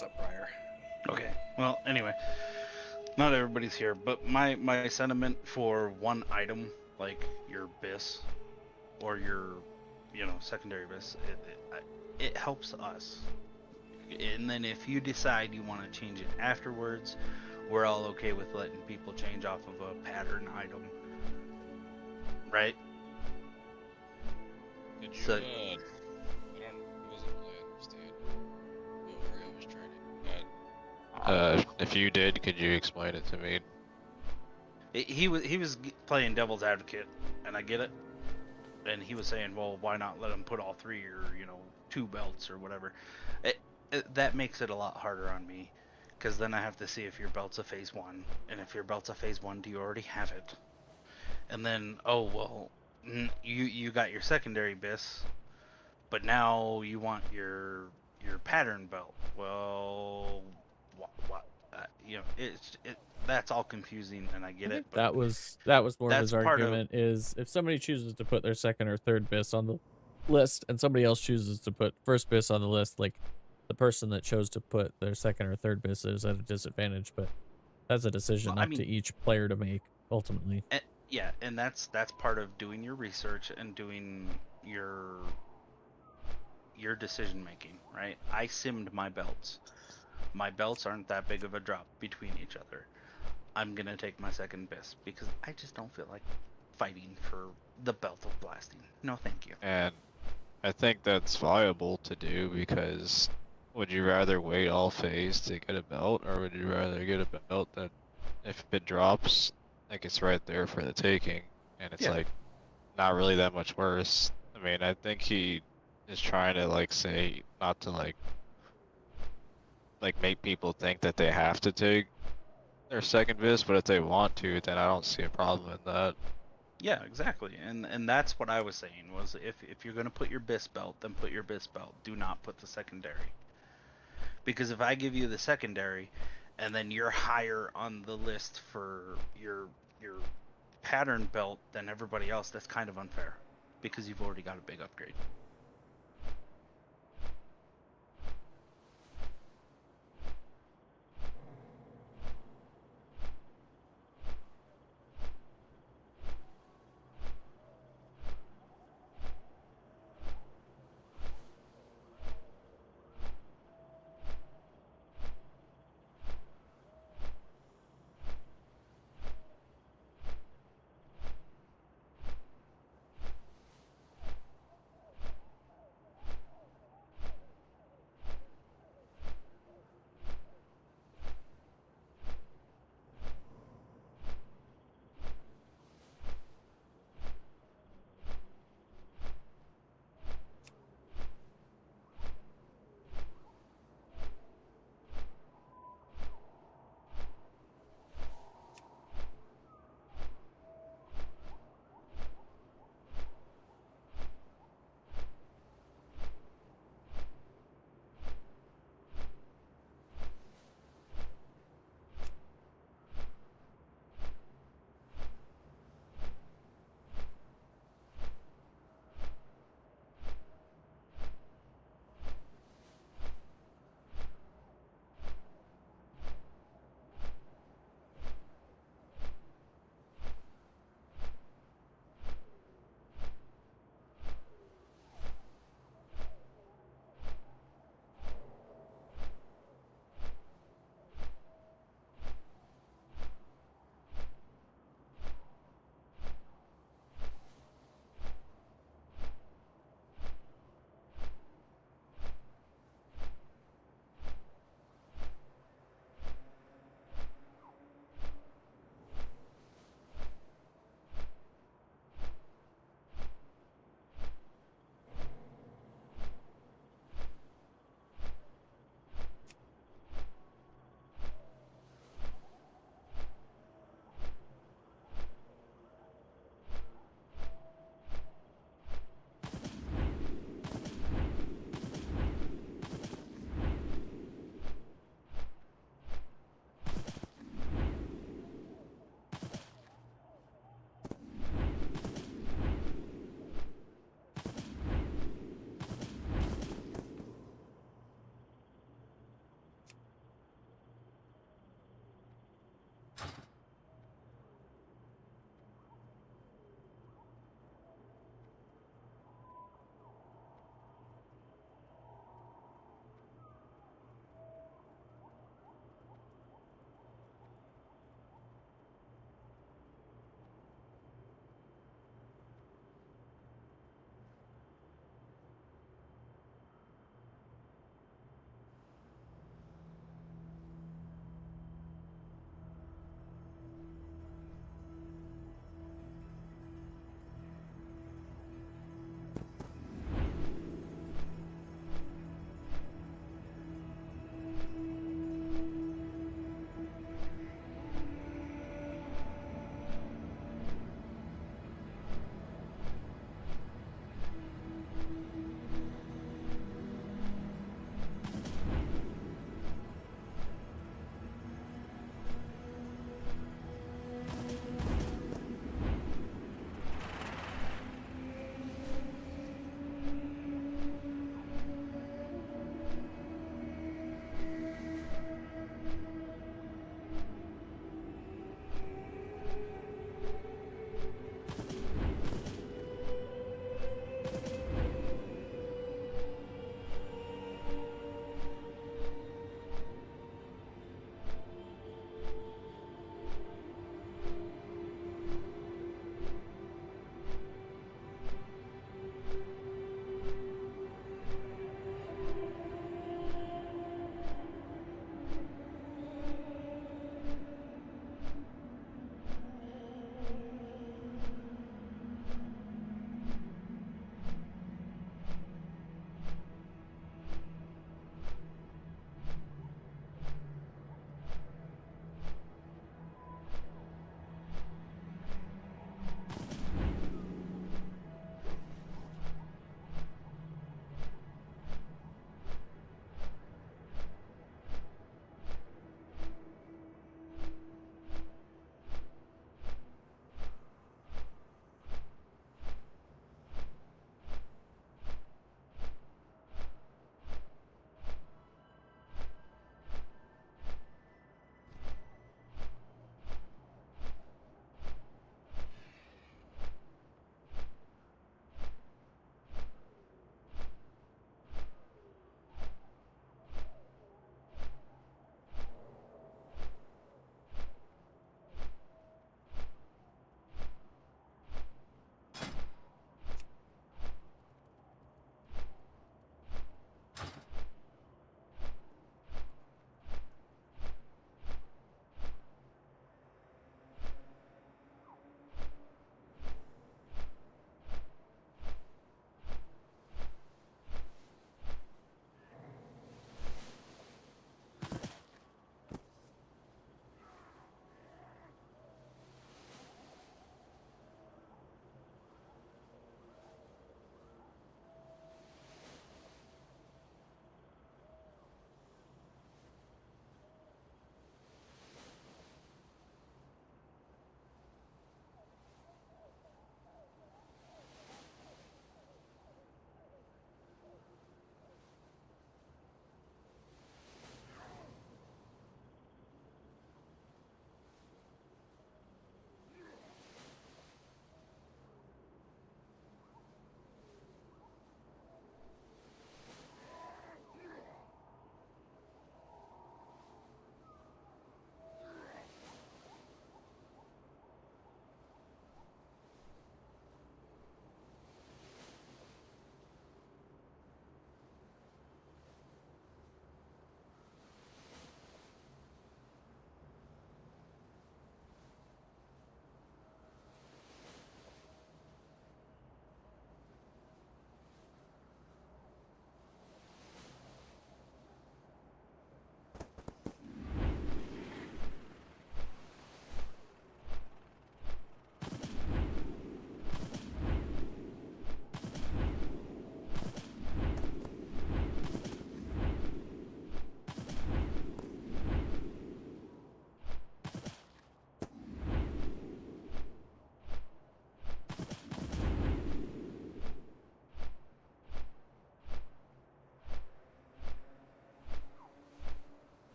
What's up, Briar? Okay. Well, anyway, not everybody's here, but my sentiment for one item like your bis or your, secondary bis, it helps us. And then if you decide you want to change it afterwards, we're all okay with letting people change off of a pattern item, right? Could you, So, I wasn't really understand what Oreo was trying to. If you did, could you explain it to me? he was playing devil's advocate, and I get it. And he was saying, well, why not let him put all three or 2 belts or whatever. That makes it a lot harder on me, because then I have to see if your belt's a phase 1, and if your belt's a phase 1, do you already have it? And then, oh well, you got your secondary bis, but now you want your pattern belt. Well, what that's all confusing, and I get it. But That was more of his argument is if somebody chooses to put their second or third bis on the list and somebody else chooses to put first bis on the list, like the person that chose to put their second or third bis is at a disadvantage, but that's a decision up to each player to make ultimately. Yeah, and that's part of doing your research and doing your decision making, right? I simmed my belts. My belts aren't that big of a drop between each other. I'm gonna take my second bis because I just don't feel like fighting for the belt of blasting. No, thank you. And I think that's viable to do because would you rather wait all phase to get a belt, or would you rather get a belt that if it drops, like it's right there for the taking, and it's like not really that much worse? I mean, I think he is trying to like say not to like make people think that they have to take their second bis, but if they want to, then I don't see a problem in that. Yeah, exactly. And that's what I was saying was if you're gonna put your bis belt, then put your bis belt. Do not put the secondary. Because if I give you the secondary and then you're higher on the list for your pattern belt than everybody else, that's kind of unfair. Because you've already got a big upgrade.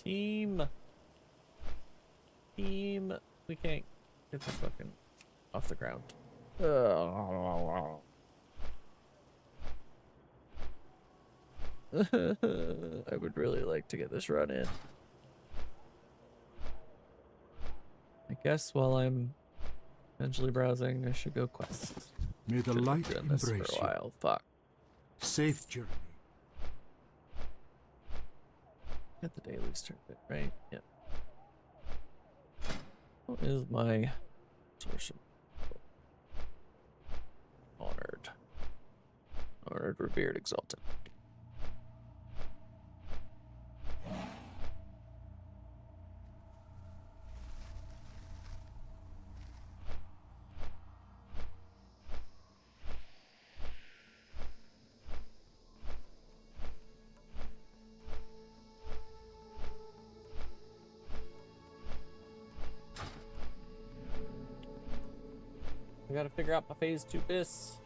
Team. Team. We can't get this fucking off the ground. I would really like to get this run in. I guess while I'm potentially browsing, I should go quest. May the Should've been light doing this for embrace a while. Fuck. Safe journey. Get the dailies turned in, right? Yep. What is my source of honored? Honored, revered, exalted. I gotta figure out my phase 2 bis.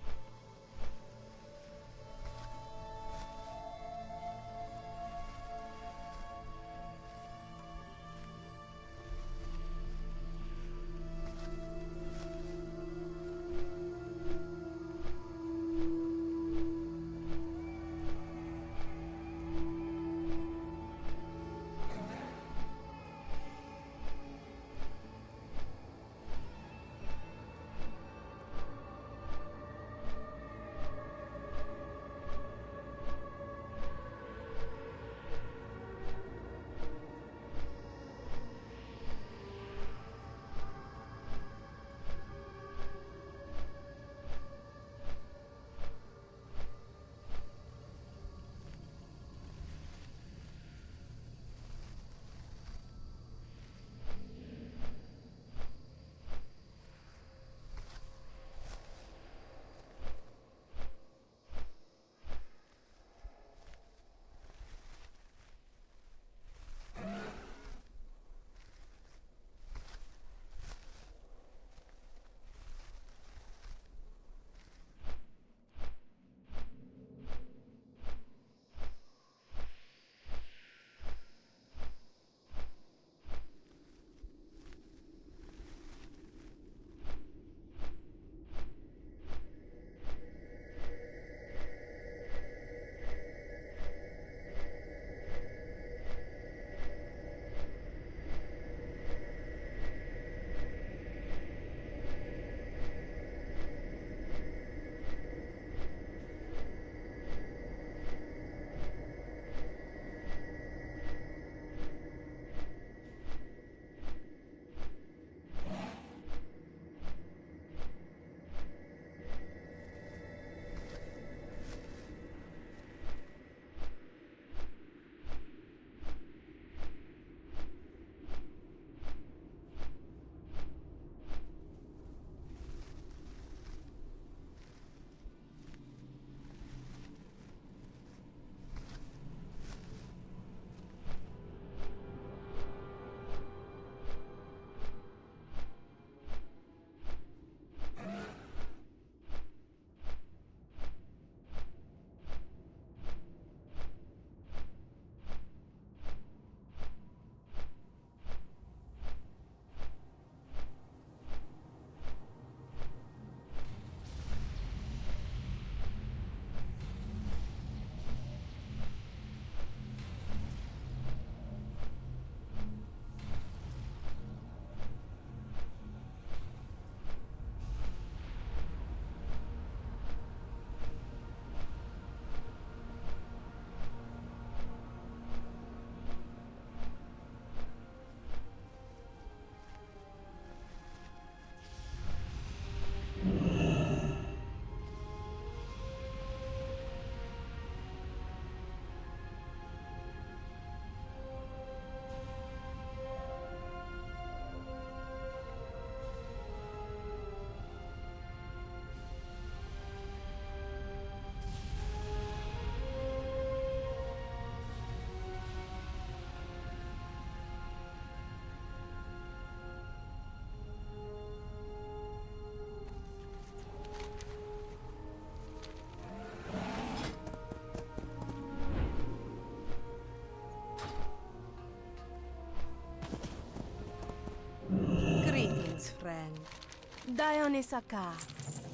Dionysaka,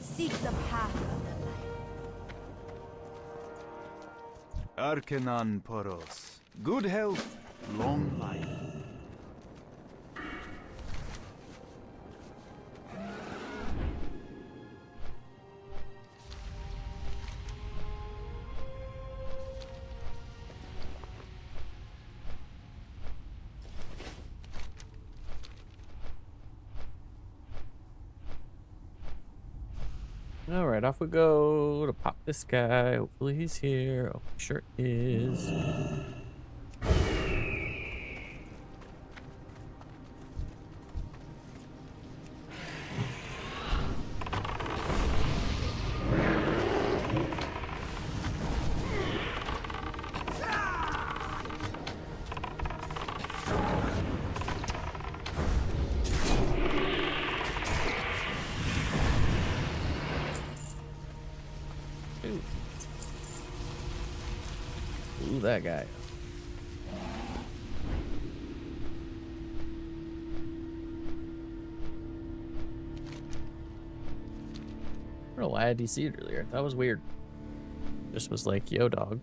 seek the path of the light. Arcanon Poros. Good health, long life. All right, off we go to pop this guy. Hopefully he's here. Oh, sure is. Ooh, that guy. I don't know why I DC'd earlier. That was weird. Just was like, yo, dog.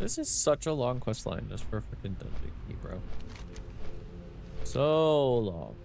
This is such a long quest line just for freaking Dungeon Key, bro. So long.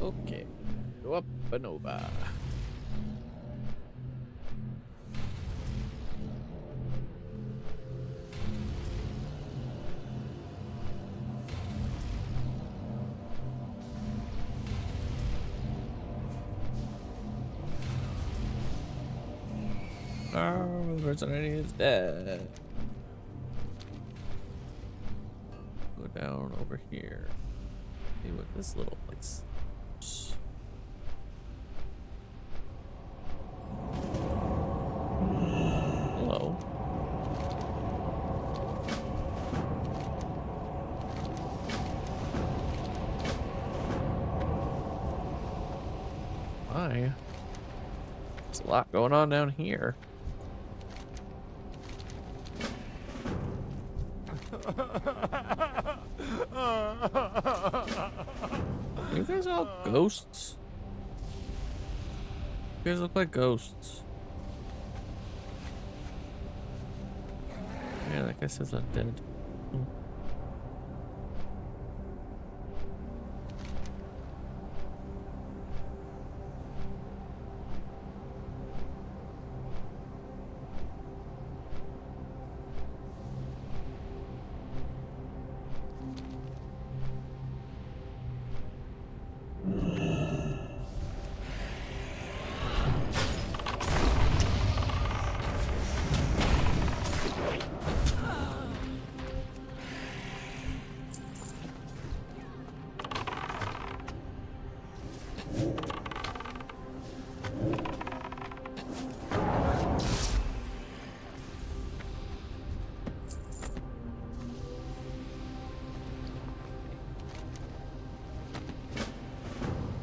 Okay, go up and over. Oh, the person I need is dead. Go down over here. See what this little place. Hello. There's a lot going on down here. You guys all ghosts? You guys look like ghosts. Yeah, that guy says undead.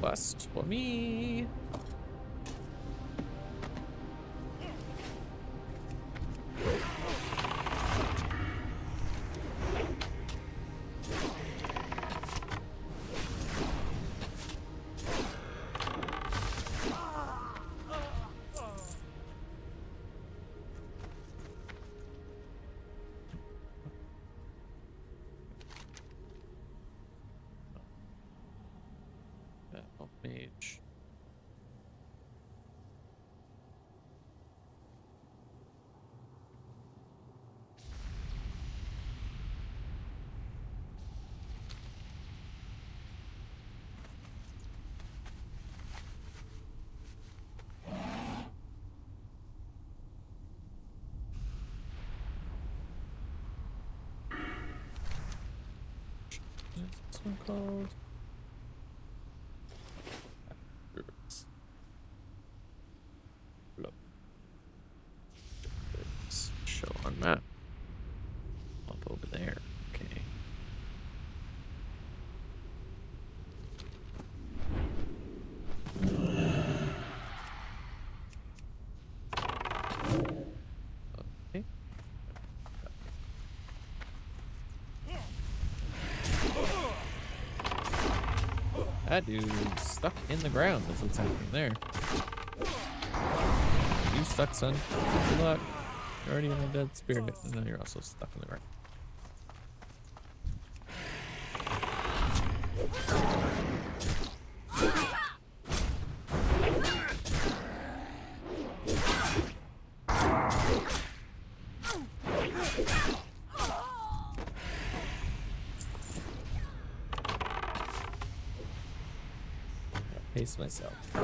Quest for me. Mage. What's this one called? Show on map. Up over there. Okay. Okay. That dude's stuck in the ground. That's what's happening there. You stuck, son. Good luck. You're already in a dead spirit, and now you're also stuck in the ground. Pace myself. Oh,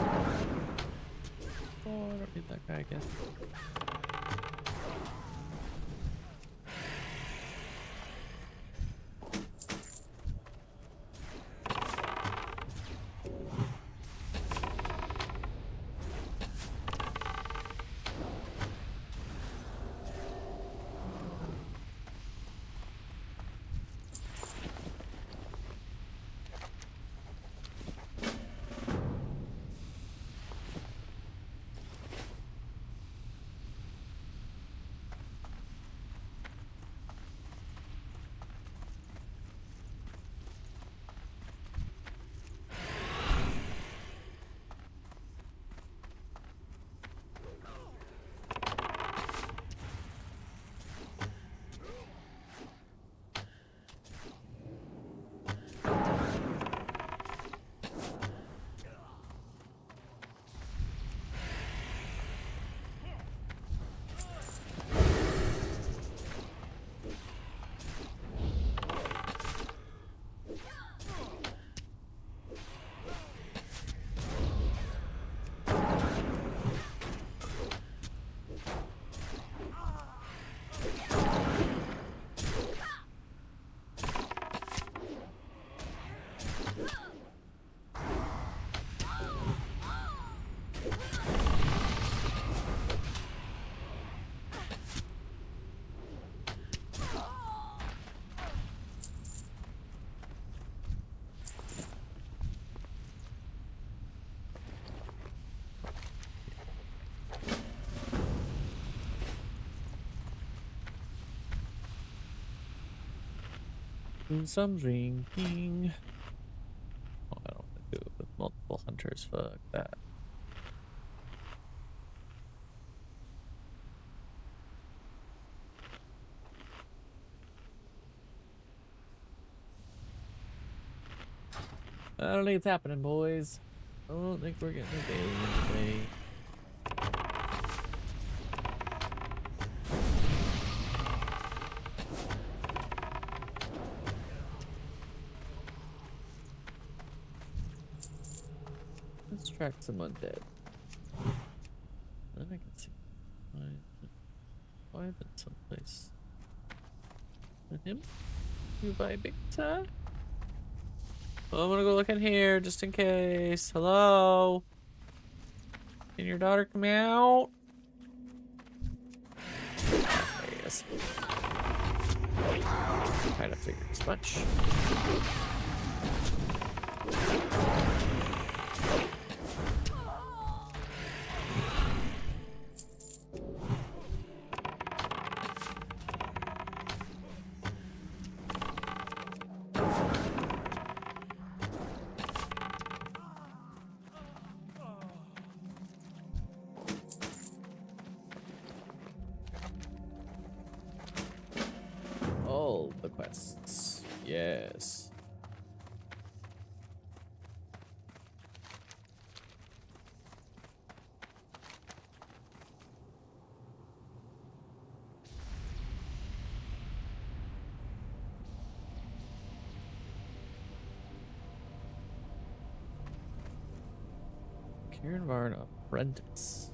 I don't need that guy again. Do some drinking. Oh, I don't want to do it with multiple hunters. Fuck that. I don't think it's happening, boys. I don't think we're getting a daily today. Let's track some undead. Then I can see why that someplace. With him? You buy big tie? Oh, I'm gonna go look in here just in case. Hello? Can your daughter come out? There he is. Kind of figured as much. All the quests. Yes. Kieran Varn Apprentice.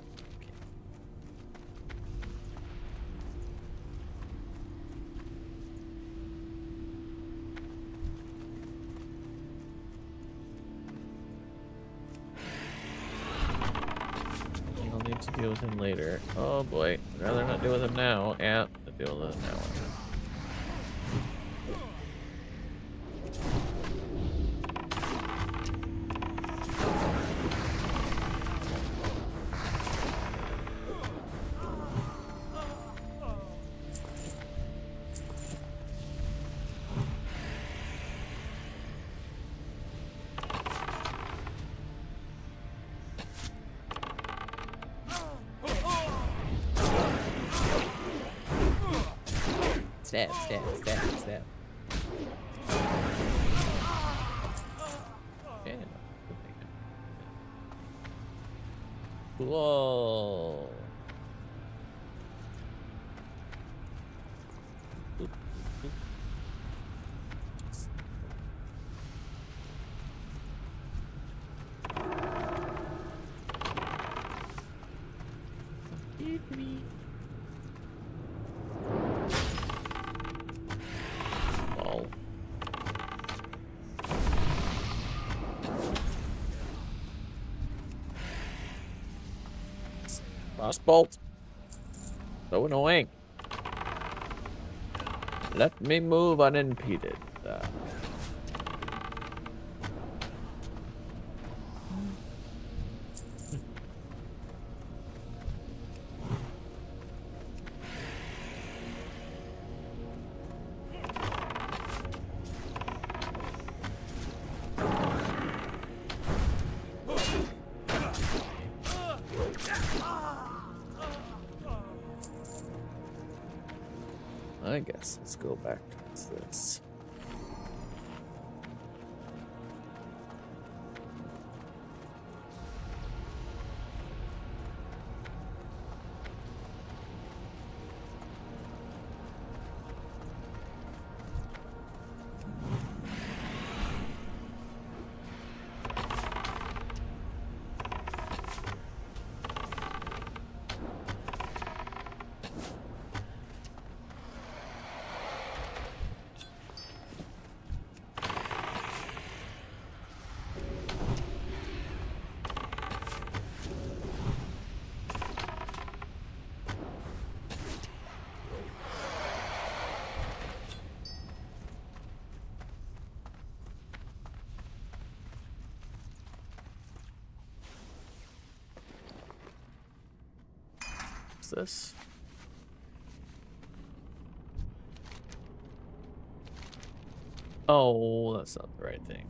I'll need to deal with him later. Oh boy, I'd rather not deal with him now. Yeah, I'll deal with him now. Stab, stab, stab, stab. Yeah. Whoa. Oop, oop. Lol. Crossbolt. So annoying. Let me move unimpeded. I guess let's go back towards this. This. Oh, that's not the right thing.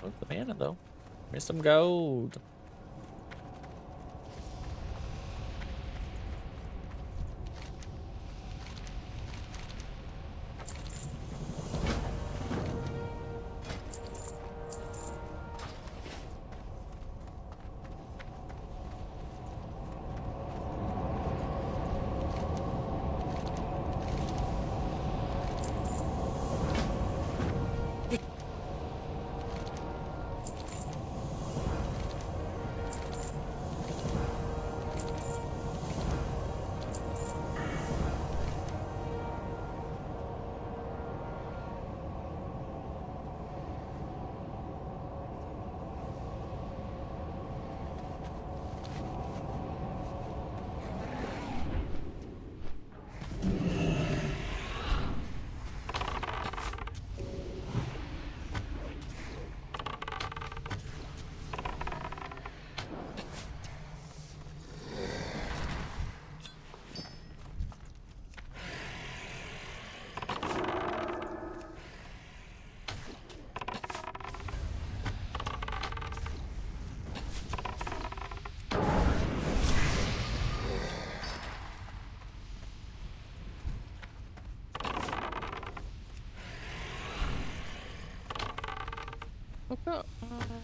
What's the mana though? Here's some gold.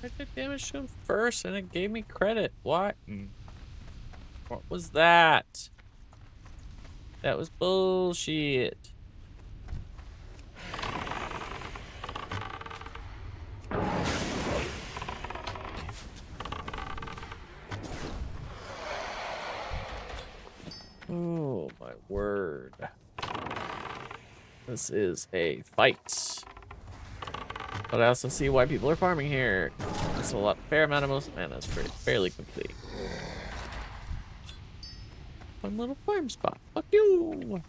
I did damage to him first and it gave me credit. Why? What was that? That was bullshit. Oh my word. This is a fight. But I also see why people are farming here. It's a fair amount of most mana is fairly quickly. One little farm spot. Fuck you.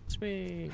Sweet.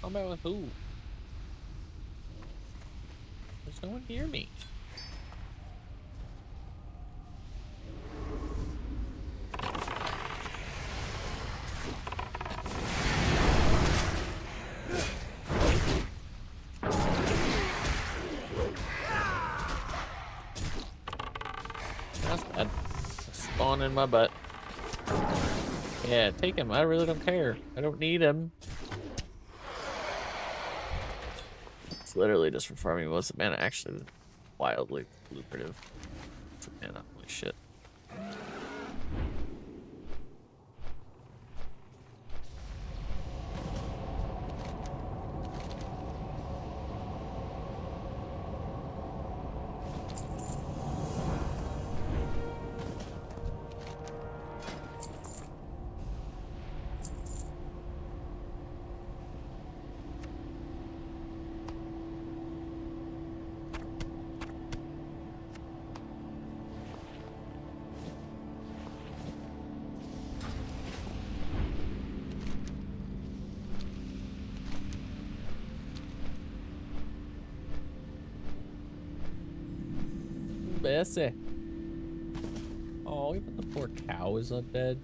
Combat with who? There's no one near me. That's bad. Spawn in my butt. Yeah, take him. I really don't care. I don't need him. It's literally just for farming most of mana. Actually, wildly lucrative. It's mana. Holy shit. Bessie. Oh, even the poor cow is undead.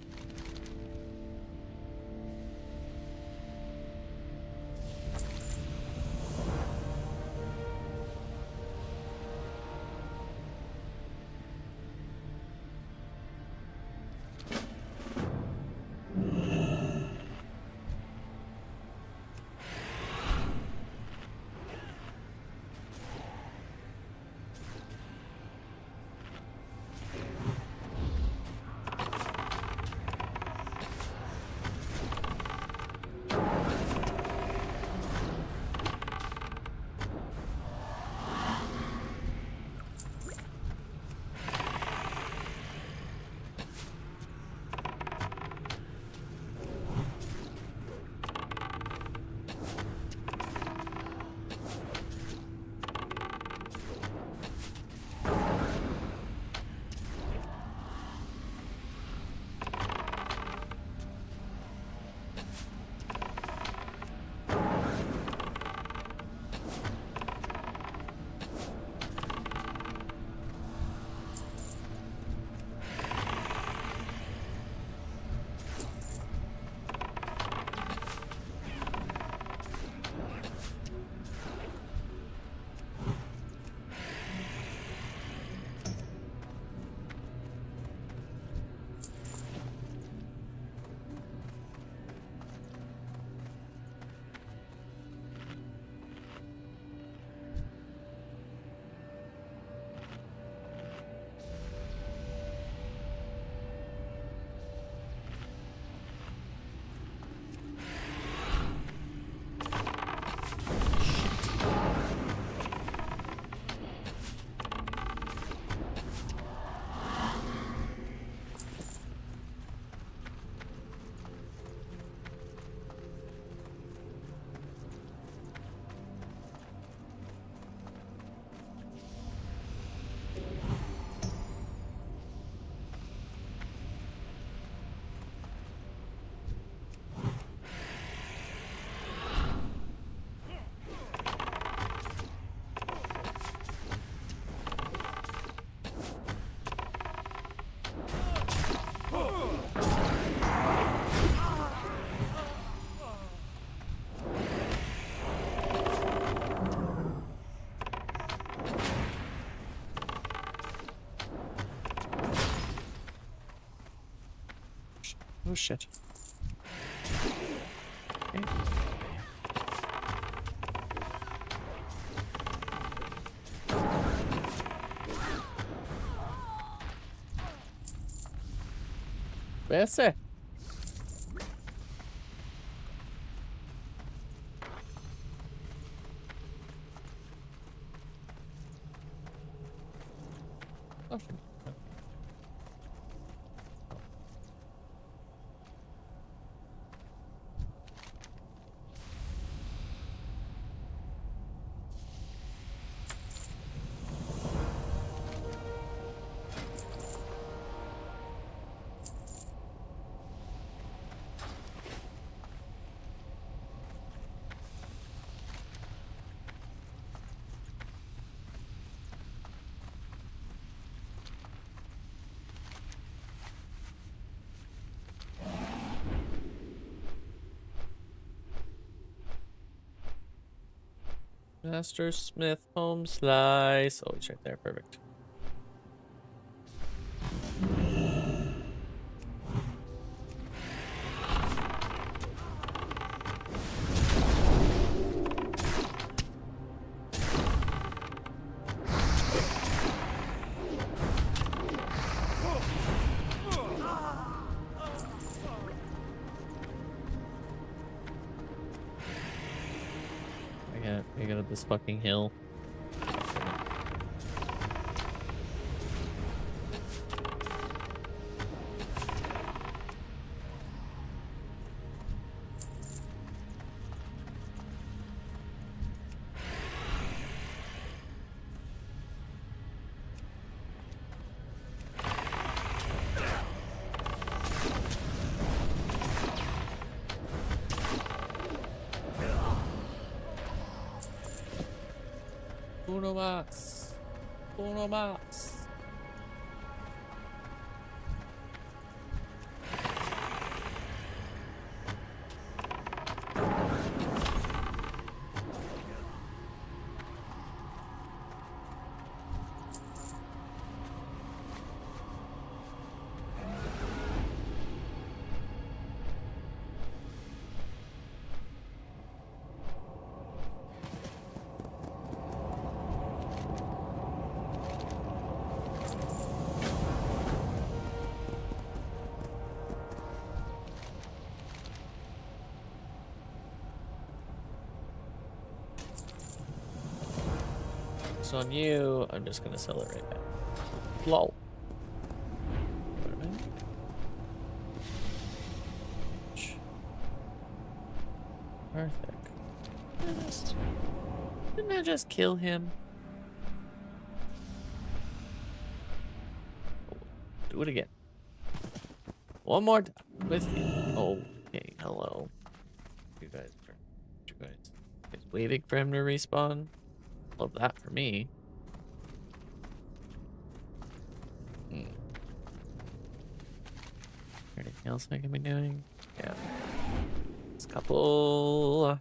Oh shit. Okay. Bessie. Oh shit. Master Smith home slice. Oh, it's right there. Perfect. I got up this fucking hill. Uno más. Uno más. On you, I'm just gonna sell it right now. Lol. Perfect. Didn't I just kill him? Do it again. One more time with you. Okay, hello. You guys waiting for him to respawn? Love that for me. Anything else I can be doing? Yeah. This couple.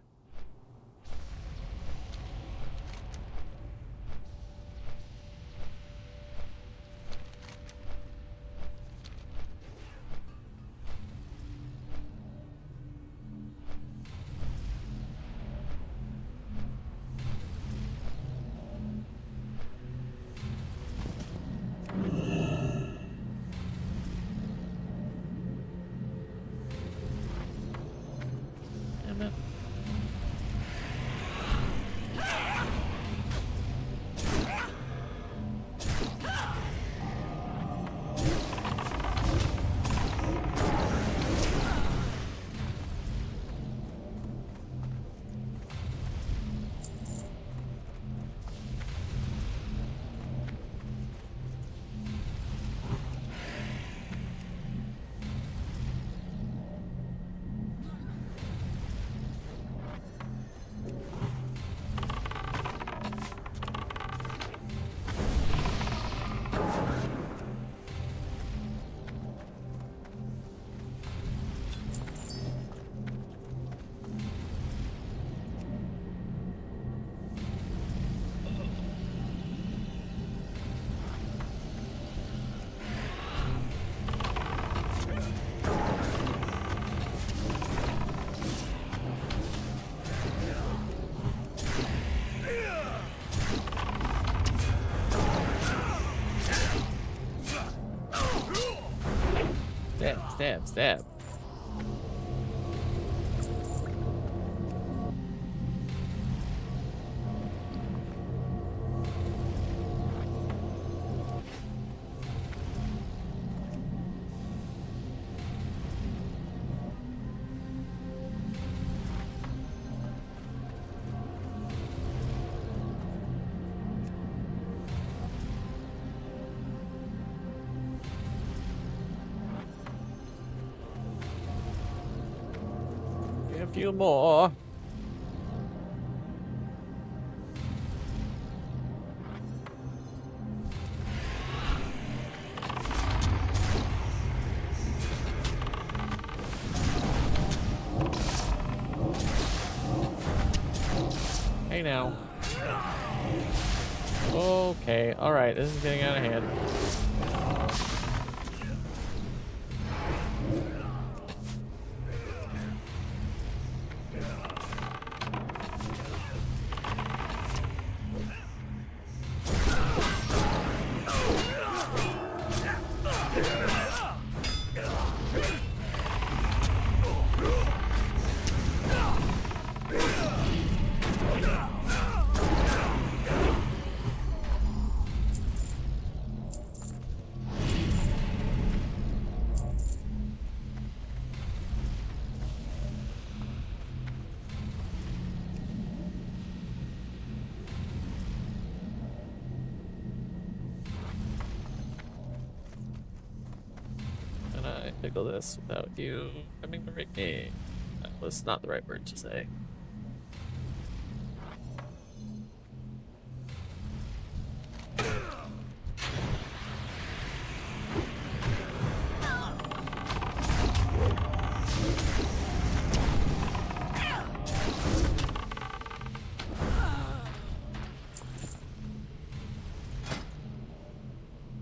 Stab, stab. A few more. Hey now. Okay, alright, this is getting out of hand. Can I pickle this without you coming to rape me? That was not the right word to say.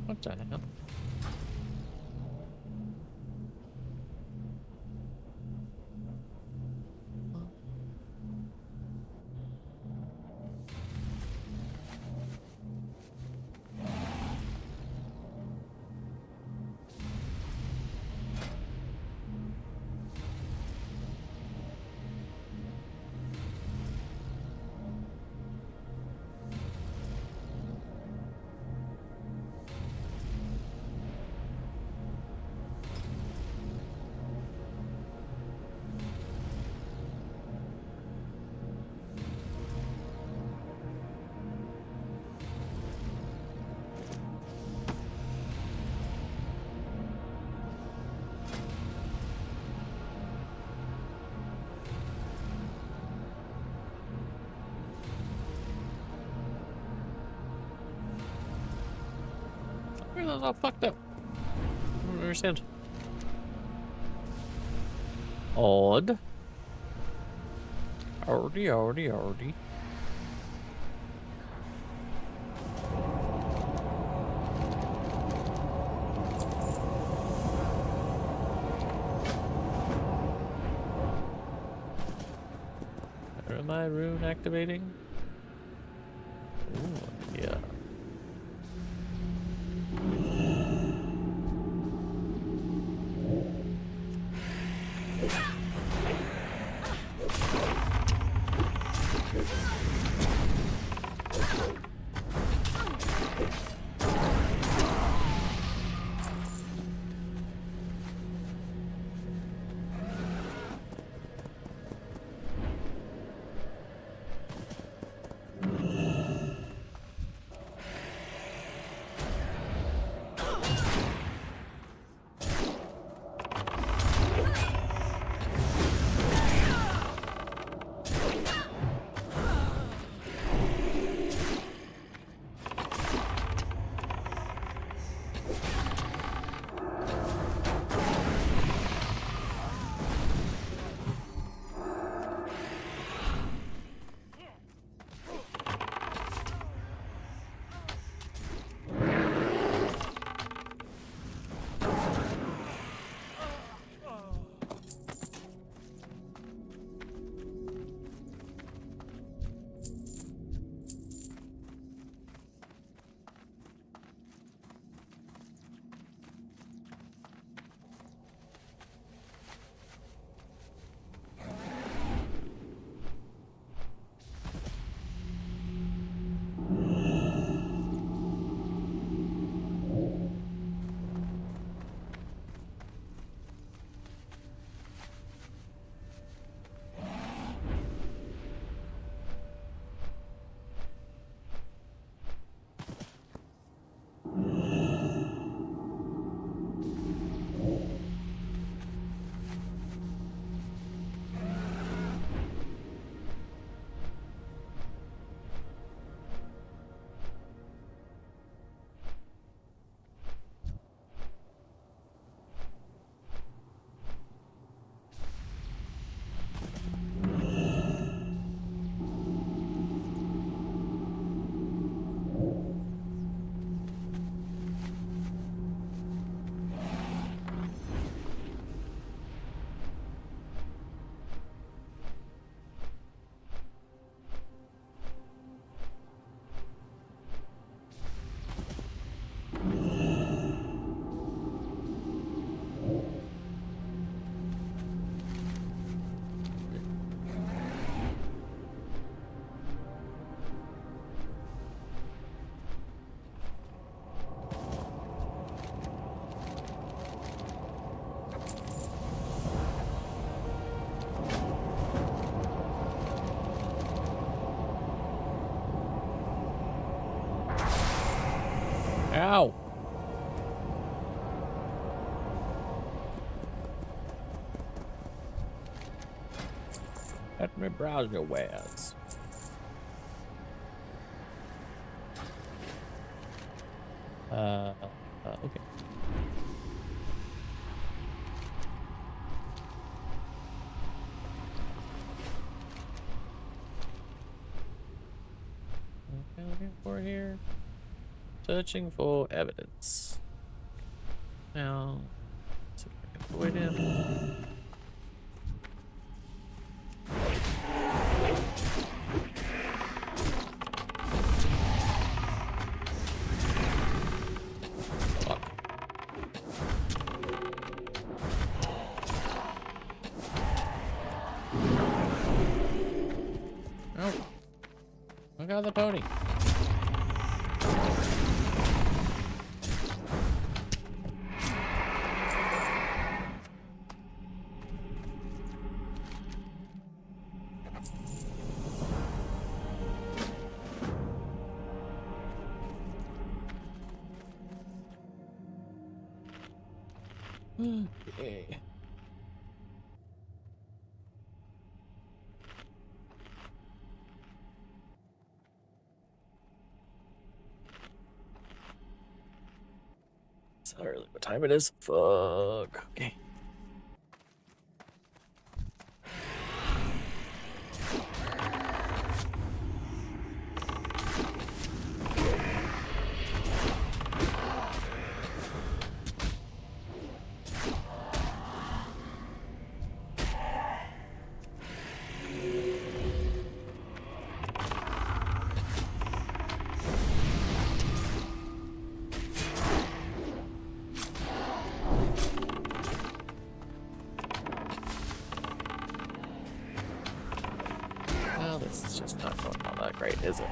What the hell? Where are those all fucked up? I don't understand. Odd. Already. Am I rune activating? Ooh, yeah. Ow! Let me browse your wares. Okay. What am I looking for here? Searching for evidence. Now, let's see if I can avoid him. Oh, look at the pony. Okay. It's not really what time it is. Fuck. Okay. Well, this is just not going all that great, is it?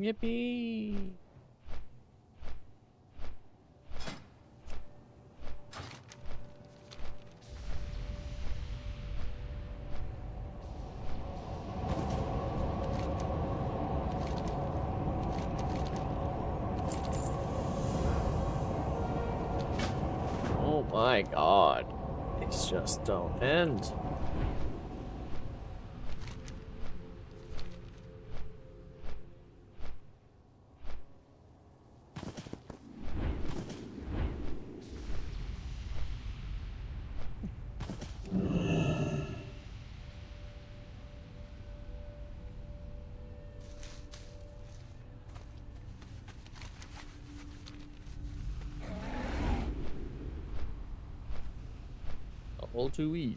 Yippee! Oh my god. These just don't end. All too easy.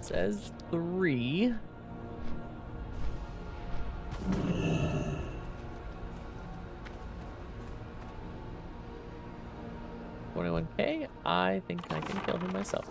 Says 3. $21K. I think I can kill him myself.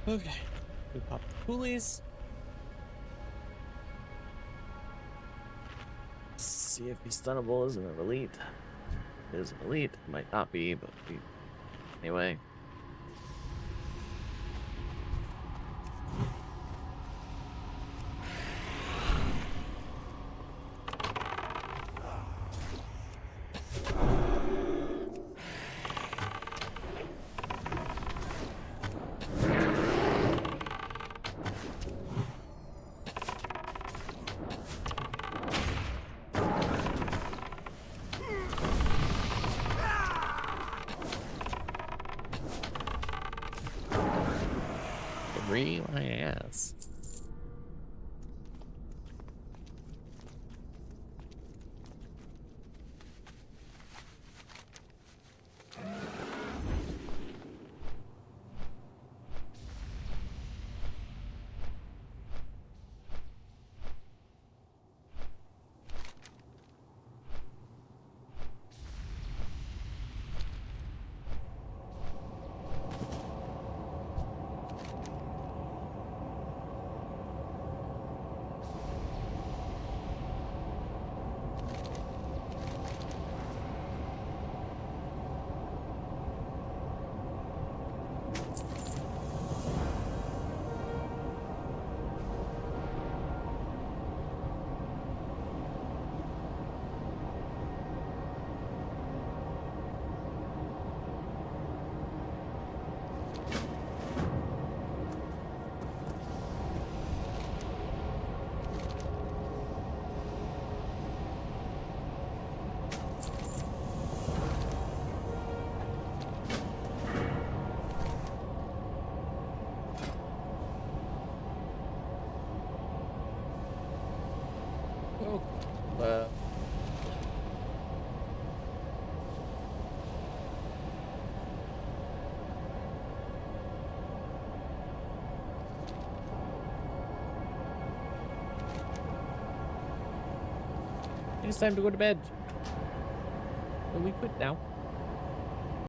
Okay, we pop the coolies. See if he's stunnable. Isn't an elite. It is an elite. It might not be, but anyway. My ass. It's time to go to bed. Will we quit now?